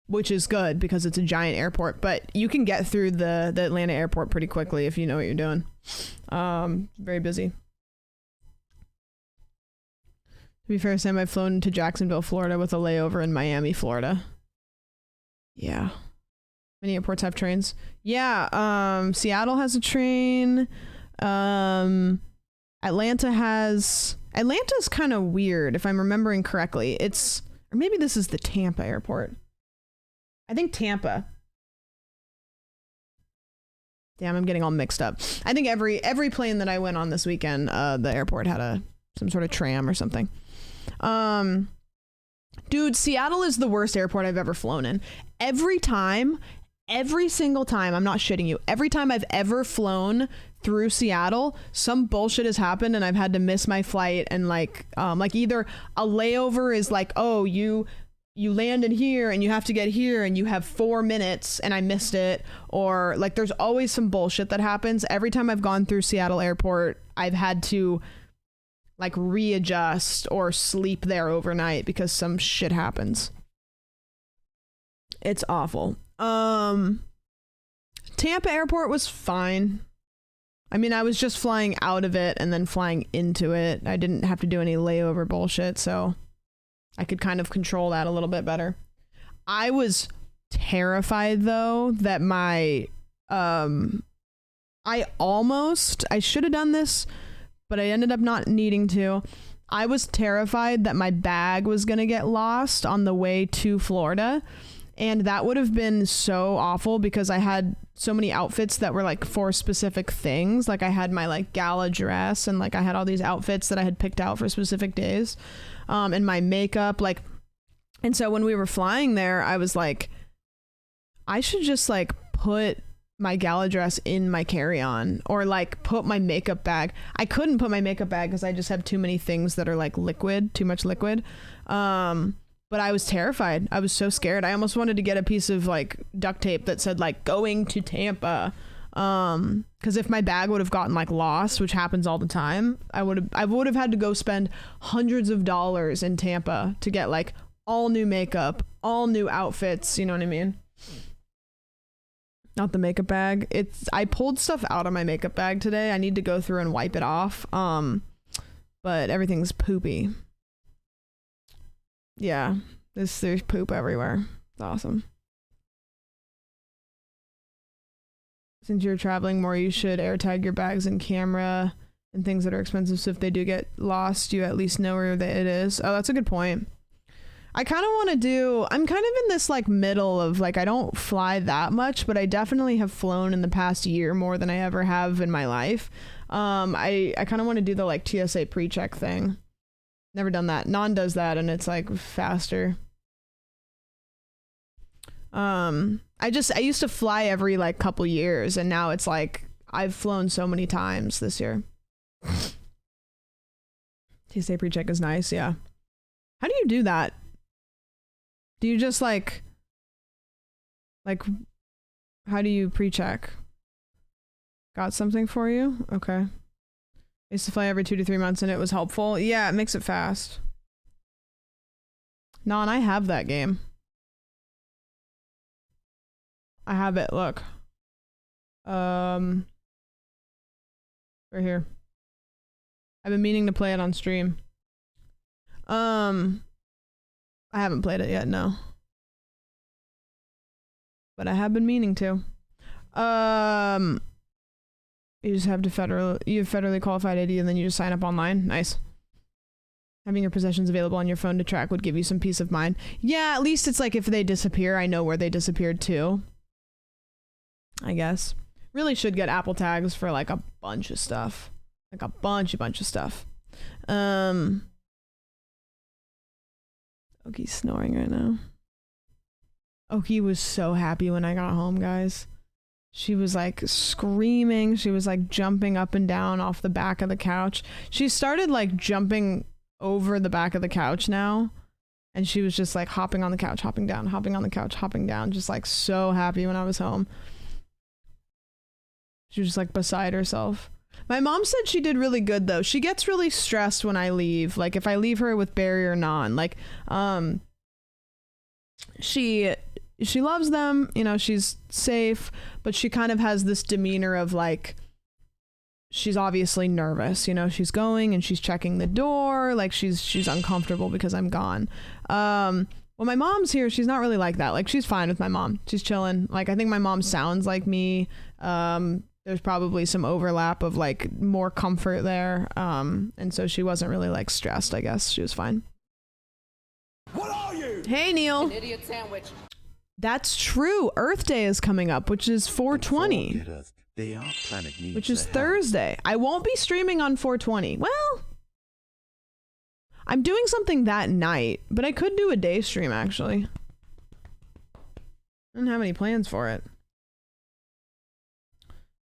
which is good because it's a giant airport, but you can get through the Atlanta airport pretty quickly if you know what you're doing. Very busy. To be fair, Sam, I've flown to Jacksonville, Florida with a layover in Miami, Florida. Yeah. Many airports have trains. Yeah, Seattle has a train. Atlanta's kind of weird, if I'm remembering correctly. Or maybe this is the Tampa airport. I think Tampa. Damn, I'm getting all mixed up. I think every plane that I went on this weekend, the airport had some sort of tram or something. Dude, Seattle is the worst airport I've ever flown in. Every single time, I'm not shitting you, every time I've ever flown through Seattle, some bullshit has happened and I've had to miss my flight, and like either a layover is like, oh, you landed here and you have to get here and you have 4 minutes and I missed it, or like there's always some bullshit that happens. Every time I've gone through Seattle airport, I've had to like readjust or sleep there overnight because some shit happens. It's awful. Tampa airport was fine. I mean, I was just flying out of it and then flying into it. I didn't have to do any layover bullshit, so I could kind of control that a little bit better. I was terrified though that I should have done this, but I ended up not needing to. I was terrified that my bag was going to get lost on the way to Florida. And that would have been so awful because I had so many outfits that were like for specific things. Like I had my like gala dress and like I had all these outfits that I had picked out for specific days. And my makeup, like, and so when we were flying there, I was like, I should just like put my gala dress in my carry-on or like put my makeup bag. I couldn't put my makeup bag because I just have too many things that are like liquid, too much liquid. But I was terrified. I was so scared. I almost wanted to get a piece of like duct tape that said like going to Tampa. Because if my bag would have gotten like lost, which happens all the time, I would have had to go spend hundreds of dollars in Tampa to get like all new makeup, all new outfits. You know what I mean? Not the makeup bag. I pulled stuff out of my makeup bag today. I need to go through and wipe it off. But everything's poopy. Yeah, there's poop everywhere. It's awesome. Since you're traveling more, you should AirTag your bags and camera and things that are expensive, so if they do get lost, you at least know where it is. Oh, that's a good point. I kind of want to do, I'm kind of in this like middle of like, I don't fly that much, but I definitely have flown in the past year more than I ever have in my life. I kind of want to do the like TSA pre-check thing. Never done that. Non does that and it's like faster. I used to fly every like couple years and now it's like I've flown so many times this year. TSA pre-check is nice, yeah. How do you do that? Do you just like how do you pre-check? Got something for you? Okay. I used to fly every 2 to 3 months and it was helpful. Yeah, it makes it fast. No, and I have that game. I have it, look. Right here. I've been meaning to play it on stream. I haven't played it yet, no. But I have been meaning to. You just have to you have federally qualified ID and then you just sign up online. Nice. Having your possessions available on your phone to track would give you some peace of mind. Yeah, at least it's like if they disappear, I know where they disappeared to. I guess. Really should get Apple tags for like a bunch of stuff. Like a bunch of stuff. Oki's snoring right now. Oki was so happy when I got home, guys. She was like screaming. She was like jumping up and down off the back of the couch. She started like jumping over the back of the couch now. And she was just like hopping on the couch, hopping down, hopping on the couch, hopping down. Just like so happy when I was home. She was just like beside herself. My mom said she did really good though. She gets really stressed when I leave. Like if I leave her with Barry or Non. Like she loves them, you know, she's safe, but she kind of has this demeanor of like she's obviously nervous, you know, she's going and she's checking the door, like she's uncomfortable because I'm gone. When my mom's here, she's not really like that. Like she's fine with my mom. She's chilling. Like I think my mom sounds like me. There's probably some overlap of like more comfort there. And so she wasn't really like stressed, I guess. She was fine. What are you? Hey, Neil. An idiot sandwich. That's true. Earth Day is coming up, which is 420. They are planet needs Which is their Thursday. I won't be streaming on 420. Well, I'm doing something that night, but I could do a day stream actually. I don't have any plans for it.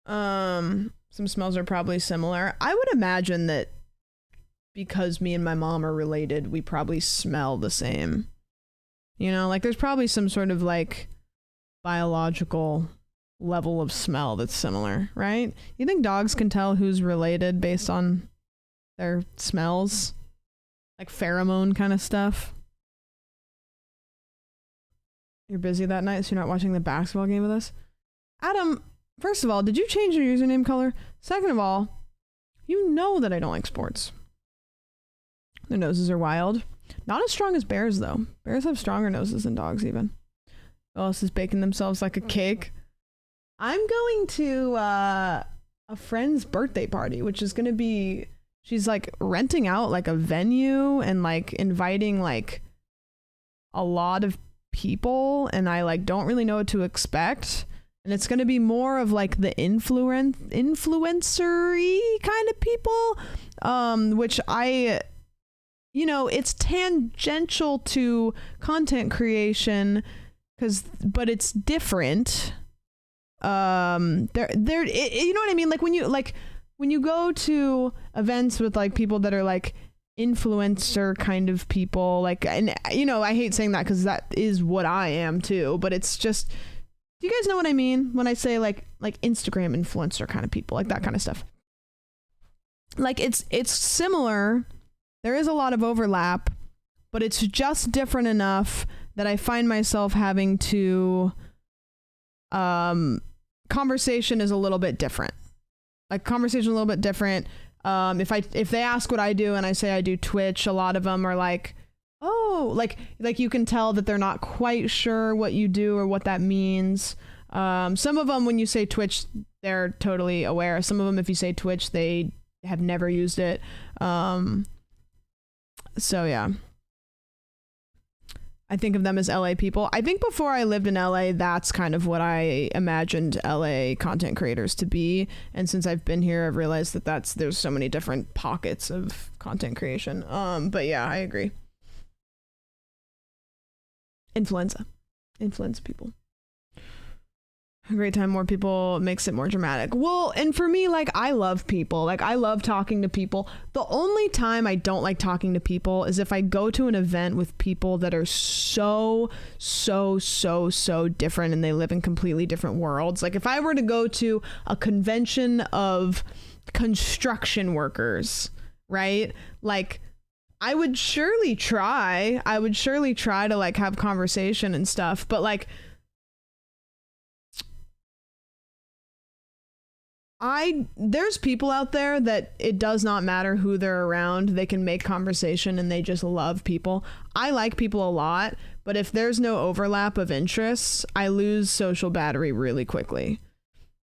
Some smells are probably similar. I would imagine that because me and my mom are related, we probably smell the same. You know, like there's probably some sort of like biological level of smell that's similar, right? You think dogs can tell who's related based on their smells? Like pheromone kind of stuff? You're busy that night, so you're not watching the basketball game with us? Adam, first of all, did you change your username color? Second of all, you know that I don't like sports. Their noses are wild. Not as strong as bears, though. Bears have stronger noses than dogs, even. Who else is baking themselves like a cake? I'm going to a friend's birthday party, which is going to be... She's, like, renting out, like, a venue and, like, inviting, like, a lot of people. And I, like, don't really know what to expect. And it's going to be more of, like, the influencer-y kind of people, which I... You know, it's tangential to content creation, but it's different. You know what I mean? Like when you go to events with like people that are like influencer kind of people, like, and you know, I hate saying that because that is what I am too. But it's just, do you guys know what I mean when I say like Instagram influencer kind of people, like that kind of stuff? Like it's similar. There is a lot of overlap, but it's just different enough that I find myself having to, conversation is a little bit different. Like conversation a little bit different. If they ask what I do and I say I do Twitch, a lot of them are like, oh, like you can tell that they're not quite sure what you do or what that means. Some of them, when you say Twitch, they're totally aware. Some of them, if you say Twitch, they have never used it. So yeah, I think of them as LA people. I think before I lived in LA, that's kind of what I imagined LA content creators to be. And since I've been here, I've realized that there's so many different pockets of content creation. But yeah, I agree. Influenza people. A great time, more people makes it more dramatic. Well, and for me, like, I love people. Like, I love talking to people. The only time I don't like talking to people is if I go to an event with people that are so different and they live in completely different worlds. Like, if I were to go to a convention of construction workers, right? Like, I would surely try to, like, have conversation and stuff, but, like, there's people out there that it does not matter who they're around. They can make conversation and they just love people. I like people a lot, but if there's no overlap of interests, I lose social battery really quickly.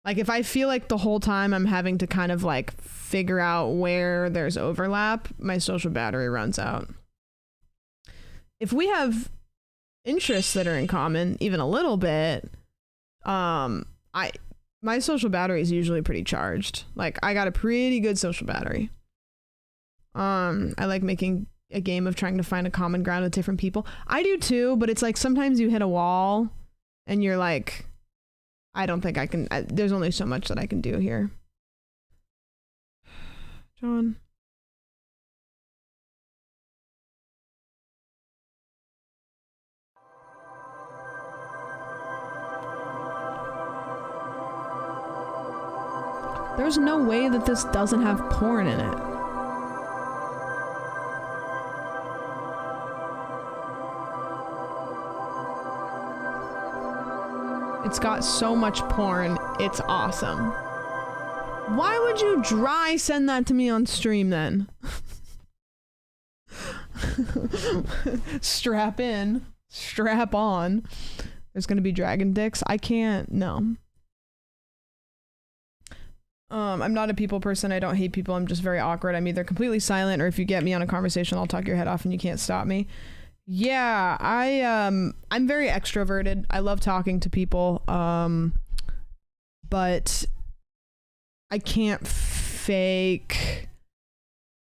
Like, if I feel like the whole time I'm having to kind of like figure out where there's overlap, my social battery runs out. If we have interests that are in common, even a little bit, my social battery is usually pretty charged. Like, I got a pretty good social battery. I like making a game of trying to find a common ground with different people. I do too, but it's like sometimes you hit a wall and you're like, I don't think I can, there's only so much that I can do here. John. There's no way that this doesn't have porn in it. It's got so much porn, it's awesome. Why would you dry send that to me on stream then? Strap in, strap on. There's gonna be dragon dicks. I can't, no. I'm not a people person. I don't hate people. I'm just very awkward. I'm either completely silent, or if you get me on a conversation, I'll talk your head off and you can't stop me. Yeah, I'm very extroverted. I love talking to people. But I can't fake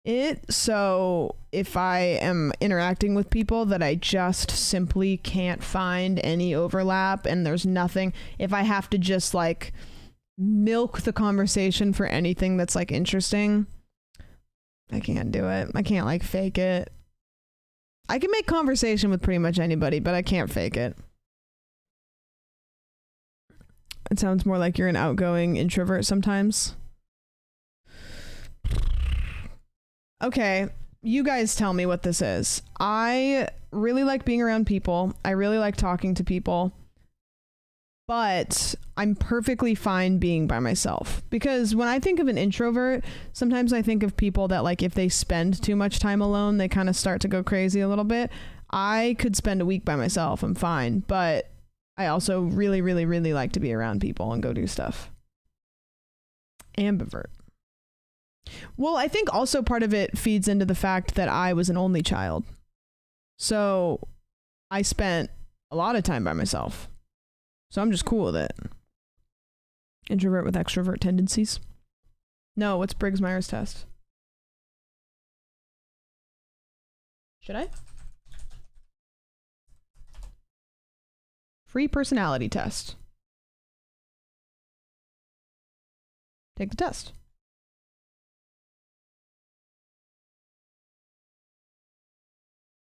it. So if I am interacting with people that I just simply can't find any overlap and there's nothing, if I have to just like milk the conversation for anything that's like interesting, I can't do it. I can't like fake it. I can make conversation with pretty much anybody, but I can't fake it. It sounds more like you're an outgoing introvert sometimes. Okay, you guys tell me what this is. I really like being around people. I really like talking to people. But I'm perfectly fine being by myself, because when I think of an introvert, sometimes I think of people that, like, if they spend too much time alone, they kind of start to go crazy a little bit. I could spend a week by myself. I'm fine. But I also really, really, really like to be around people and go do stuff. Ambivert. Well, I think also part of it feeds into the fact that I was an only child. So I spent a lot of time by myself. So I'm just cool with it. Introvert with extrovert tendencies. No, what's Briggs-Myers test? Should I? Free personality test. Take the test.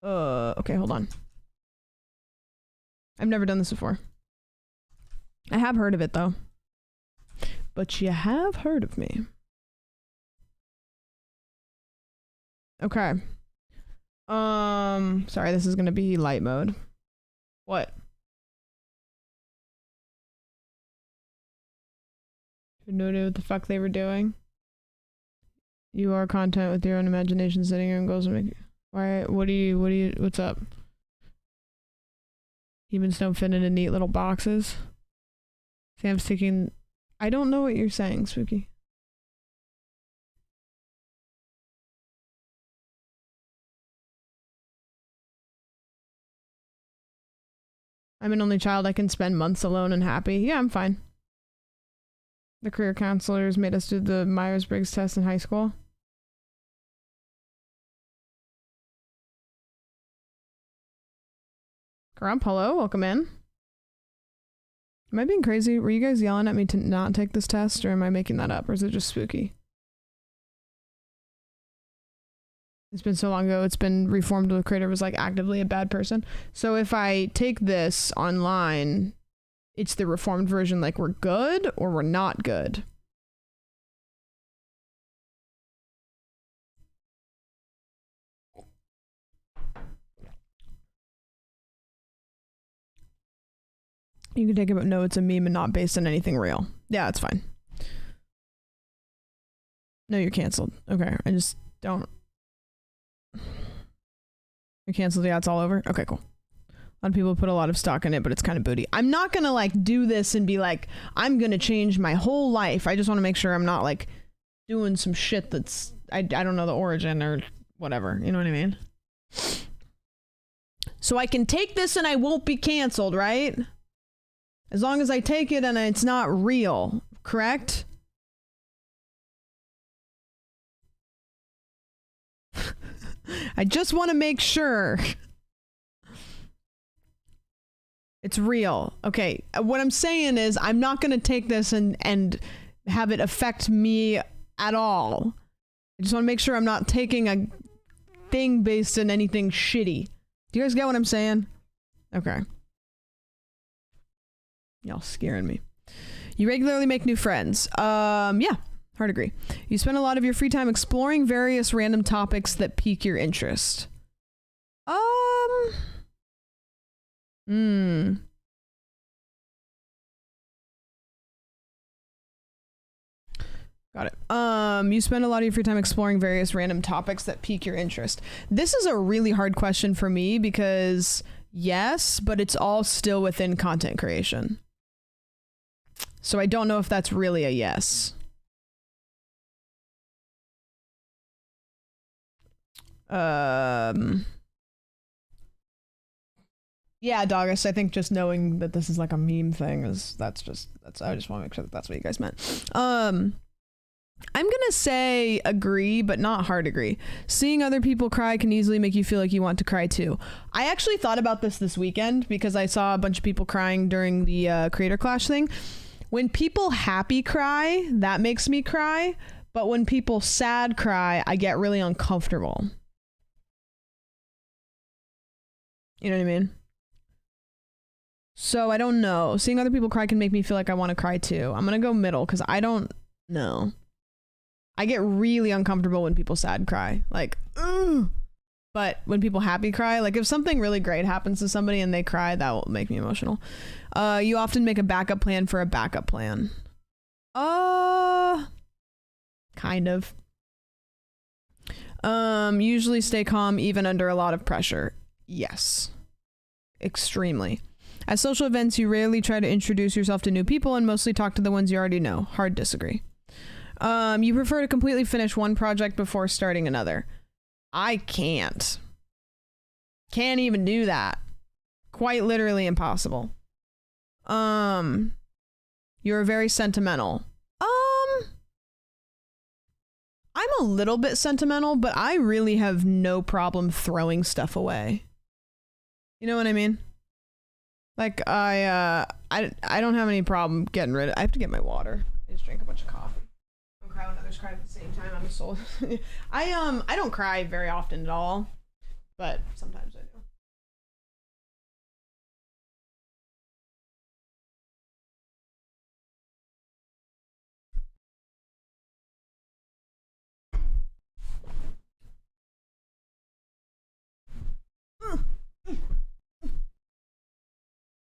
Okay, hold on. I've never done this before. I have heard of it though. But you have heard of me. Okay. Sorry, this is gonna be light mode. What? No idea what the fuck they were doing. You are content with your own imagination, setting your own goals and making. Why? What's up? Humans don't fit into neat little boxes. Sam's thinking, I don't know what you're saying, Spooky. I'm an only child. I can spend months alone and happy. Yeah, I'm fine. The career counselors made us do the Myers-Briggs test in high school. Grump, hello, welcome in. Am I being crazy? Were you guys yelling at me to not take this test, or am I making that up, or is it just spooky? It's been so long ago. It's been reformed. The creator was like actively a bad person. So if I take this online, it's the reformed version. Like we're good or we're not good. You can take it, but no, it's a meme and not based on anything real. Yeah, it's fine. No, you're canceled. Okay, I just don't. You're canceled. Yeah, it's all over. Okay, cool. A lot of people put a lot of stock in it, but it's kind of booty. I'm not gonna like do this and be like, I'm gonna change my whole life. I just want to make sure I'm not like doing some shit that's I don't know the origin or whatever. You know what I mean? So I can take this and I won't be canceled, right? As long as I take it and it's not real, correct? I just want to make sure it's real. Okay, what I'm saying is I'm not going to take this and have it affect me at all. I just want to make sure I'm not taking a thing based on anything shitty. Do you guys get what I'm saying? Okay. Y'all scaring me. You regularly make new friends. Yeah, hard agree. You spend a lot of your free time exploring various random topics that pique your interest. Got it. You spend a lot of your free time exploring various random topics that pique your interest. This is a really hard question for me because yes, but it's all still within content creation. So I don't know if that's really a yes. Yeah, Dogus, I think just knowing that this is like a meme thing is I just want to make sure that that's what you guys meant. I'm gonna say agree, but not hard agree. Seeing other people cry can easily make you feel like you want to cry too. I actually thought about this weekend because I saw a bunch of people crying during the Creator Clash thing. When people happy cry, that makes me cry. But when people sad cry, I get really uncomfortable. You know what I mean? So I don't know. Seeing other people cry can make me feel like I want to cry too. I'm going to go middle because I don't know. I get really uncomfortable when people sad cry. Like, ugh. But when people happy cry, like if something really great happens to somebody and they cry, that will make me emotional. You often make a backup plan for a backup plan. Kind of. Usually stay calm even under a lot of pressure. Yes. Extremely. At social events, you rarely try to introduce yourself to new people and mostly talk to the ones you already know. Hard disagree. You prefer to completely finish one project before starting another. I can't even do that. Quite literally impossible. You're very sentimental. I'm a little bit sentimental, but I really have no problem throwing stuff away. You know what I mean? Like I don't have any problem getting rid of. I have to get my water. I just drank a bunch of coffee. I'm crying when others cry at the same time. I'm a soul. I don't cry very often at all, but sometimes I do.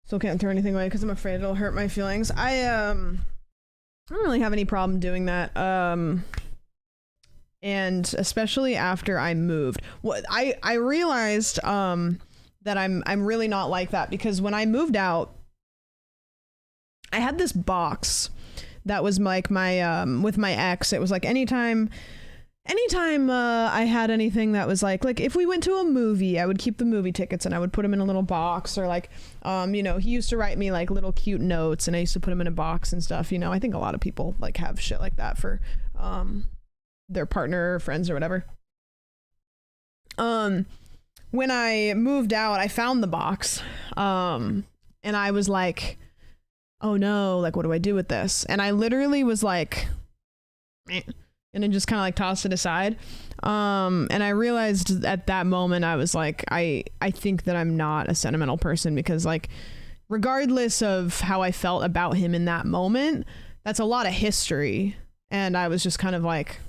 Still can't throw anything away because I'm afraid it'll hurt my feelings. I don't really have any problem doing that. And especially after I moved. What I realized that I'm really not like that because when I moved out, I had this box that was like my with my ex. It was like anytime I had anything that was like if we went to a movie, I would keep the movie tickets and I would put them in a little box, or like you know, he used to write me like little cute notes and I used to put them in a box and stuff. You know, I think a lot of people like have shit like that for their partner or friends or whatever. When I moved out, I found the box and I was like, oh no, like what do I do with this? And I literally was like, eh, and then just kind of like tossed it aside. And I realized at that moment, I was like, I think that I'm not a sentimental person, because like, regardless of how I felt about him in that moment, that's a lot of history. And I was just kind of like,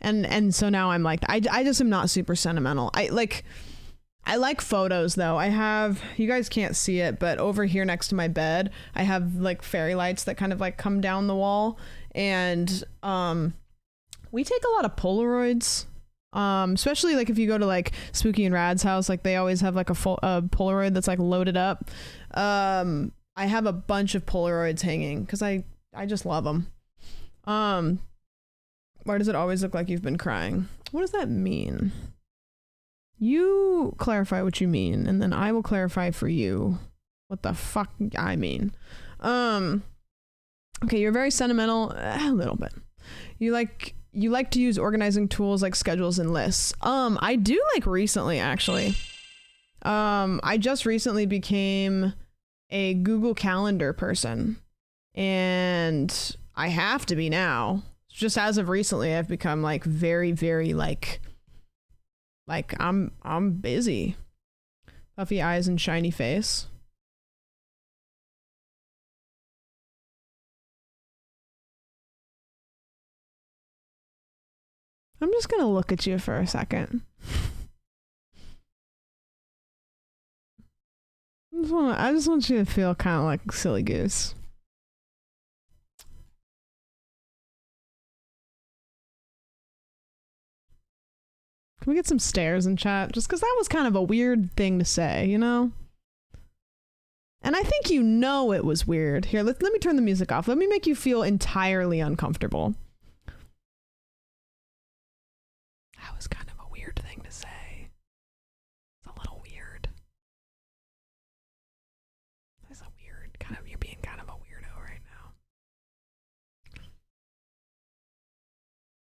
and so now I'm like, I just am not super sentimental. I like photos though. I have, you guys can't see it, but over here next to my bed, I have like fairy lights that kind of like come down the wall. And we take a lot of Polaroids, especially like if you go to like Spooky and Rad's house, like they always have like a Polaroid that's like loaded up. I have a bunch of Polaroids hanging because I just love them. Why does it always look like you've been crying? What does that mean? You clarify what you mean, and then I will clarify for you what the fuck I mean. Okay, you're very sentimental, a little bit. You like to use organizing tools like schedules and lists. I do like recently, actually. I just recently became a Google Calendar person, and I have to be now. Just as of recently, I've become like very, very like I'm busy. Puffy eyes and shiny face. I'm just gonna look at you for a second. I just want you to feel kind of like silly goose. Can we get some stares in chat? Just because that was kind of a weird thing to say, you know? And I think you know it was weird. Here, let me turn the music off. Let me make you feel entirely uncomfortable. That was kind of a weird thing to say. It's a little weird. That's a weird kind of, you're being kind of a weirdo right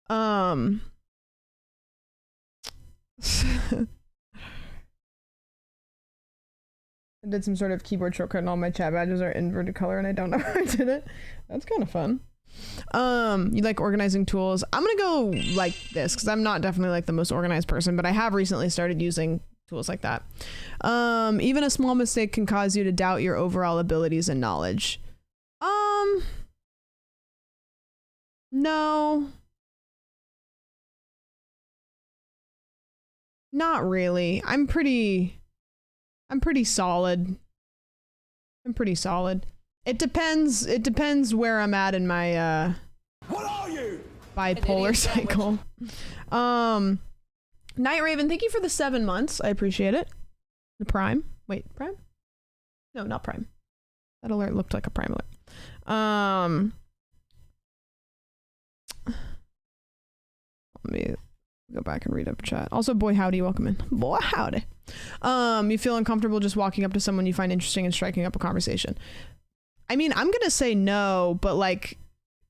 now. I did some sort of keyboard shortcut and all my chat badges are inverted color and I don't know how I did it. That's kind of fun. You like organizing tools. I'm gonna go like this because I'm not definitely like the most organized person, but I have recently started using tools like that. Even a small mistake can cause you to doubt your overall abilities and knowledge. No. Not really. I'm pretty solid. I'm pretty solid. It depends where I'm at in my What are you? bipolar cycle. Night Raven, thank you for the 7 months. I appreciate it. The Prime. Wait, Prime? No, not Prime. That alert looked like a Prime alert. Let me go back and read up chat. Also, boy howdy, welcome in. Boy howdy. You feel uncomfortable just walking up to someone you find interesting and striking up a conversation. I mean, I'm gonna say no, but like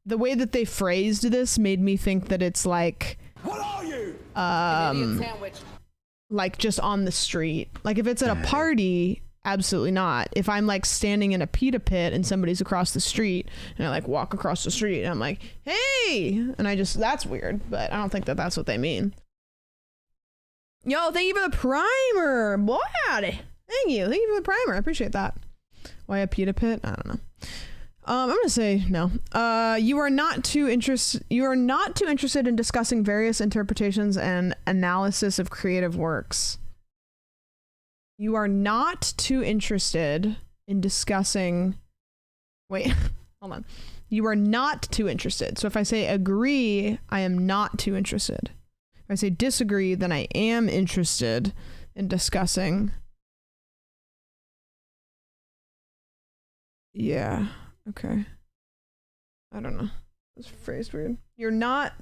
the way that they phrased this made me think that it's like, What are you? like just on the street. Like if it's at a party, absolutely not. If I'm like standing in a pita pit and somebody's across the street and I like walk across the street and I'm like, hey, and that's weird, but I don't think that that's what they mean. Yo, thank you for the primer. Boy, howdy. Thank you for the primer. I appreciate that. Why a pita pit? I don't know. I'm gonna say no. You are not too interested in discussing various interpretations and analysis of creative works. You are not too interested in discussing. Wait, hold on. You are not too interested. So if I say agree, I am not too interested. If I say disagree, then I am interested in discussing. Yeah. Okay. I don't know. It's phrased weird. You're not.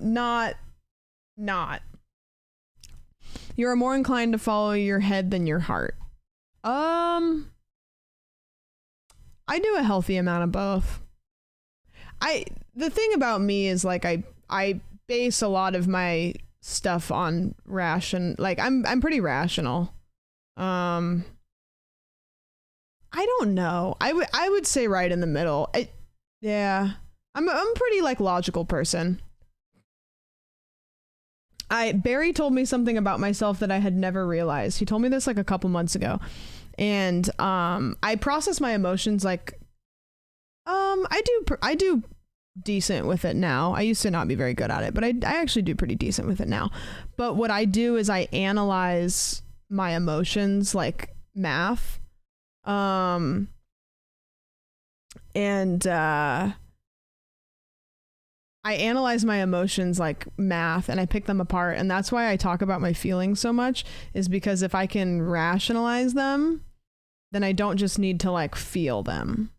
You're more inclined to follow your head than your heart. I do a healthy amount of both. The thing about me is like I base a lot of my stuff on like I'm pretty rational. I I don't know. I would say right in the middle. Yeah. I'm a pretty like logical person. Barry told me something about myself that I had never realized. He told me this like a couple months ago. And I process my emotions like I do decent with it now. I used to not be very good at it, but I actually do pretty decent with it now. But what I do is I analyze my emotions like math. And I analyze my emotions like math and I pick them apart, and that's why I talk about my feelings so much, is because if I can rationalize them, then I don't just need to like feel them.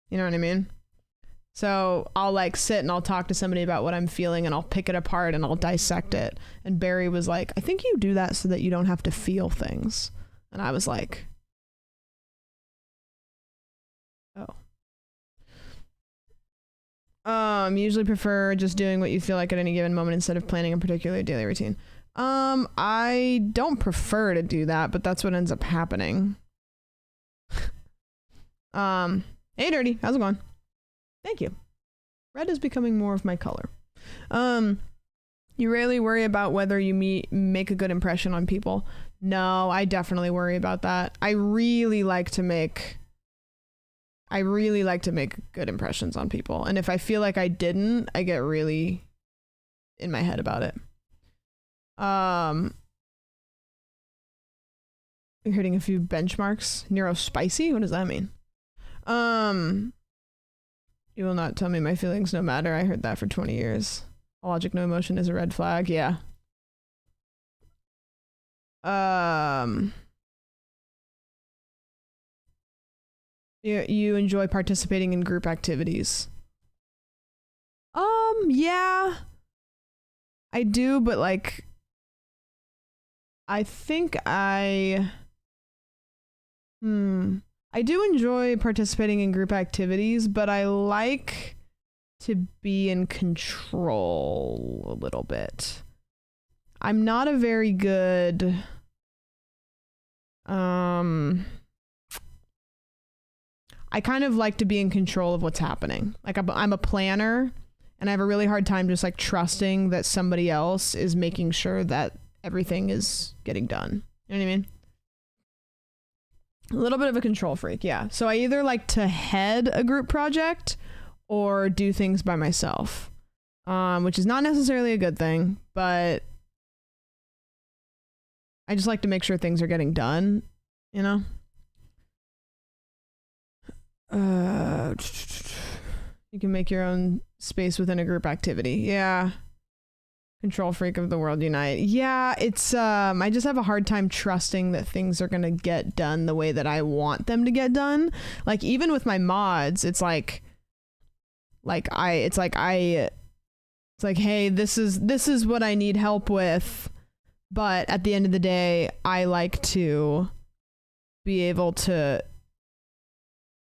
You know what I mean? So I'll like sit and I'll talk to somebody about what I'm feeling and I'll pick it apart and I'll dissect it. And Barry was like, I think you do that so that you don't have to feel things. And I was like, oh. Usually prefer just doing what you feel like at any given moment instead of planning a particular daily routine. I don't prefer to do that, but that's what ends up happening. Hey Dirty, how's it going? Thank you. Red is becoming more of my color. You rarely worry about whether you make a good impression on people. No, I definitely worry about that. I really like to make good impressions on people. And if I feel like I didn't, I get really in my head about it. You're hitting a few benchmarks. Neurospicy? What does that mean? You will not tell me my feelings no matter. I heard that for 20 years. Logic, no emotion is a red flag. Yeah. You enjoy participating in group activities. Yeah. I do, but like I think I do enjoy participating in group activities, but I like to be in control a little bit. I'm not a very good I kind of like to be in control of what's happening. Like I'm a planner and I have a really hard time just like trusting that somebody else is making sure that everything is getting done. You know what I mean? A little bit of a control freak, yeah. So I either like to head a group project or do things by myself, which is not necessarily a good thing, but I just like to make sure things are getting done, you know? You can make your own space within a group activity. Yeah. Control freak of the world unite. Yeah, it's I just have a hard time trusting that things are going to get done the way that I want them to get done. Like even with my mods, it's like hey, this is what I need help with. But at the end of the day, I like to be able to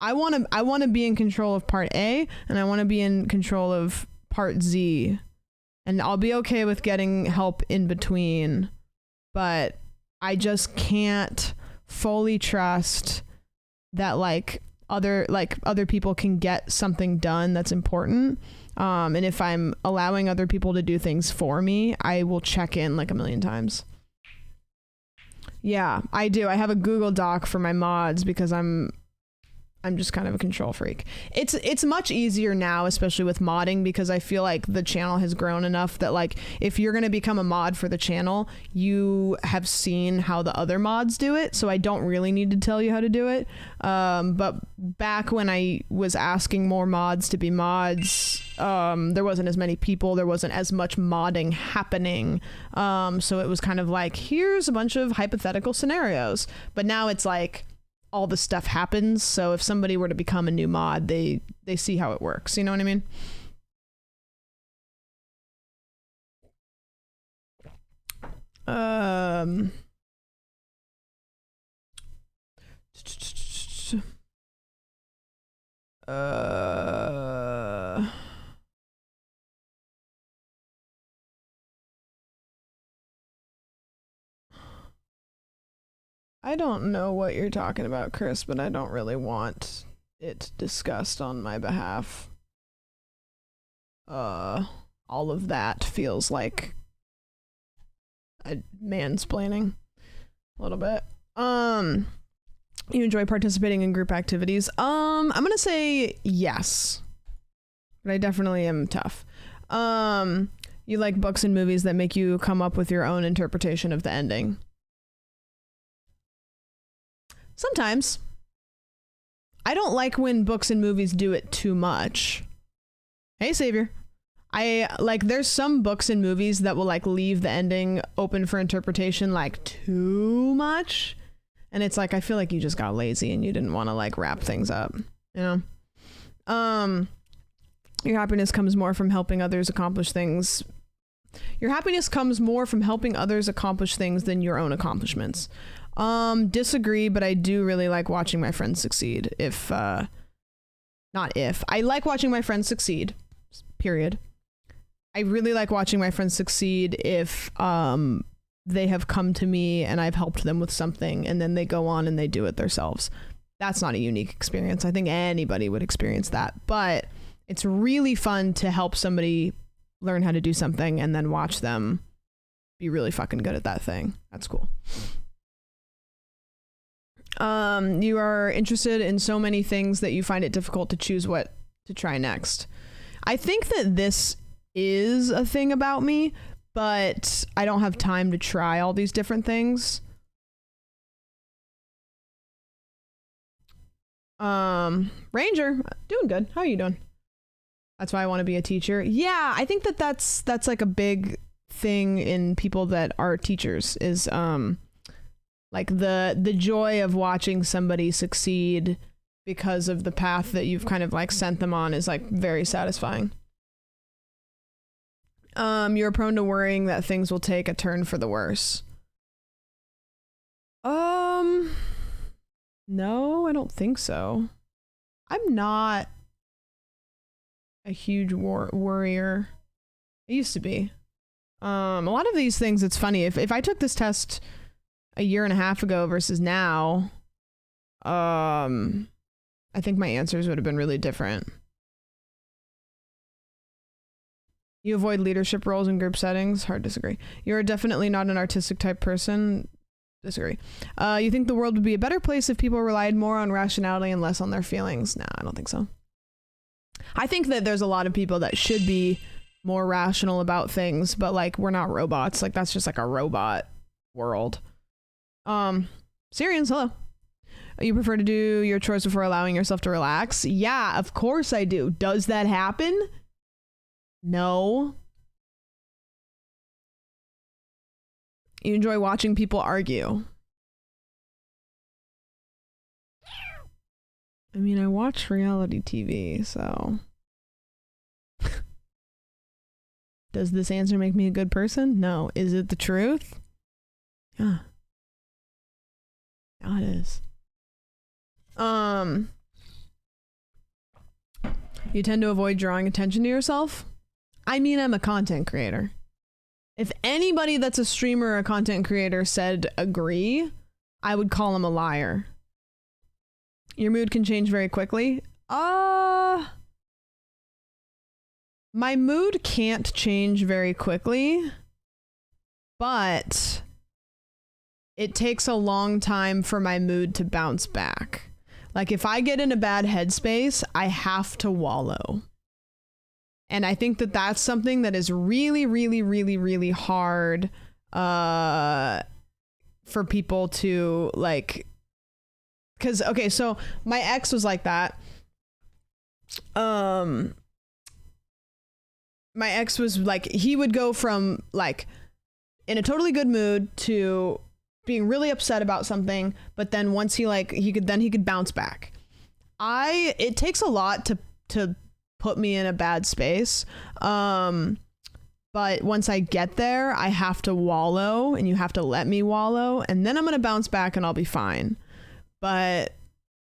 I want to be in control of part A and I want to be in control of part Z. And I'll be okay with getting help in between, but I just can't fully trust that other people can get something done that's important. And if I'm allowing other people to do things for me, I will check in like a million times. Yeah, I do. I have a Google Doc for my mods because I'm just kind of a control freak. It's much easier now, especially with modding, because I feel like the channel has grown enough that like if you're going to become a mod for the channel, you have seen how the other mods do it, so I don't really need to tell you how to do it. But back when I was asking more mods to be mods, there wasn't as many people, there wasn't as much modding happening, so it was kind of like, here's a bunch of hypothetical scenarios. But now it's like all the stuff happens, so if somebody were to become a new mod, they see how it works. You know what I mean? I don't know what you're talking about, Chris, but I don't really want it discussed on my behalf. All of that feels like a mansplaining a little bit. You enjoy participating in group activities? I'm gonna say yes, but I definitely am tough. You like books and movies that make you come up with your own interpretation of the ending? Sometimes. I don't like when books and movies do it too much. Hey, Savior. There's some books and movies that will like leave the ending open for interpretation like too much. And it's like, I feel like you just got lazy and you didn't want to like wrap things up, you know? Your happiness comes more from helping others accomplish things. Your happiness comes more from helping others accomplish things than your own accomplishments. Disagree, but I do really like watching my friends succeed. I like watching my friends succeed, period. I really like watching my friends succeed if, they have come to me and I've helped them with something and then they go on and they do it themselves. That's not a unique experience. I think anybody would experience that, but it's really fun to help somebody learn how to do something and then watch them be really fucking good at that thing. That's cool. You are interested in so many things that you find it difficult to choose what to try next. I think that this is a thing about me, but I don't have time to try all these different things. Ranger, doing good. How are you doing? That's why I want to be a teacher. Yeah, I think that's like a big thing in people that are teachers is like the joy of watching somebody succeed because of the path that you've kind of like sent them on is like very satisfying. You're prone to worrying that things will take a turn for the worse. No, I don't think so. I'm not a huge worrier. I used to be. A lot of these things, it's funny. If I took this test a year and a half ago versus now, I think my answers would have been really different. You avoid leadership roles in group settings? Hard disagree. You're definitely not an artistic type person. Disagree. You think the world would be a better place if people relied more on rationality and less on their feelings? No, I don't think so. I think that there's a lot of people that should be more rational about things, but like we're not robots. Like that's just like a robot world. Syrians, hello. You prefer to do your chores before allowing yourself to relax? Yeah, of course I do. Does that happen? No. You enjoy watching people argue? I mean, I watch reality TV, so... Does this answer make me a good person? No. Is it the truth? Yeah. Yeah, it is. You tend to avoid drawing attention to yourself? I mean, I'm a content creator. If anybody that's a streamer or a content creator said agree, I would call them a liar. Your mood can change very quickly. My mood can't change very quickly, but it takes a long time for my mood to bounce back. Like if I get in a bad headspace, I have to wallow. And I think that that's something that is really, really, really, really hard for people to like, because, okay, so my ex was like that. My ex was like, he would go from like in a totally good mood to being really upset about something, but then once he could bounce back. It takes a lot to put me in a bad space. But once I get there, I have to wallow and you have to let me wallow and then I'm going to bounce back and I'll be fine. But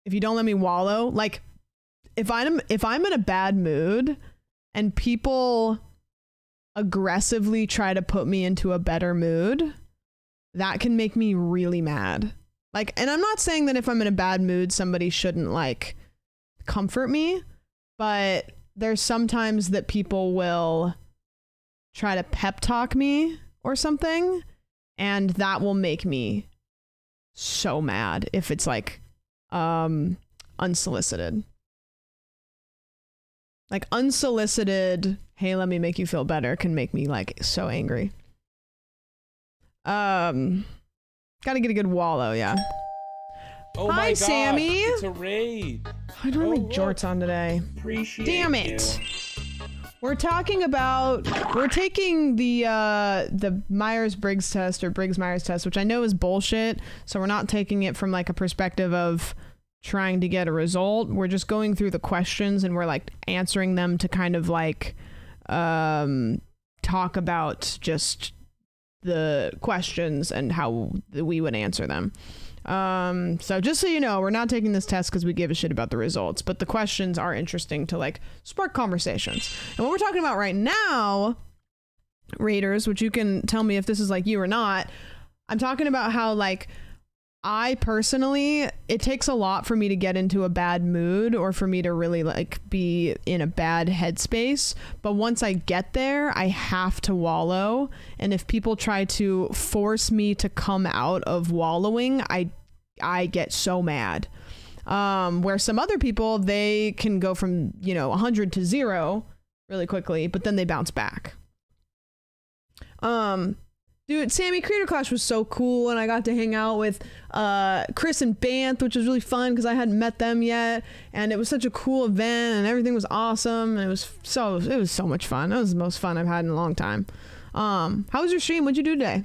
if you don't let me wallow, like if I'm in a bad mood and people aggressively try to put me into a better mood, that can make me really mad. Like, and I'm not saying that if I'm in a bad mood, somebody shouldn't like comfort me, but there's sometimes that people will try to pep talk me or something, and that will make me so mad if it's like unsolicited. Like unsolicited, hey, let me make you feel better can make me like so angry. Gotta get a good wallow, yeah. Oh Hi, my God, Sammy. it's a raid. I don't have Oh, my jorts on today. Appreciate Damn it. you. We're taking the Myers-Briggs test or Briggs-Myers test, which I know is bullshit. So we're not taking it from like a perspective of trying to get a result. We're just going through the questions and we're like answering them to kind of like talk about just the questions and how we would answer them. So just so you know, we're not taking this test because we give a shit about the results, but the questions are interesting to like spark conversations. And what we're talking about right now, Raiders, which you can tell me if this is like you or not, I'm talking about how like I personally, it takes a lot for me to get into a bad mood or for me to really like be in a bad headspace. But once I get there, I have to wallow. And if people try to force me to come out of wallowing, I get so mad. Where some other people, they can go from, 100 to 0 really quickly, but then they bounce back. Dude, Sammy, Creator Clash was so cool, and I got to hang out with Chris and Banth, which was really fun because I hadn't met them yet, and it was such a cool event, and everything was awesome, and it was so much fun. It was the most fun I've had in a long time. How was your stream? What'd you do today?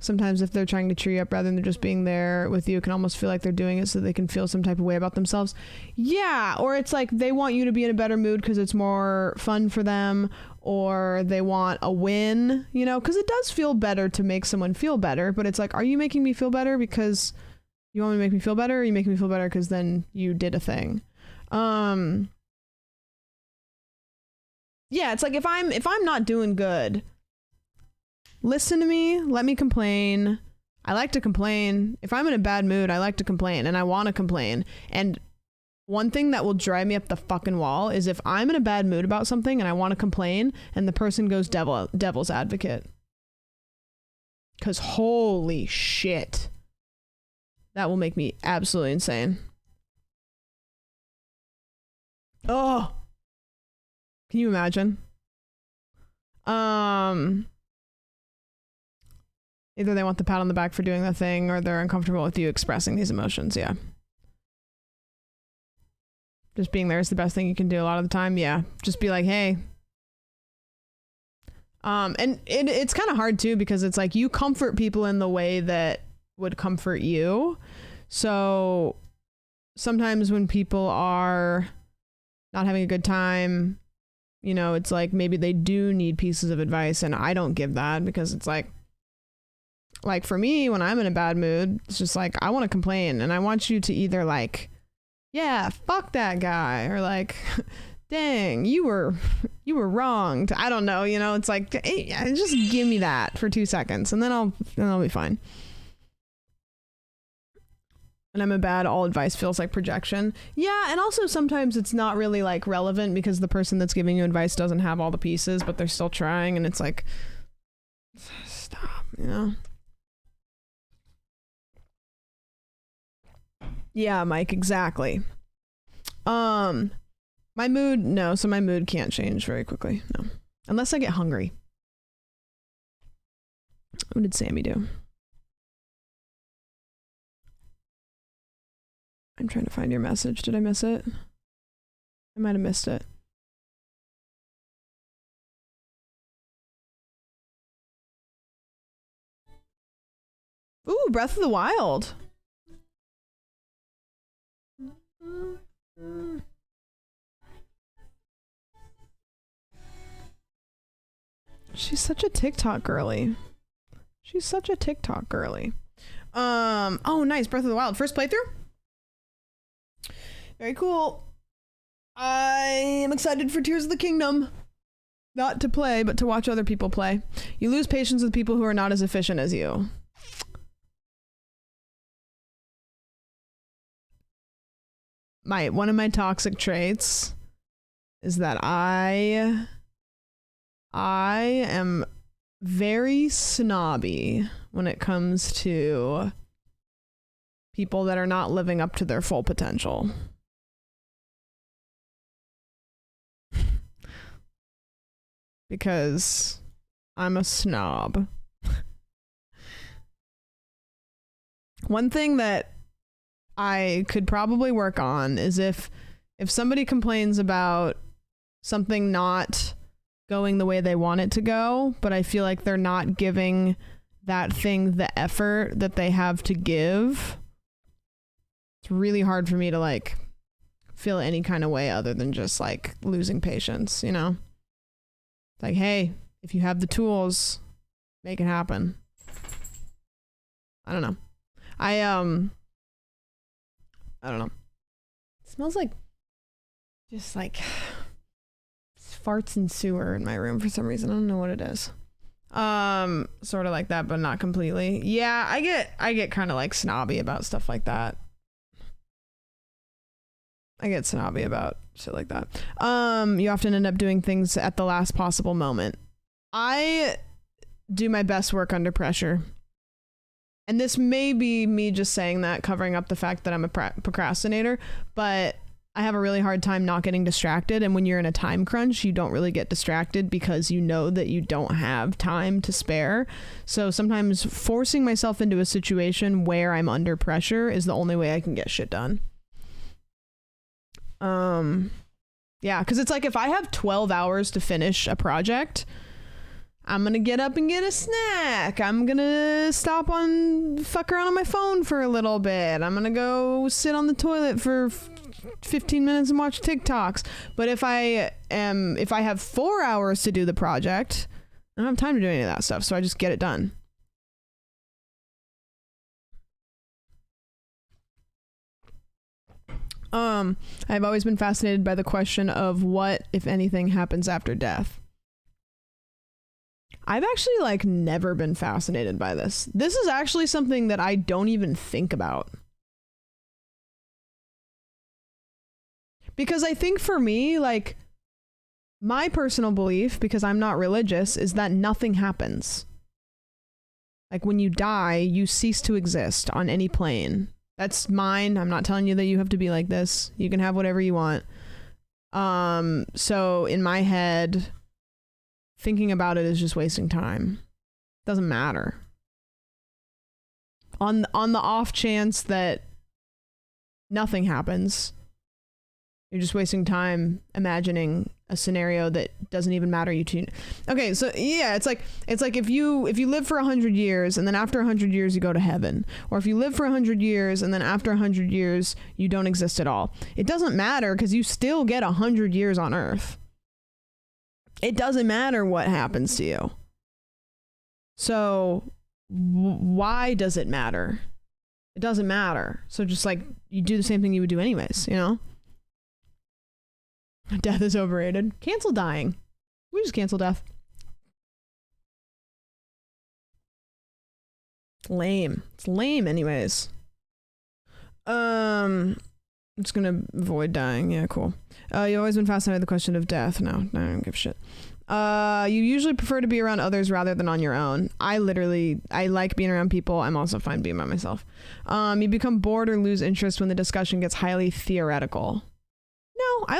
Sometimes if they're trying to cheer you up rather than just being there with you, it can almost feel like they're doing it so they can feel some type of way about themselves. Yeah, or it's like they want you to be in a better mood because it's more fun for them, or they want a win, because it does feel better to make someone feel better, but it's like, are you making me feel better because you want me to make me feel better, or are you making me feel better because then you did a thing? Yeah, it's like if I'm not doing good, listen to me, let me complain. I like to complain. If I'm in a bad mood, I like to complain, and I want to complain. And one thing that will drive me up the fucking wall is if I'm in a bad mood about something and I want to complain and the person goes devil's advocate. 'Cause holy shit, that will make me absolutely insane. Oh, can you imagine? Either they want the pat on the back for doing the thing, or they're uncomfortable with you expressing these emotions. Yeah. Just being there is the best thing you can do a lot of the time. Yeah. Just be like, hey. And it's kind of hard too, because it's like you comfort people in the way that would comfort you. So sometimes when people are not having a good time, it's like maybe they do need pieces of advice, and I don't give that because it's like for me, when I'm in a bad mood, it's just like, I want to complain, and I want you to either like, yeah, fuck that guy, or like, dang, you were wronged. I don't know, it's like, hey, just give me that for 2 seconds, and then I'll be fine. And I'm a bad, all advice feels like projection. Yeah, and also sometimes it's not really like relevant because the person that's giving you advice doesn't have all the pieces, but they're still trying, and it's like, stop, Yeah, Mike, exactly. My mood can't change very quickly. No. Unless I get hungry. What did Sammy do? I'm trying to find your message. Did I miss it? I might have missed it. Ooh, Breath of the Wild. She's such a TikTok girly. Oh, nice. Breath of the Wild. First playthrough? Very cool. I am excited for Tears of the Kingdom. Not to play, but to watch other people play. You lose patience with people who are not as efficient as you. one of my toxic traits is that I am very snobby when it comes to people that are not living up to their full potential. Because I'm a snob. One thing that I could probably work on is if somebody complains about something not going the way they want it to go, but I feel like they're not giving that thing the effort that they have to give, it's really hard for me to like feel any kind of way other than just like losing patience, you know? Like, hey, if you have the tools, make it happen. I don't know. I don't know. It smells like just like farts and sewer in my room for some reason. I don't know what it is. Sort of like that, but not completely. Yeah, I get kind of like snobby about stuff like that. I get snobby about shit like that. You often end up doing things at the last possible moment. I do my best work under pressure. And this may be me just saying that, covering up the fact that I'm a procrastinator, but I have a really hard time not getting distracted. And when you're in a time crunch, you don't really get distracted because you know that you don't have time to spare. So sometimes forcing myself into a situation where I'm under pressure is the only way I can get shit done. Yeah, because it's like if I have 12 hours to finish a project, I'm gonna get up and get a snack. I'm gonna fuck around on my phone for a little bit. I'm gonna go sit on the toilet for 15 minutes and watch TikToks. But if I have 4 hours to do the project, I don't have time to do any of that stuff, so I just get it done. I've always been fascinated by the question of what, if anything, happens after death. I've actually like never been fascinated by this. This is actually something that I don't even think about. Because I think for me, like, my personal belief, because I'm not religious, is that nothing happens. Like when you die, you cease to exist on any plane. That's mine. I'm not telling you that you have to be like this. You can have whatever you want. So in my head, thinking about it is just wasting time. Doesn't matter. On the off chance that nothing happens, you're just wasting time imagining a scenario that doesn't even matter you to. Okay, so yeah, it's like if you live for 100 years and then after 100 years you go to heaven, or if you live for 100 years and then after 100 years you don't exist at all. It doesn't matter because you still get 100 years on Earth. It doesn't matter what happens to you. So why does it matter? It doesn't matter. So just like you do the same thing you would do anyways, you know? Death is overrated. Cancel dying. We just cancel death. It's lame. It's lame anyways. I'm just gonna avoid dying. Yeah, cool. You've always been fascinated with the question of death. No, I don't give a shit. You usually prefer to be around others rather than on your own. I like being around people. I'm also fine being by myself. You become bored or lose interest when the discussion gets highly theoretical. No, I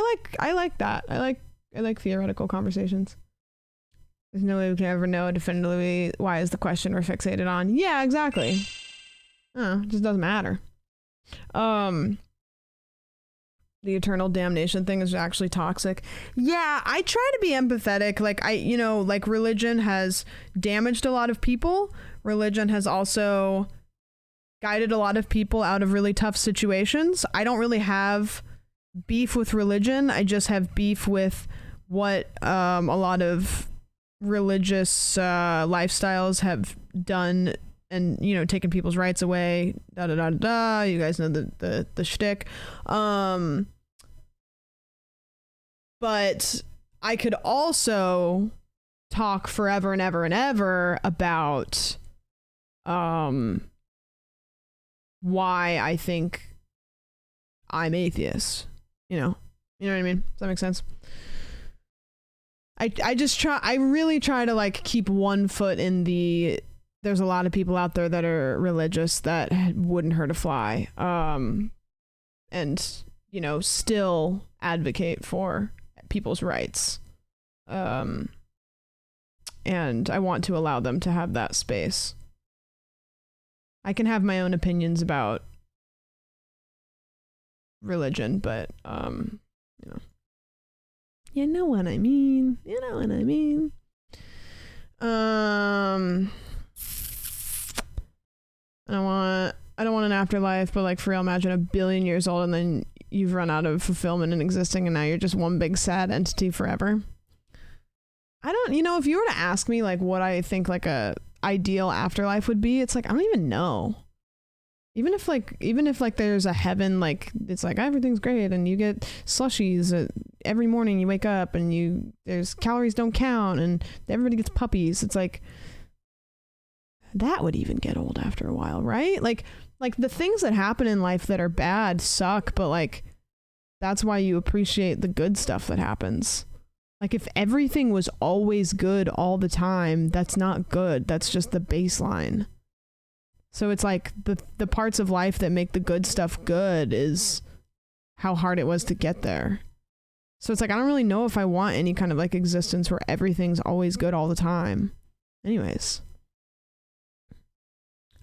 like that. I like theoretical conversations. There's no way we can ever know definitively why is the question we're fixated on. Yeah, exactly. It just doesn't matter. The eternal damnation thing is actually toxic. Yeah, I try to be empathetic. Like religion has damaged a lot of people. Religion has also guided a lot of people out of really tough situations. I don't really have beef with religion. I just have beef with what a lot of religious lifestyles have done, and taken people's rights away. Da da da da. You guys know the shtick. But I could also talk forever and ever and ever about why I think I'm atheist. You know what I mean? Does that make sense? I really try to like keep one foot in the, there's a lot of people out there that are religious that wouldn't hurt a fly. And, you know, still advocate for people's rights. And I want to allow them to have that space. I can have my own opinions about religion, but, you know. You know what I mean. You know what I mean. I don't want an afterlife, but like for real, imagine 1 billion years old and then you've run out of fulfillment and existing and now you're just one big sad entity forever. I don't, you know, if you were to ask me like what I think like a ideal afterlife would be, it's like I don't even know. Even if like there's a heaven, like it's like everything's great and you get slushies every morning you wake up and there's calories don't count and everybody gets puppies. It's like that would even get old after a while, right? Like the things that happen in life that are bad suck, but like that's why you appreciate the good stuff that happens. Like if everything was always good all the time, that's not good. That's just the baseline. So it's like the parts of life that make the good stuff good is how hard it was to get there. So it's like I don't really know if I want any kind of like existence where everything's always good all the time. Anyways.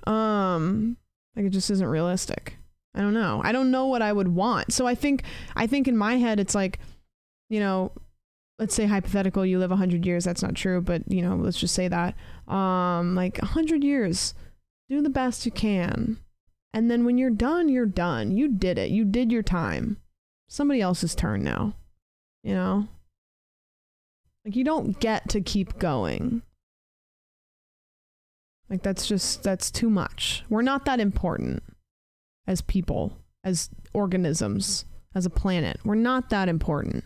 Like it just isn't realistic. I don't know. I don't know what I would want. So I think in my head it's like, you know, let's say hypothetical, you live 100 years. That's not true, but you know, let's just say that. Like 100 years. Do the best you can. And then when you're done, you're done. You did it. You did your time. Somebody else's turn now. You know? Like you don't get to keep going. Like that's too much. We're not that important as people, as organisms, as a planet. We're not that important.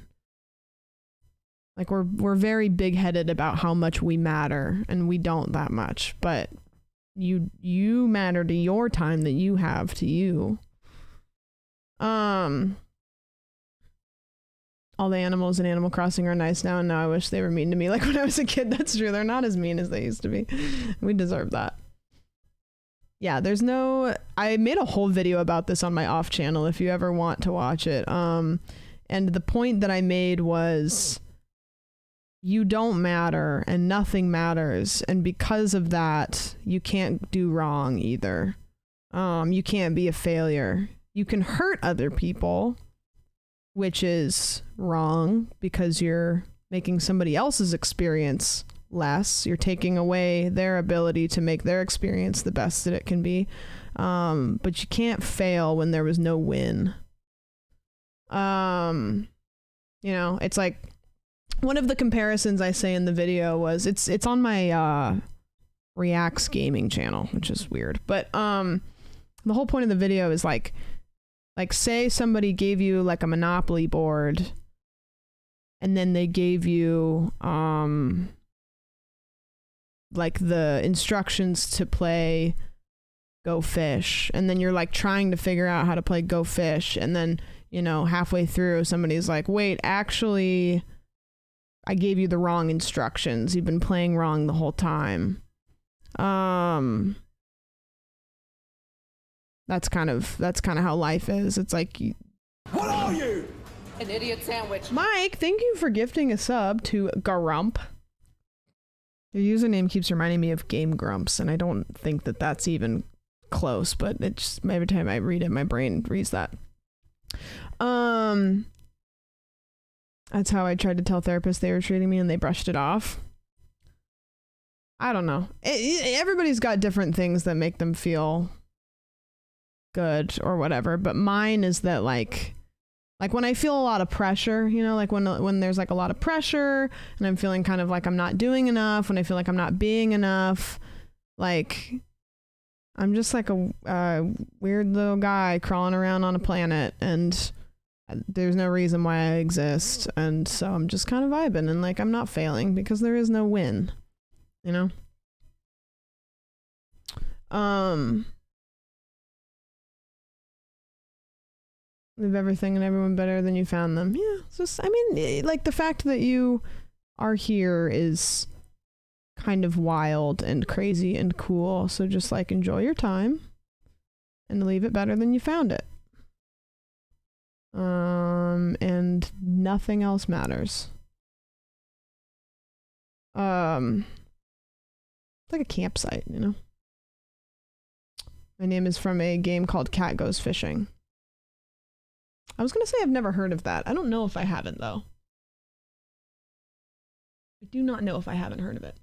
Like we're very big-headed about how much we matter, and we don't that much, but you matter to your time that you have to you. All the animals in Animal Crossing are nice now, and now I wish they were mean to me like when I was a kid. That's true. They're not as mean as they used to be. We deserve that. Yeah, I made a whole video about this on my off channel if you ever want to watch it. And the point that I made was you don't matter and nothing matters, and because of that you can't do wrong either. You can't be a failure. You can hurt other people, which is wrong because you're making somebody else's experience less. You're taking away their ability to make their experience the best that it can be. But you can't fail when there was no win. You know, it's like one of the comparisons I say in the video was it's on my Reacts gaming channel, which is weird. But the whole point of the video is like say somebody gave you like a Monopoly board and then they gave you like the instructions to play Go Fish, and then you're like trying to figure out how to play Go Fish, and then, you know, halfway through somebody's like, wait, actually I gave you the wrong instructions. You've been playing wrong the whole time. That's kind of how life is. It's like What are you? An idiot sandwich. Mike, thank you for gifting a sub to Garump. Your username keeps reminding me of Game Grumps, and I don't think that that's even close, but it just, every time I read it, my brain reads that. That's how I tried to tell therapists they were treating me, and they brushed it off. I don't know. Everybody's got different things that make them feel good or whatever, but mine is that like when I feel a lot of pressure, you know, like when there's like a lot of pressure and I'm feeling kind of like I'm not doing enough, when I feel like I'm not being enough, like I'm just like a weird little guy crawling around on a planet, and there's no reason why I exist, and so I'm just kind of vibing, and like I'm not failing because there is no win, you know? Leave everything and everyone better than you found them. Yeah, it's just, I mean, like, the fact that you are here is kind of wild and crazy and cool. So just, like, enjoy your time and leave it better than you found it. And nothing else matters. It's like a campsite, you know? My name is from a game called Cat Goes Fishing. I was gonna say I've never heard of that. I don't know if I haven't, though. I do not know if I haven't heard of it.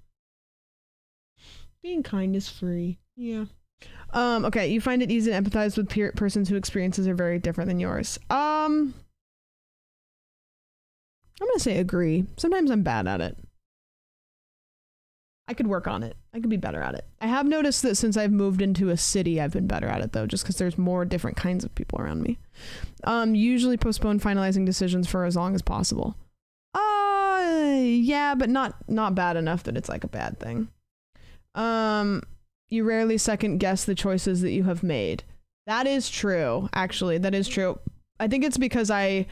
Being kind is free. Yeah. Okay, you find it easy to empathize with persons whose experiences are very different than yours. I'm gonna say agree. Sometimes I'm bad at it. I could work on it. I could be better at it. I have noticed that since I've moved into a city, I've been better at it, though, just because there's more different kinds of people around me. Usually postpone finalizing decisions for as long as possible. Yeah, but not bad enough that it's like a bad thing. You rarely second guess the choices that you have made. That is true, actually. That is true. I think it's because I'm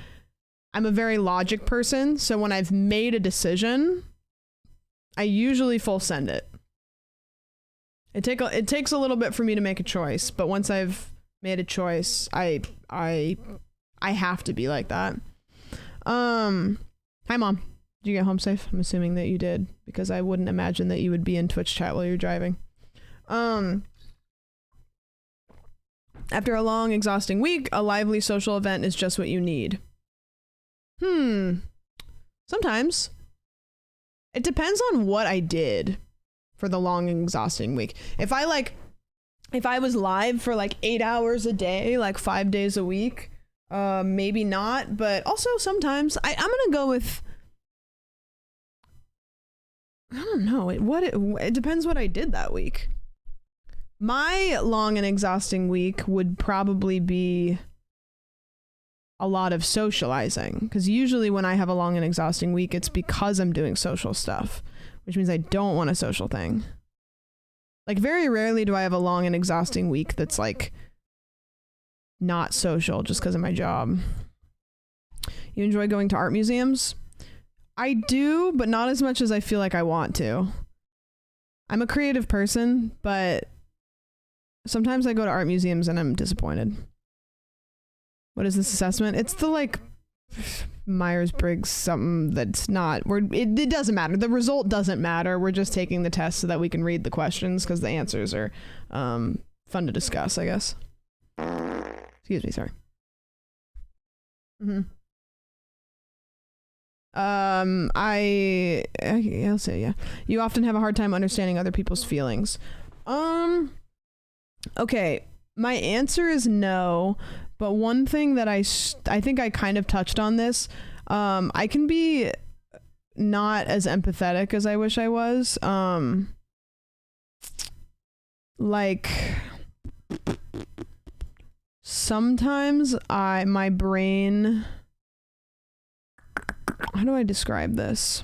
a very logic person, so when I've made a decision, I usually full send it. It takes a little bit for me to make a choice, but once I've made a choice, I have to be like that. Hi, Mom. Did you get home safe? I'm assuming that you did, because I wouldn't imagine that you would be in Twitch chat while you're driving. After a long, exhausting week, a lively social event is just what you need. Sometimes. It depends on what I did for the long and exhausting week. If I was live for like 8 hours a day, like 5 days a week, maybe not, but also sometimes I'm gonna go with, I don't know, it depends what I did that week. My long and exhausting week would probably be a lot of socializing, because usually when I have a long and exhausting week, it's because I'm doing social stuff, which means I don't want a social thing. Like, very rarely do I have a long and exhausting week that's like not social just because of my job. You enjoy going to art museums? I do, but not as much as I feel like I want to. I'm a creative person, but sometimes I go to art museums and I'm disappointed. What is this assessment? It's the, like, Myers-Briggs something that's not... It doesn't matter. The result doesn't matter. We're just taking the test so that we can read the questions, because the answers are fun to discuss, I guess. Excuse me, sorry. I'll say, yeah. You often have a hard time understanding other people's feelings. Okay, my answer is no. But one thing that I think I kind of touched on this, I can be not as empathetic as I wish I was. Like, sometimes my brain, how do I describe this?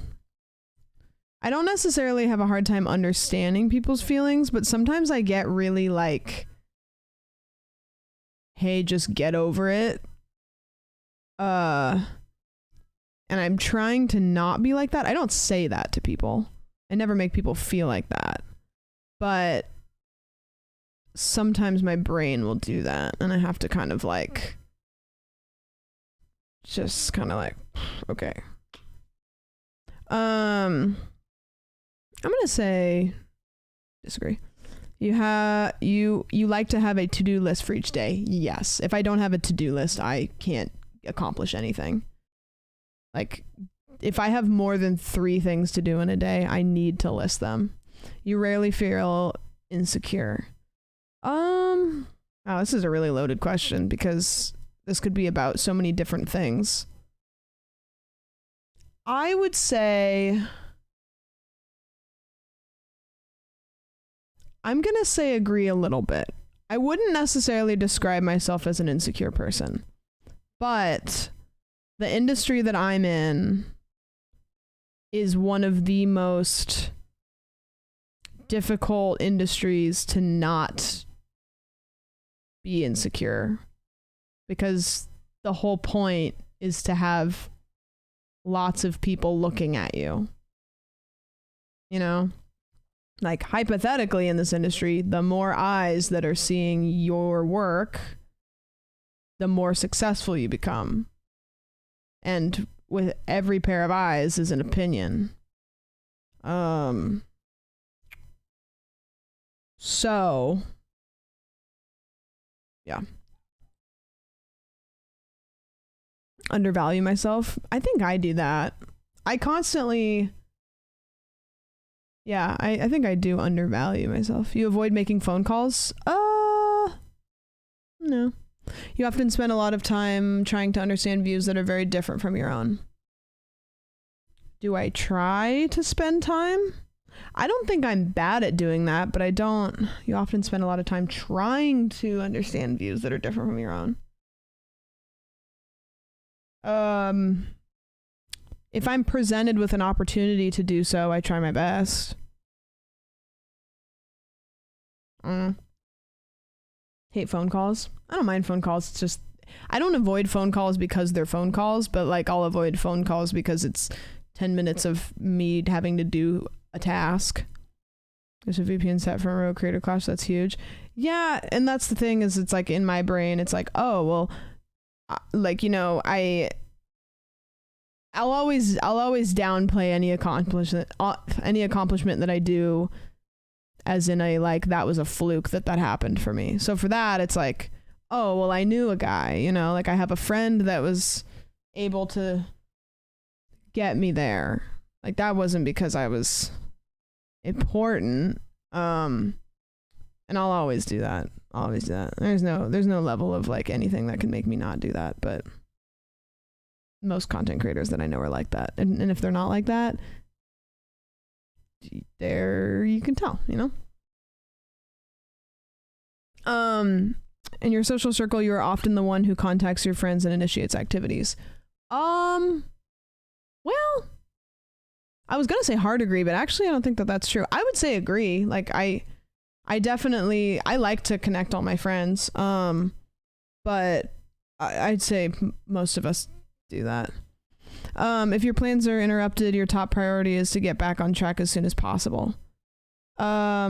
I don't necessarily have a hard time understanding people's feelings, but sometimes I get really like, hey, just get over it. And I'm trying to not be like that. I don't say that to people. I never make people feel like that. But sometimes my brain will do that, and I have to kind of like, just kind of like, okay. I'm gonna say disagree. You like to have a to-do list for each day. Yes. If I don't have a to-do list, I can't accomplish anything. Like, if I have more than 3 things to do in a day, I need to list them. You rarely feel insecure. Oh, this is a really loaded question, because this could be about so many different things. I would say, I'm going to say agree a little bit. I wouldn't necessarily describe myself as an insecure person, but the industry that I'm in is one of the most difficult industries to not be insecure, because the whole point is to have lots of people looking at you. You know? Like, hypothetically in this industry, the more eyes that are seeing your work, the more successful you become. And with every pair of eyes is an opinion. So, yeah. Undervalue myself. I think I do that. I constantly... Yeah, I think I do undervalue myself. You avoid making phone calls? No. You often spend a lot of time trying to understand views that are very different from your own. Do I try to spend time? I don't think I'm bad at doing that, but I don't. You often spend a lot of time trying to understand views that are different from your own. If I'm presented with an opportunity to do so, I try my best. Hate phone calls. I don't mind phone calls. It's just, I don't avoid phone calls because they're phone calls, but like I'll avoid phone calls because it's 10 minutes of me having to do a task. There's a VPN set for Remote Creator Clash. That's huge. Yeah, and that's the thing is it's like in my brain, it's like, oh, well, like, you know, I'll always downplay any accomplishment that I do, as in a like that was a fluke that happened for me. So for that, it's like, oh well, I knew a guy, you know, like I have a friend that was able to get me there. Like that wasn't because I was important. And I'll always do that. I'll always do that. There's no level of like anything that can make me not do that, but most content creators that I know are like that. And if they're not like that, there you can tell, you know? In your social circle, you are often the one who contacts your friends and initiates activities. Well, I was gonna say hard agree, but actually I don't think that that's true. I would say agree. Like I definitely, I like to connect all my friends. But I'd say most of us do that. If your plans are interrupted, your top priority is to get back on track as soon as possible. I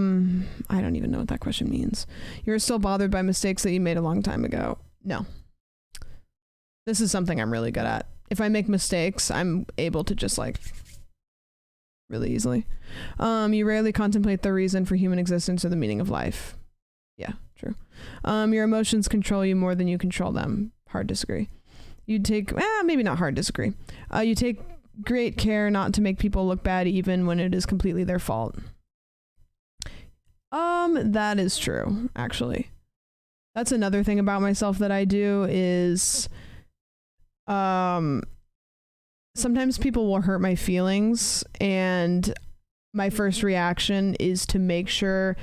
don't even know what that question means. You're still bothered by mistakes that you made a long time ago. No. This is something I'm really good at. If I make mistakes, I'm able to just like really easily. You rarely contemplate the reason for human existence or the meaning of life. Yeah, true. Your emotions control you more than you control them. Hard disagree. You take, maybe not hard disagree. You take great care not to make people look bad even when it is completely their fault. That is true, actually. That's another thing about myself that I do is, sometimes people will hurt my feelings and my first reaction is to make sure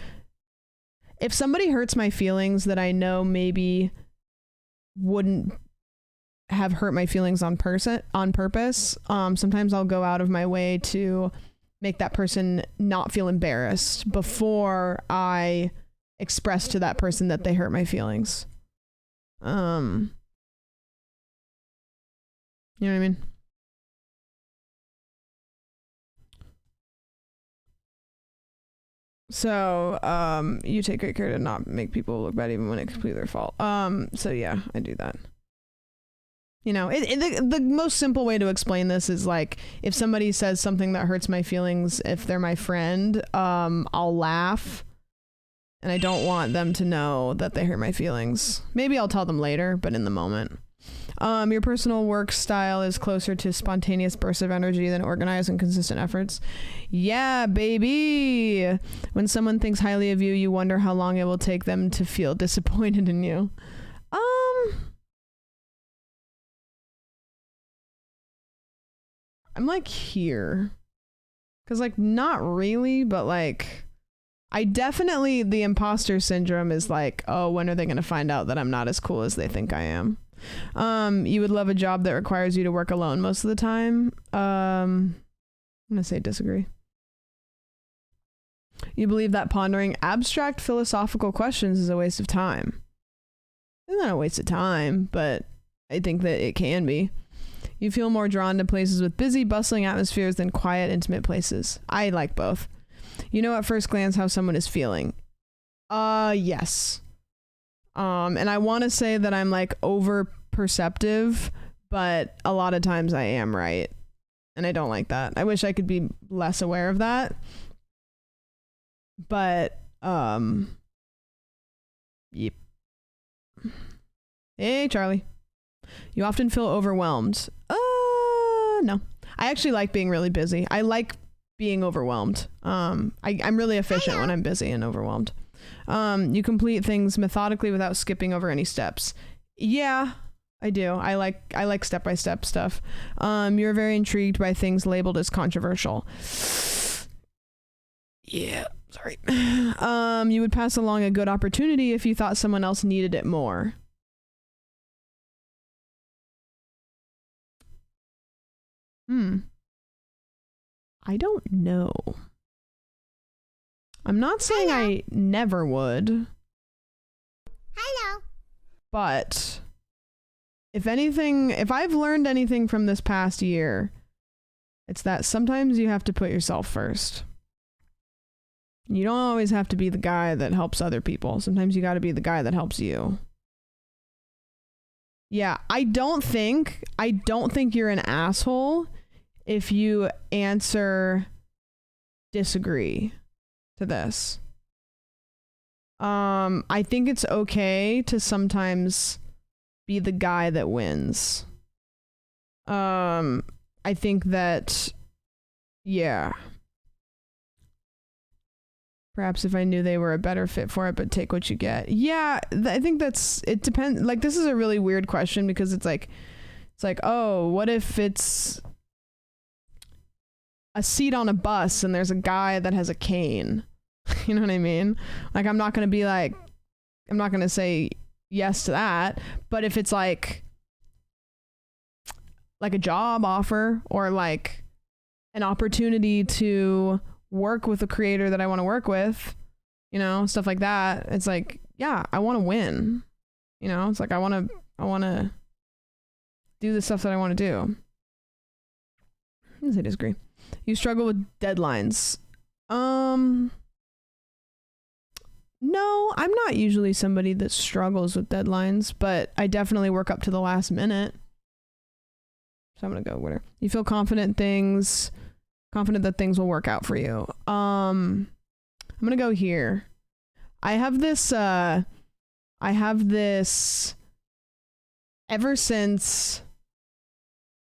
if somebody hurts my feelings that I know maybe wouldn't have hurt my feelings on purpose. Sometimes I'll go out of my way to make that person not feel embarrassed before I express to that person that they hurt my feelings. You know what I mean? So, you take great care to not make people look bad even when it's completely their fault. So yeah, I do that. You know, the most simple way to explain this is like, if somebody says something that hurts my feelings, if they're my friend, I'll laugh. And I don't want them to know that they hurt my feelings. Maybe I'll tell them later, but in the moment. Your personal work style is closer to spontaneous bursts of energy than organized and consistent efforts. Yeah, baby. When someone thinks highly of you, you wonder how long it will take them to feel disappointed in you. I'm like here. 'Cause like not really, but like I definitely, the imposter syndrome is like, oh, when are they going to find out that I'm not as cool as they think I am? You would love a job that requires you to work alone most of the time. I'm going to say disagree. You believe that pondering abstract philosophical questions is a waste of time. It's not a waste of time, but I think that it can be. You feel more drawn to places with busy, bustling atmospheres than quiet, intimate places. I like both. You know at first glance how someone is feeling. Yes. And I want to say that I'm like over perceptive, but a lot of times I am, right? And I don't like that. I wish I could be less aware of that. But yep. Hey, Charlie. You often feel overwhelmed. No. I actually like being really busy. I like being overwhelmed. I'm really efficient when I'm busy and overwhelmed. You complete things methodically without skipping over any steps. Yeah, I do. I like step-by-step stuff. You're very intrigued by things labeled as controversial. Yeah, sorry. You would pass along a good opportunity if you thought someone else needed it more. I don't know. I'm not saying I never would. Hello. But if anything, if I've learned anything from this past year, it's that sometimes you have to put yourself first. You don't always have to be the guy that helps other people. Sometimes you got to be the guy that helps you. Yeah, I don't think you're an asshole if you answer disagree to this. I think it's okay to sometimes be the guy that wins. I think that, yeah. Perhaps if I knew they were a better fit for it, but take what you get. Yeah, I think it depends. Like, this is a really weird question because it's like, oh, what if it's a seat on a bus and there's a guy that has a cane? You know what I mean? Like, I'm not going to say yes to that, but if it's like a job offer or like an opportunity to work with a creator that I want to work with, you know, stuff like that, it's like, yeah, I want to win. You know, it's like I want to do the stuff that I want to do. I disagree. You struggle with deadlines. No, I'm not usually somebody that struggles with deadlines, but I definitely work up to the last minute. So I'm gonna go winner. You feel confident that things will work out for you. I'm gonna go here. I have this ever since,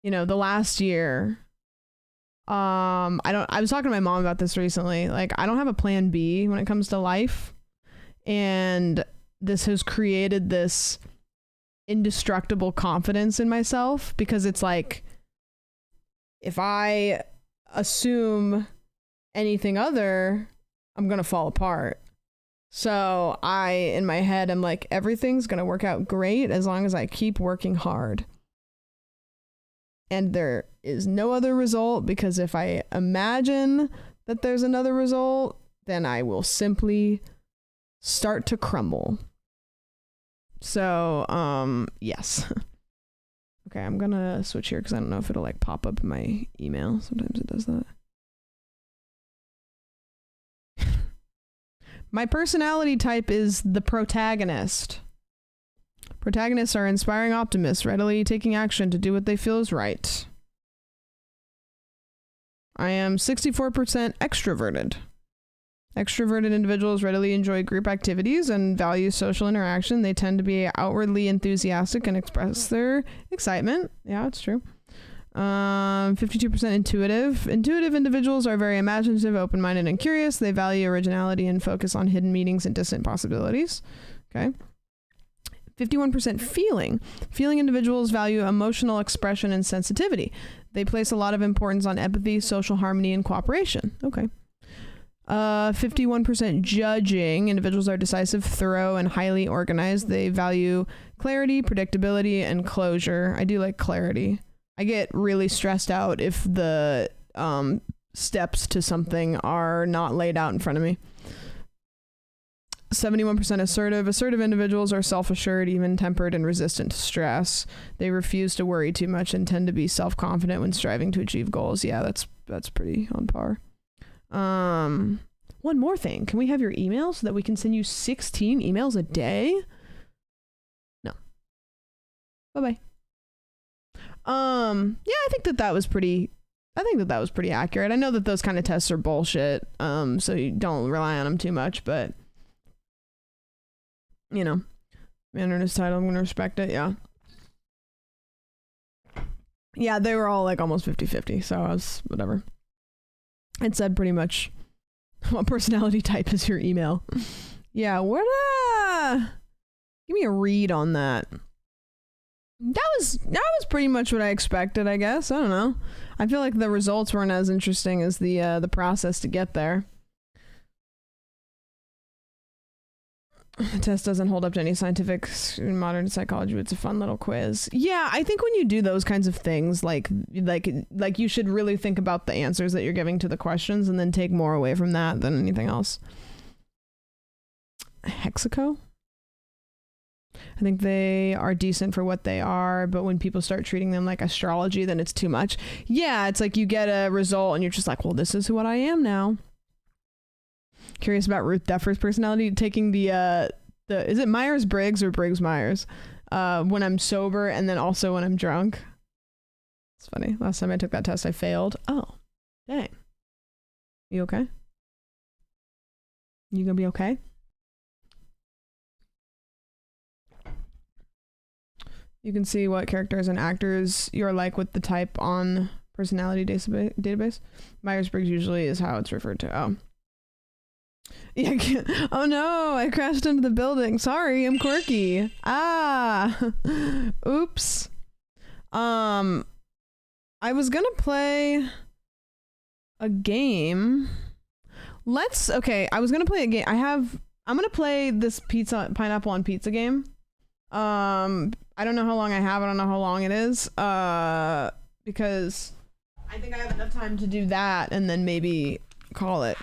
you know, the last year. I was talking to my mom about this recently. Like, I don't have a plan B when it comes to life. And this has created this indestructible confidence in myself because it's like, if I assume anything other, I'm gonna fall apart. So in my head, I'm like, everything's gonna work out great as long as I keep working hard. And there is no other result, because if I imagine that there's another result, then I will simply start to crumble. So, yes. Okay, I'm gonna switch here because I don't know if it'll like pop up in my email. Sometimes it does that. My personality type is the protagonist. Protagonists are inspiring optimists, readily taking action to do what they feel is right. I am 64% extroverted. Extroverted individuals readily enjoy group activities and value social interaction. They tend to be outwardly enthusiastic and express their excitement. Yeah, it's true. 52% intuitive. Intuitive individuals are very imaginative, open-minded, and curious. They value originality and focus on hidden meanings and distant possibilities. Okay. 51% feeling. Feeling individuals value emotional expression and sensitivity. They place a lot of importance on empathy, social harmony, and cooperation. Okay. 51% judging. Individuals are decisive, thorough, and highly organized. They value clarity, predictability, and closure. I do like clarity. I get really stressed out if the steps to something are not laid out in front of me. 71% assertive. Assertive individuals are self-assured, even-tempered, and resistant to stress. They refuse to worry too much and tend to be self-confident when striving to achieve goals. Yeah, that's pretty on par. One more thing. Can we have your email so that we can send you 16 emails a day? No. Bye-bye. Yeah, I think that was pretty accurate. I know that those kind of tests are bullshit, so you don't rely on them too much, but you know, man earned his title, I'm gonna respect it. Yeah, they were all like almost 50-50, so I was whatever. It said pretty much what personality type is your email. Yeah, what give me a read on that. That was pretty much what I expected, I guess. I don't know. I feel like the results weren't as interesting as the process to get there. The test doesn't hold up to any scientific modern psychology, but it's a fun little quiz. Yeah, I think when you do those kinds of things, like you should really think about the answers that you're giving to the questions and then take more away from that than anything else. Hexaco? I think they are decent for what they are, but when people start treating them like astrology, then it's too much. Yeah, it's like you get a result and you're just like, well, this is what I am now. Curious about Ruth Deffer's personality, taking the is it Myers-Briggs or Briggs-Myers? When I'm sober and then also when I'm drunk. It's funny. Last time I took that test, I failed. Oh, dang. You okay? You gonna be okay? You can see what characters and actors you're like with the type on personality database. Myers-Briggs usually is how it's referred to. Oh. Yeah. Oh no, I crashed into the building. Sorry, I'm quirky. Ah. Oops. I was gonna play a game. Okay, I was gonna play a game. I'm gonna play this pineapple on pizza game. I don't know how long I have. I don't know how long it is. Because I think I have enough time to do that and then maybe call it.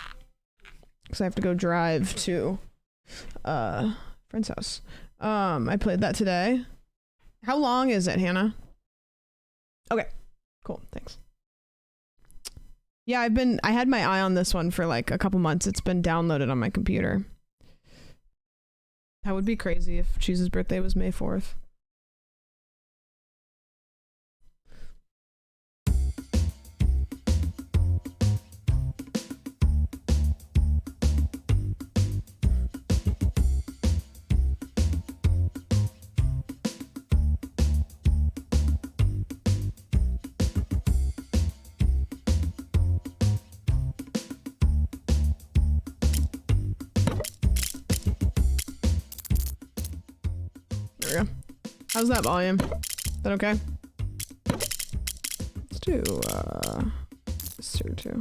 Because I have to go drive to friend's house. I played that today. How long is it, Hannah? Okay, cool, thanks. Yeah, I had my eye on this one for like a couple months. It's been downloaded on my computer. That would be crazy if Cheese's birthday was May 4th. There we go. How's that volume? Is that okay? Let's do this here too.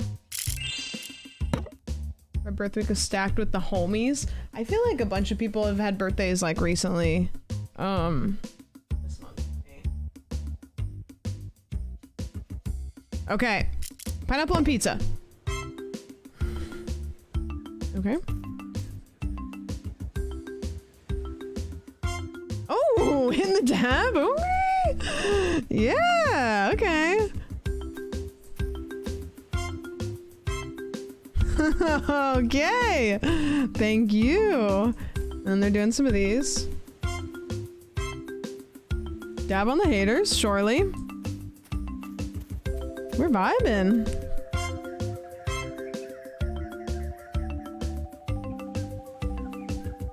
My birthday week is stacked with the homies. I feel like a bunch of people have had birthdays like recently. This month. Okay. Pineapple on pizza. Okay. Oh, in the dab? Okay. Yeah, okay. Okay. Thank you. And they're doing some of these. Dab on the haters, surely. We're vibing.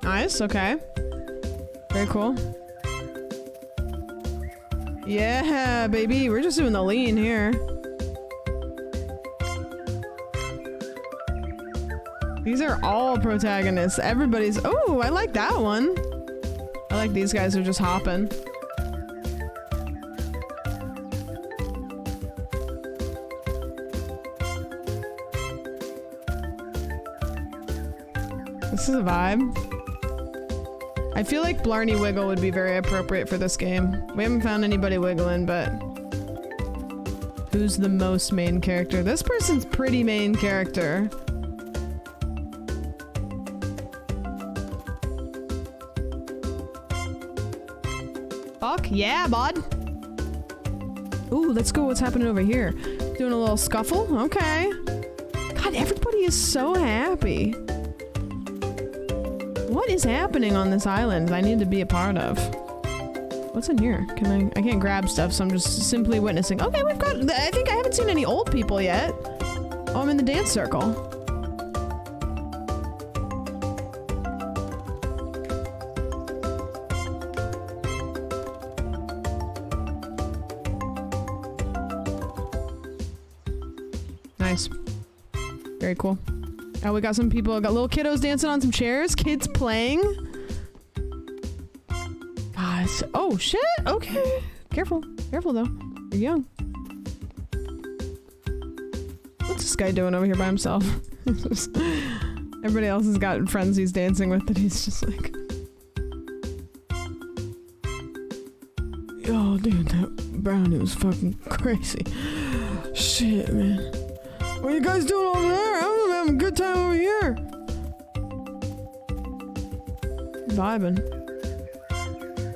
Nice, okay. Very cool. Yeah, baby, we're just doing the lean here. These are all protagonists. Everybody's... Oh, I like that one. I like these guys who are just hopping. This is a vibe. I feel like Blarney Wiggle would be very appropriate for this game. We haven't found anybody wiggling, but... Who's the most main character? This person's pretty main character. Fuck yeah, bud. Ooh, let's go. What's happening over here? Doing a little scuffle? Okay. God, everybody is so happy. What is happening on this island I need to be a part of? What's in here? I can't grab stuff, so I'm just simply witnessing. Okay, we've got, I think I haven't seen any old people yet. Oh, I'm in the dance circle. Nice. Very cool. Oh, we got some people, got little kiddos dancing on some chairs, kids playing. Guys, oh shit, okay. Careful, careful though. You're young. What's this guy doing over here by himself? Everybody else has got friends he's dancing with that he's just like... Oh dude, that brownie was fucking crazy. Shit, man. What are you guys doing over there? I'm having a good time over here. Vibing.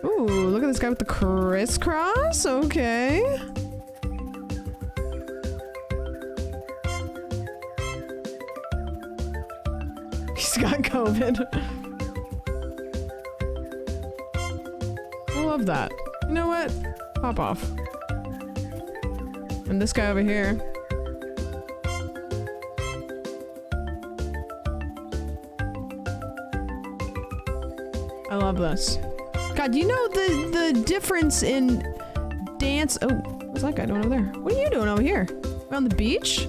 Ooh, look at this guy with the crisscross. Okay. He's got COVID. I love that. You know what? Pop off. And this guy over here. I love this. God, you know the difference in dance? Oh, what's that guy doing over there? What are you doing over here? We're on the beach?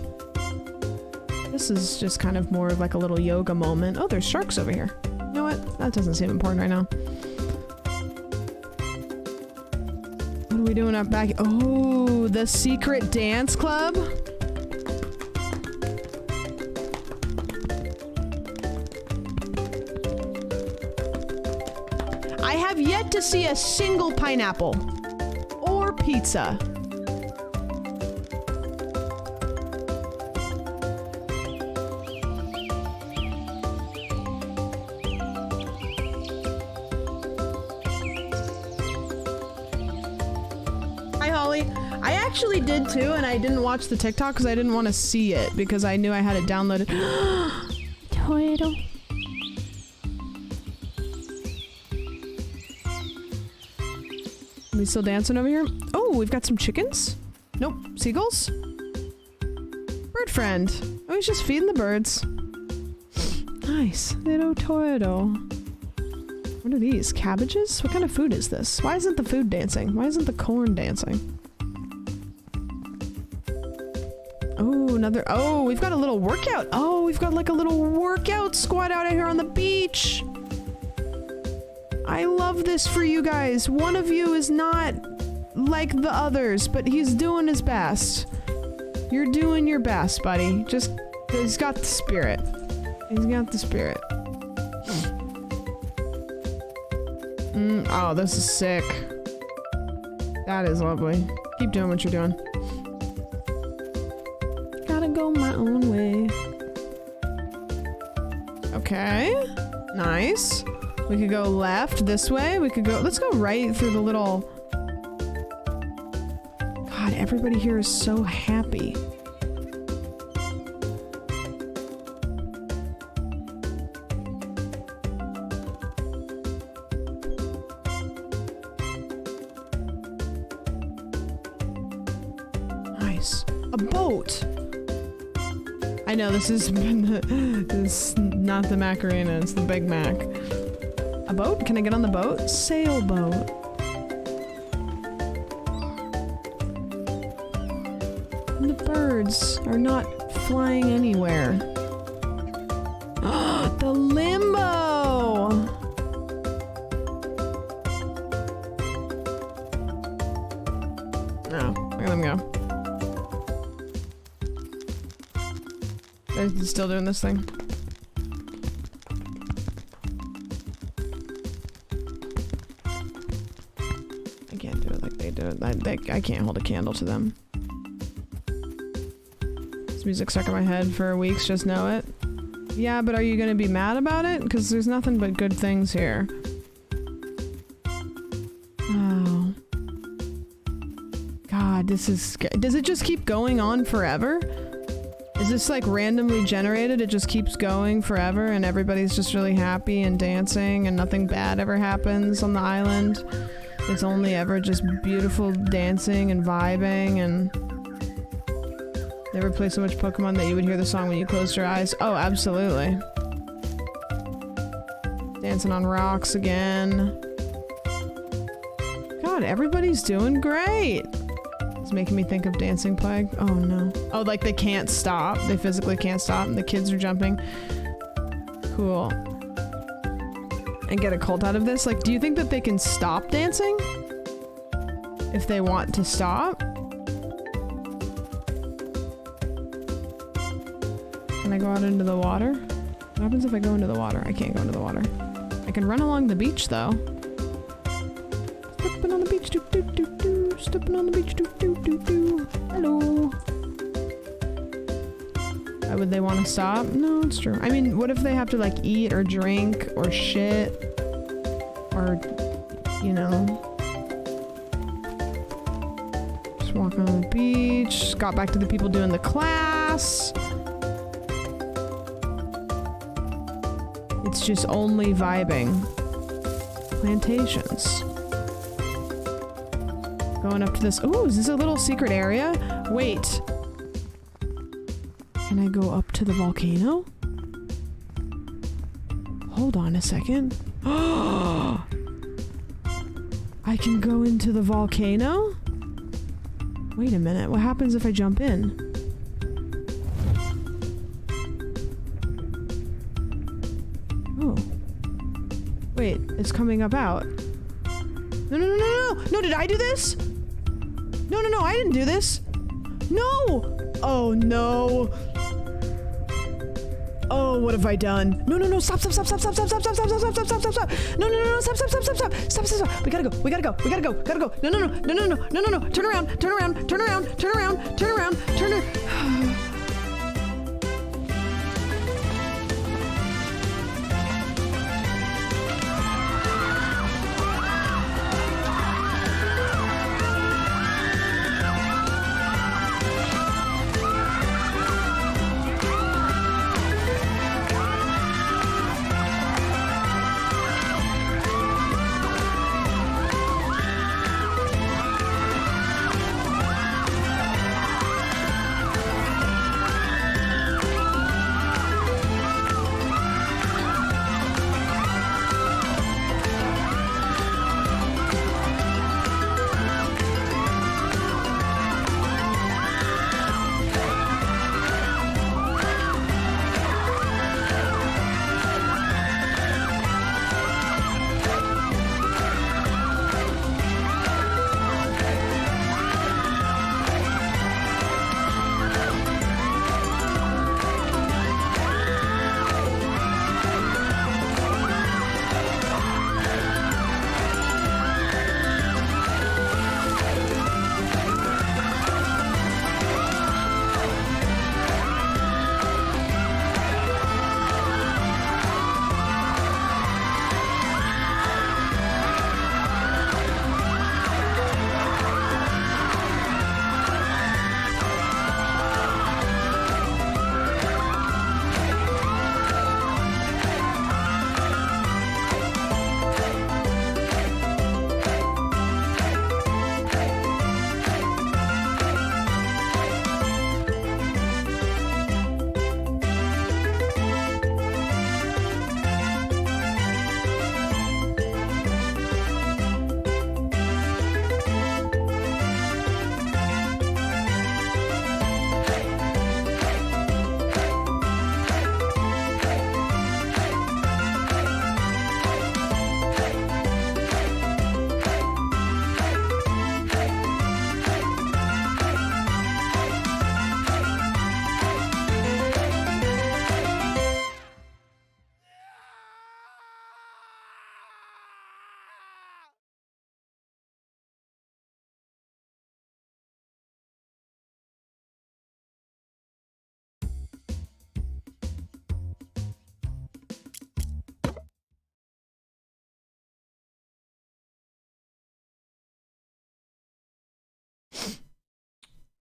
This is just kind of more of like a little yoga moment. Oh, there's sharks over here. You know what? That doesn't seem important right now. What are we doing up back? Oh, the secret dance club? I have yet to see a single pineapple or pizza. Hi, Holly. I actually did too, and I didn't watch the TikTok because I didn't want to see it because I knew I had it downloaded. Toilet. We still dancing over here? Oh, we've got some chickens? Nope. Seagulls? Bird friend. Oh, he's just feeding the birds. Nice. Little Toido. What are these? Cabbages? What kind of food is this? Why isn't the food dancing? Why isn't the corn dancing? Oh, another... Oh, we've got a little workout. Oh, we've got like a little workout squad out here on the beach. I love this for you guys. One of you is not like the others, but he's doing his best. You're doing your best, buddy. Just, he's got the spirit. He's got the spirit. Oh, this is sick. That is lovely. Keep doing what you're doing. Gotta go my own way. Okay. Nice. We could go left this way. We could go... Let's go right through the little... God, everybody here is so happy. Nice. A boat! I know, this is... this is not the Macarena, it's the Big Mac. A boat? Can I get on the boat? Sailboat. And the birds are not flying anywhere. The limbo! Oh, look at them go. They're still doing this thing. I can't do it like they do it. I can't hold a candle to them. This music stuck in my head for weeks, just know it. Yeah, but are you gonna be mad about it? Because there's nothing but good things here. Oh. God, this is... Does it just keep going on forever? Is this like randomly generated? It just keeps going forever and everybody's just really happy and dancing and nothing bad ever happens on the island? It's only ever just beautiful dancing and vibing and... Never play so much Pokemon that you would hear the song when you closed your eyes? Oh, absolutely. Dancing on rocks again. God, everybody's doing great. It's making me think of Dancing Plague. Oh no. Oh, like they can't stop. They physically can't stop and the kids are jumping. Cool. And get a cult out of this? Like, do you think that they can stop dancing? If they want to stop? Can I go out into the water? What happens if I go into the water? I can't go into the water. I can run along the beach though. Stepping on the beach, doo doo doo doo. Stepping on the beach, doo doo doo doo. Hello. Why would they want to stop? No, it's true. I mean, what if they have to like eat or drink or shit? Or, you know. Just walking on the beach. Got back to the people doing the class. It's just only vibing. Plantations. Going up to this. Ooh, is this a little secret area? Wait. Can I go up to the volcano? Hold on a second. I can go into the volcano? Wait a minute. What happens if I jump in? Oh. Wait, it's coming up out. No, no, no, no, no! No, did I do this? No, no, no, I didn't do this. No! Oh, no. Oh, what have I done? No, no, no, stop, stop, stop, stop, stop, stop, stop, stop, stop, stop, stop, stop, stop, stop. No, no, no, no, stop, stop, stop, stop, stop, stop, stop, stop. We gotta go, we gotta go, we gotta go, gotta go. No, no, no, no, no, no, no, no, no. Turn around, turn around, turn around, turn around, turn around, turn around.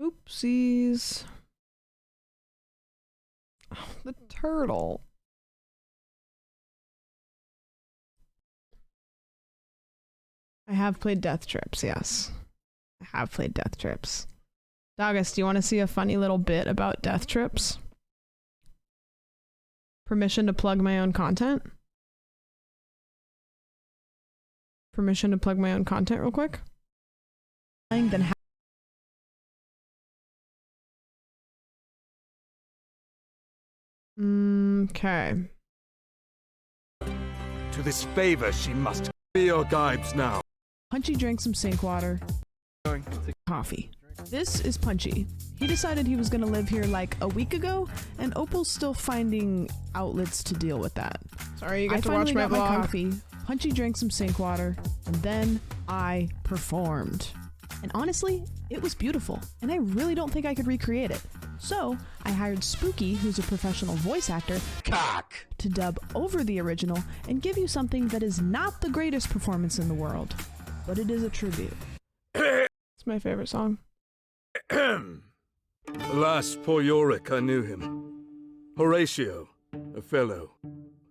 Oopsies. Oh, the turtle. I have played Death Trips, yes. I have played Death Trips. Dogus, do you want to see a funny little bit about Death Trips? Permission to plug my own content? Permission to plug my own content real quick? Then okay. To this favor she must be your guides now. Punchy drank some sink water. Coffee. This is Punchy. He decided he was going to live here like a week ago, and Opal's still finding outlets to deal with that. Sorry, you got to watch my vlog. Coffee. Punchy drank some sink water, and then I performed. And honestly, it was beautiful, and I really don't think I could recreate it. So, I hired Spooky, who's a professional voice actor, to dub over the original and give you something that is not the greatest performance in the world, but it is a tribute. It's my favorite song. Alas, poor Yorick, I knew him. Horatio, a fellow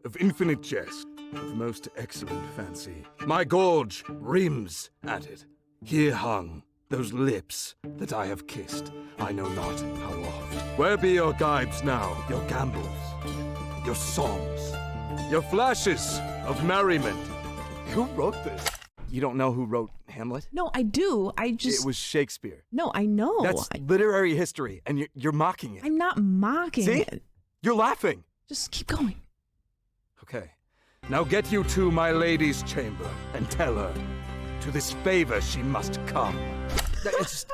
of infinite jest, of most excellent fancy. My gorge reams at it. Here hung those lips that I have kissed, I know not how oft. Where be your gibes now, your gambols, your songs, your flashes of merriment? Who wrote this? You don't know who wrote Hamlet? No, I do. It was Shakespeare. No, I know. That's literary history, and you're mocking it. I'm not mocking it. You're laughing. Just keep going. Okay. Now get you to my lady's chamber and tell her, to this favor she must come.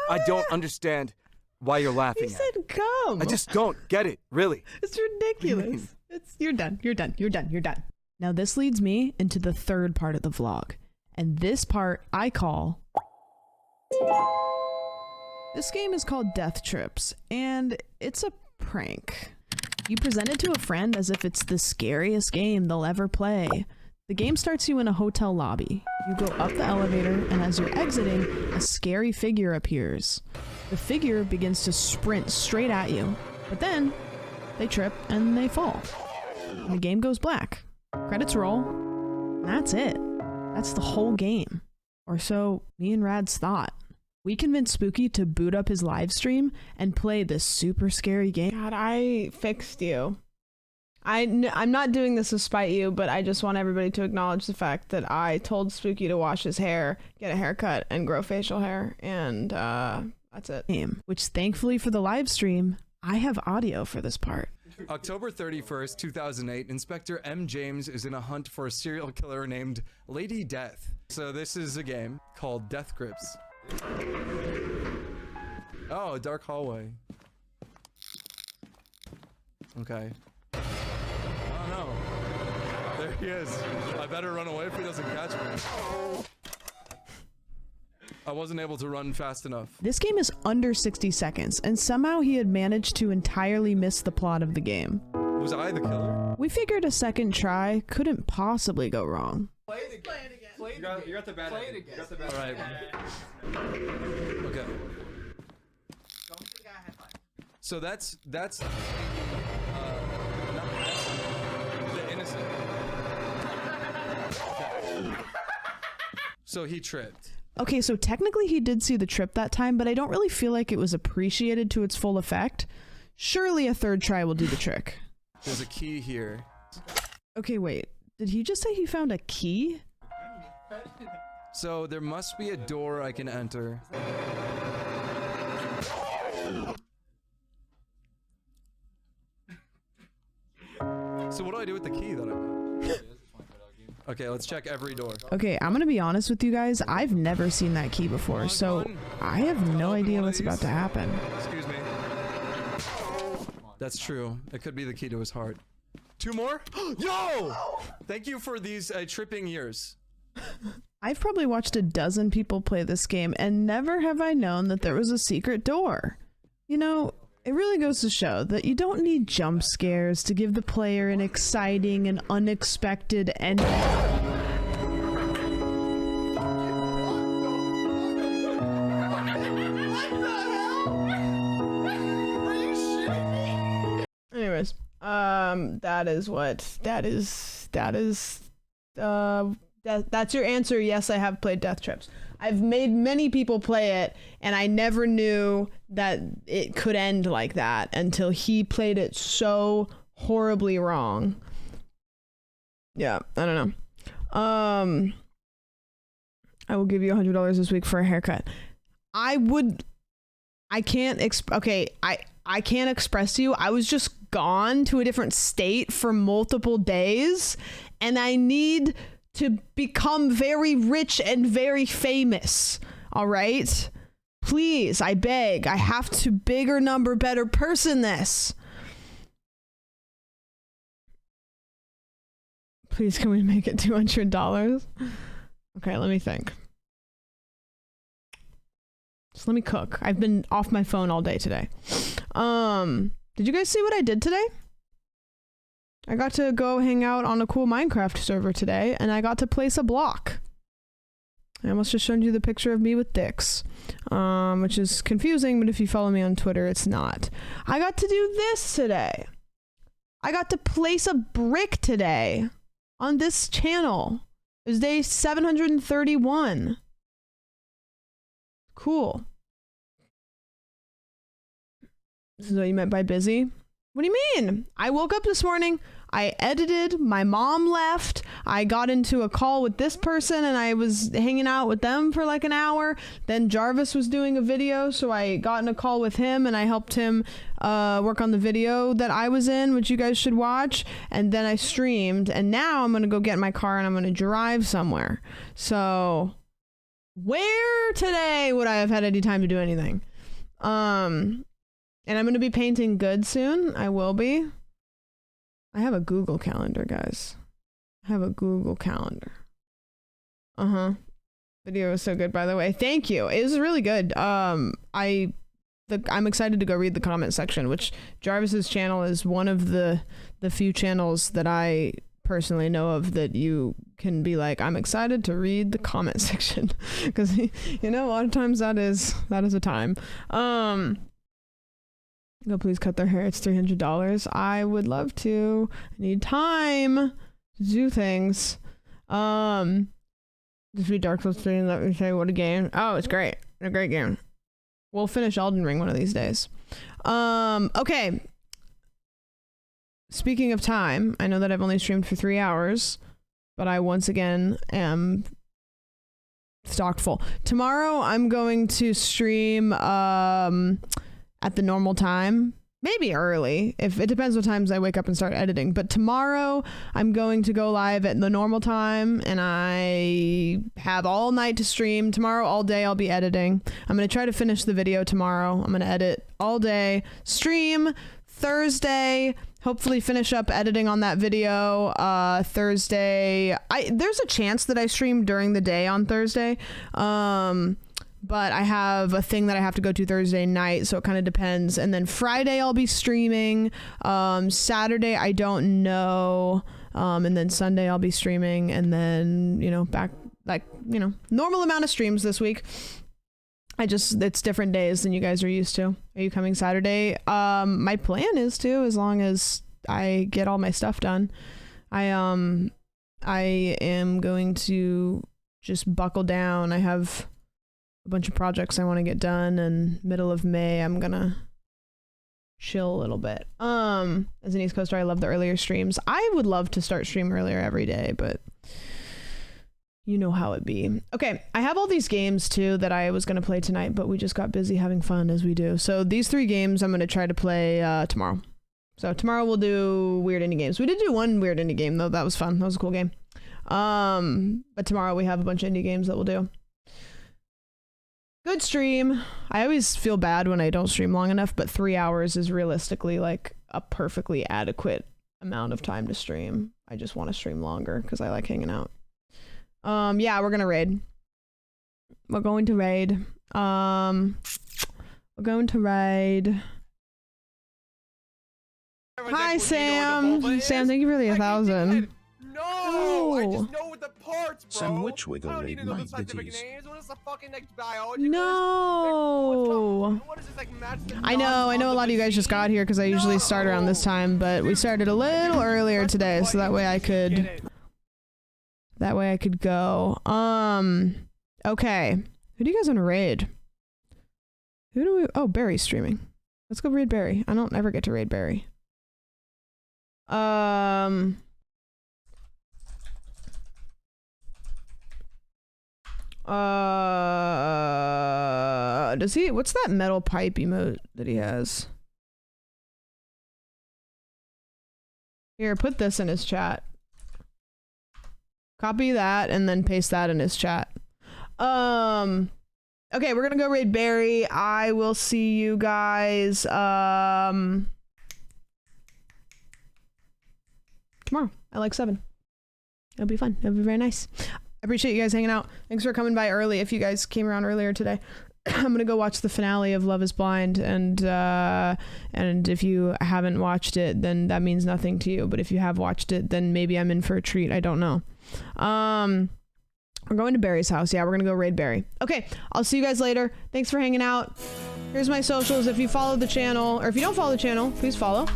I don't understand why you're laughing. He said come. I just don't get it, really. It's ridiculous. You're done. You're done. You're done. You're done. Now this leads me into the third part of the vlog. And this part I call... This game is called Death Trips, and it's a prank. You present it to a friend as if it's the scariest game they'll ever play. The game starts you in a hotel lobby. You go up the elevator, and as you're exiting, a scary figure appears. The figure begins to sprint straight at you, but then they trip and they fall. And the game goes black. Credits roll, and that's it. That's the whole game. Or so me and Rads thought. We convinced Spooky to boot up his live stream and play this super scary game. God, I fixed you. I'm not doing this to spite you, but I just want everybody to acknowledge the fact that I told Spooky to wash his hair, get a haircut, and grow facial hair, and that's it. Which thankfully for the live stream, I have audio for this part. October 31st, 2008, Inspector M. James is in a hunt for a serial killer named Lady Death. So this is a game called Death Grips. Oh, a dark hallway. Okay. Oh no. There he is. I better run away if he doesn't catch me. I wasn't able to run fast enough. This game is under 60 seconds, and somehow he had managed to entirely miss the plot of the game. Was I the killer? We figured a second try couldn't possibly go wrong. Play it again. You got the bad Play it again. All right. Okay. So that's not the innocent. Okay. So he tripped. Okay, so technically he did see the trip that time, but I don't really feel like it was appreciated to its full effect. Surely a third try will do the trick. There's a key here. Okay, wait. Did he just say he found a key? So there must be a door I can enter. So what do I do with the key that I got? Okay, let's check every door. Okay, I'm gonna be honest with you guys. I've never seen that key before, so I have no idea what's about to happen. Excuse me. That's true. It could be the key to his heart. 2 more? Yo! Thank you for these tripping years. I've probably watched a dozen people play this game, and never have I known that there was a secret door. You know, it really goes to show that you don't need jump scares to give the player an exciting and unexpected ending. that's your answer. Yes, I have played Death Trips. I've made many people play it, and I never knew that it could end like that until he played it so horribly wrong. Yeah, I don't know. I will give you $100 this week for a haircut. I can't express to you. I was just gone to a different state for multiple days, and I need to become very rich and very famous. All right? Please, I beg. I have to bigger number, better person this. Please, can we make it $200? Okay, let me think. Just let me cook. I've been off my phone all day today. Did you guys see what I did today? I got to go hang out on a cool Minecraft server today, and I got to place a block. I almost just showed you the picture of me with dicks, which is confusing, but if you follow me on Twitter, it's not. I got to do this today. I got to place a brick today on this channel. It was day 731. Cool. This is what you meant by busy? What do you mean? I woke up this morning, I edited, my mom left, I got into a call with this person and I was hanging out with them for like an hour. Then Jarvis was doing a video, so I got in a call with him and I helped him work on the video that I was in, which you guys should watch. And then I streamed, and now I'm gonna go get in my car and I'm gonna drive somewhere. So where today would I have had any time to do anything? And I'm going to be painting good soon. I will be. I have a Google Calendar, guys. I have a Google Calendar. Video was so good, by the way. Thank you. It was really good. I'm excited to go read the comment section, which Jarvis's channel is one of the few channels that I personally know of that you can be like, I'm excited to read the comment section, because you know, a lot of times that is a time. Go, please cut their hair. It's $300. I would love to. I need time to do things. Just read Dark Souls 3 and let me say what a game. Oh, it's great. A great game. We'll finish Elden Ring one of these days. Okay. Speaking of time, I know that I've only streamed for 3 hours, but I once again am stocked full. Tomorrow I'm going to stream at the normal time, maybe early, if it depends what times I wake up and start editing. But tomorrow I'm going to go live at the normal time, and I have all night to stream. Tomorrow all day I'll be editing. I'm going to try to finish the video tomorrow. I'm going to edit all day, stream Thursday, hopefully finish up editing on that video Thursday. There's a chance that I stream during the day on Thursday, but I have a thing that I have to go to Thursday night, so it kind of depends. And then Friday I'll be streaming. Saturday I don't know. And then Sunday I'll be streaming, and then, you know, back, like, you know, normal amount of streams this week. It's different days than you guys are used to. Are you coming Saturday? My plan is to, as long as I get all my stuff done. I am going to just buckle down. I have a bunch of projects I want to get done, and middle of May I'm gonna chill a little bit. As an East Coaster, I love the earlier streams. I would love to start stream earlier every day, but you know how it be. Okay, I have all these games too that I was gonna play tonight, but we just got busy having fun, as we do. So these 3 games I'm gonna try to play tomorrow. So tomorrow we'll do weird indie games. We did do one weird indie game though. That was fun. That was a cool game. But tomorrow we have a bunch of indie games that we'll do. Good stream. I always feel bad when I don't stream long enough, but 3 hours is realistically like a perfectly adequate amount of time to stream. I just want to stream longer because I like hanging out. Yeah, we're gonna raid. We're going to raid. Hi, Sam. Sam, thank you for the 1,000. No, I just know what the the parts, bro. Some witch I wiggle don't need made to know my the scientific bitties. names. What is the fucking like biology? No. What is this like match the I know a lot of you guys just got here because I usually start around this time, but we started a little earlier today, so that way I could go. Okay. Who do you guys want to raid? Who do we? Oh, Barry's streaming. Let's go raid Barry. I don't ever get to raid Barry. Does he? What's that metal pipe emote that he has? Here, put this in his chat. Copy that and then paste that in his chat. Okay, we're gonna go raid Barry. I will see you guys tomorrow at like 7. It'll be fun. It'll be very nice. I appreciate you guys hanging out. Thanks for coming by early. If you guys came around earlier today, I'm gonna go watch the finale of Love Is Blind, and if you haven't watched it, then that means nothing to you. But if you have watched it, then maybe I'm in for a treat. I don't know. We're going to Barry's house. Yeah, we're gonna go raid Barry. Okay, I'll see you guys later. Thanks for hanging out. Here's my socials. If you follow the channel, or if you don't follow the channel, please follow.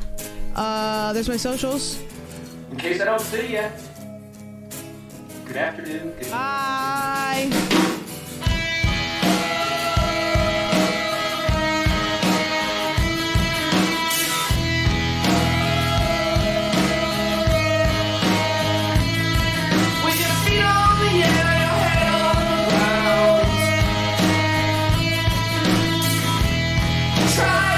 There's my socials. In case I don't see ya. Good afternoon. Bye. Try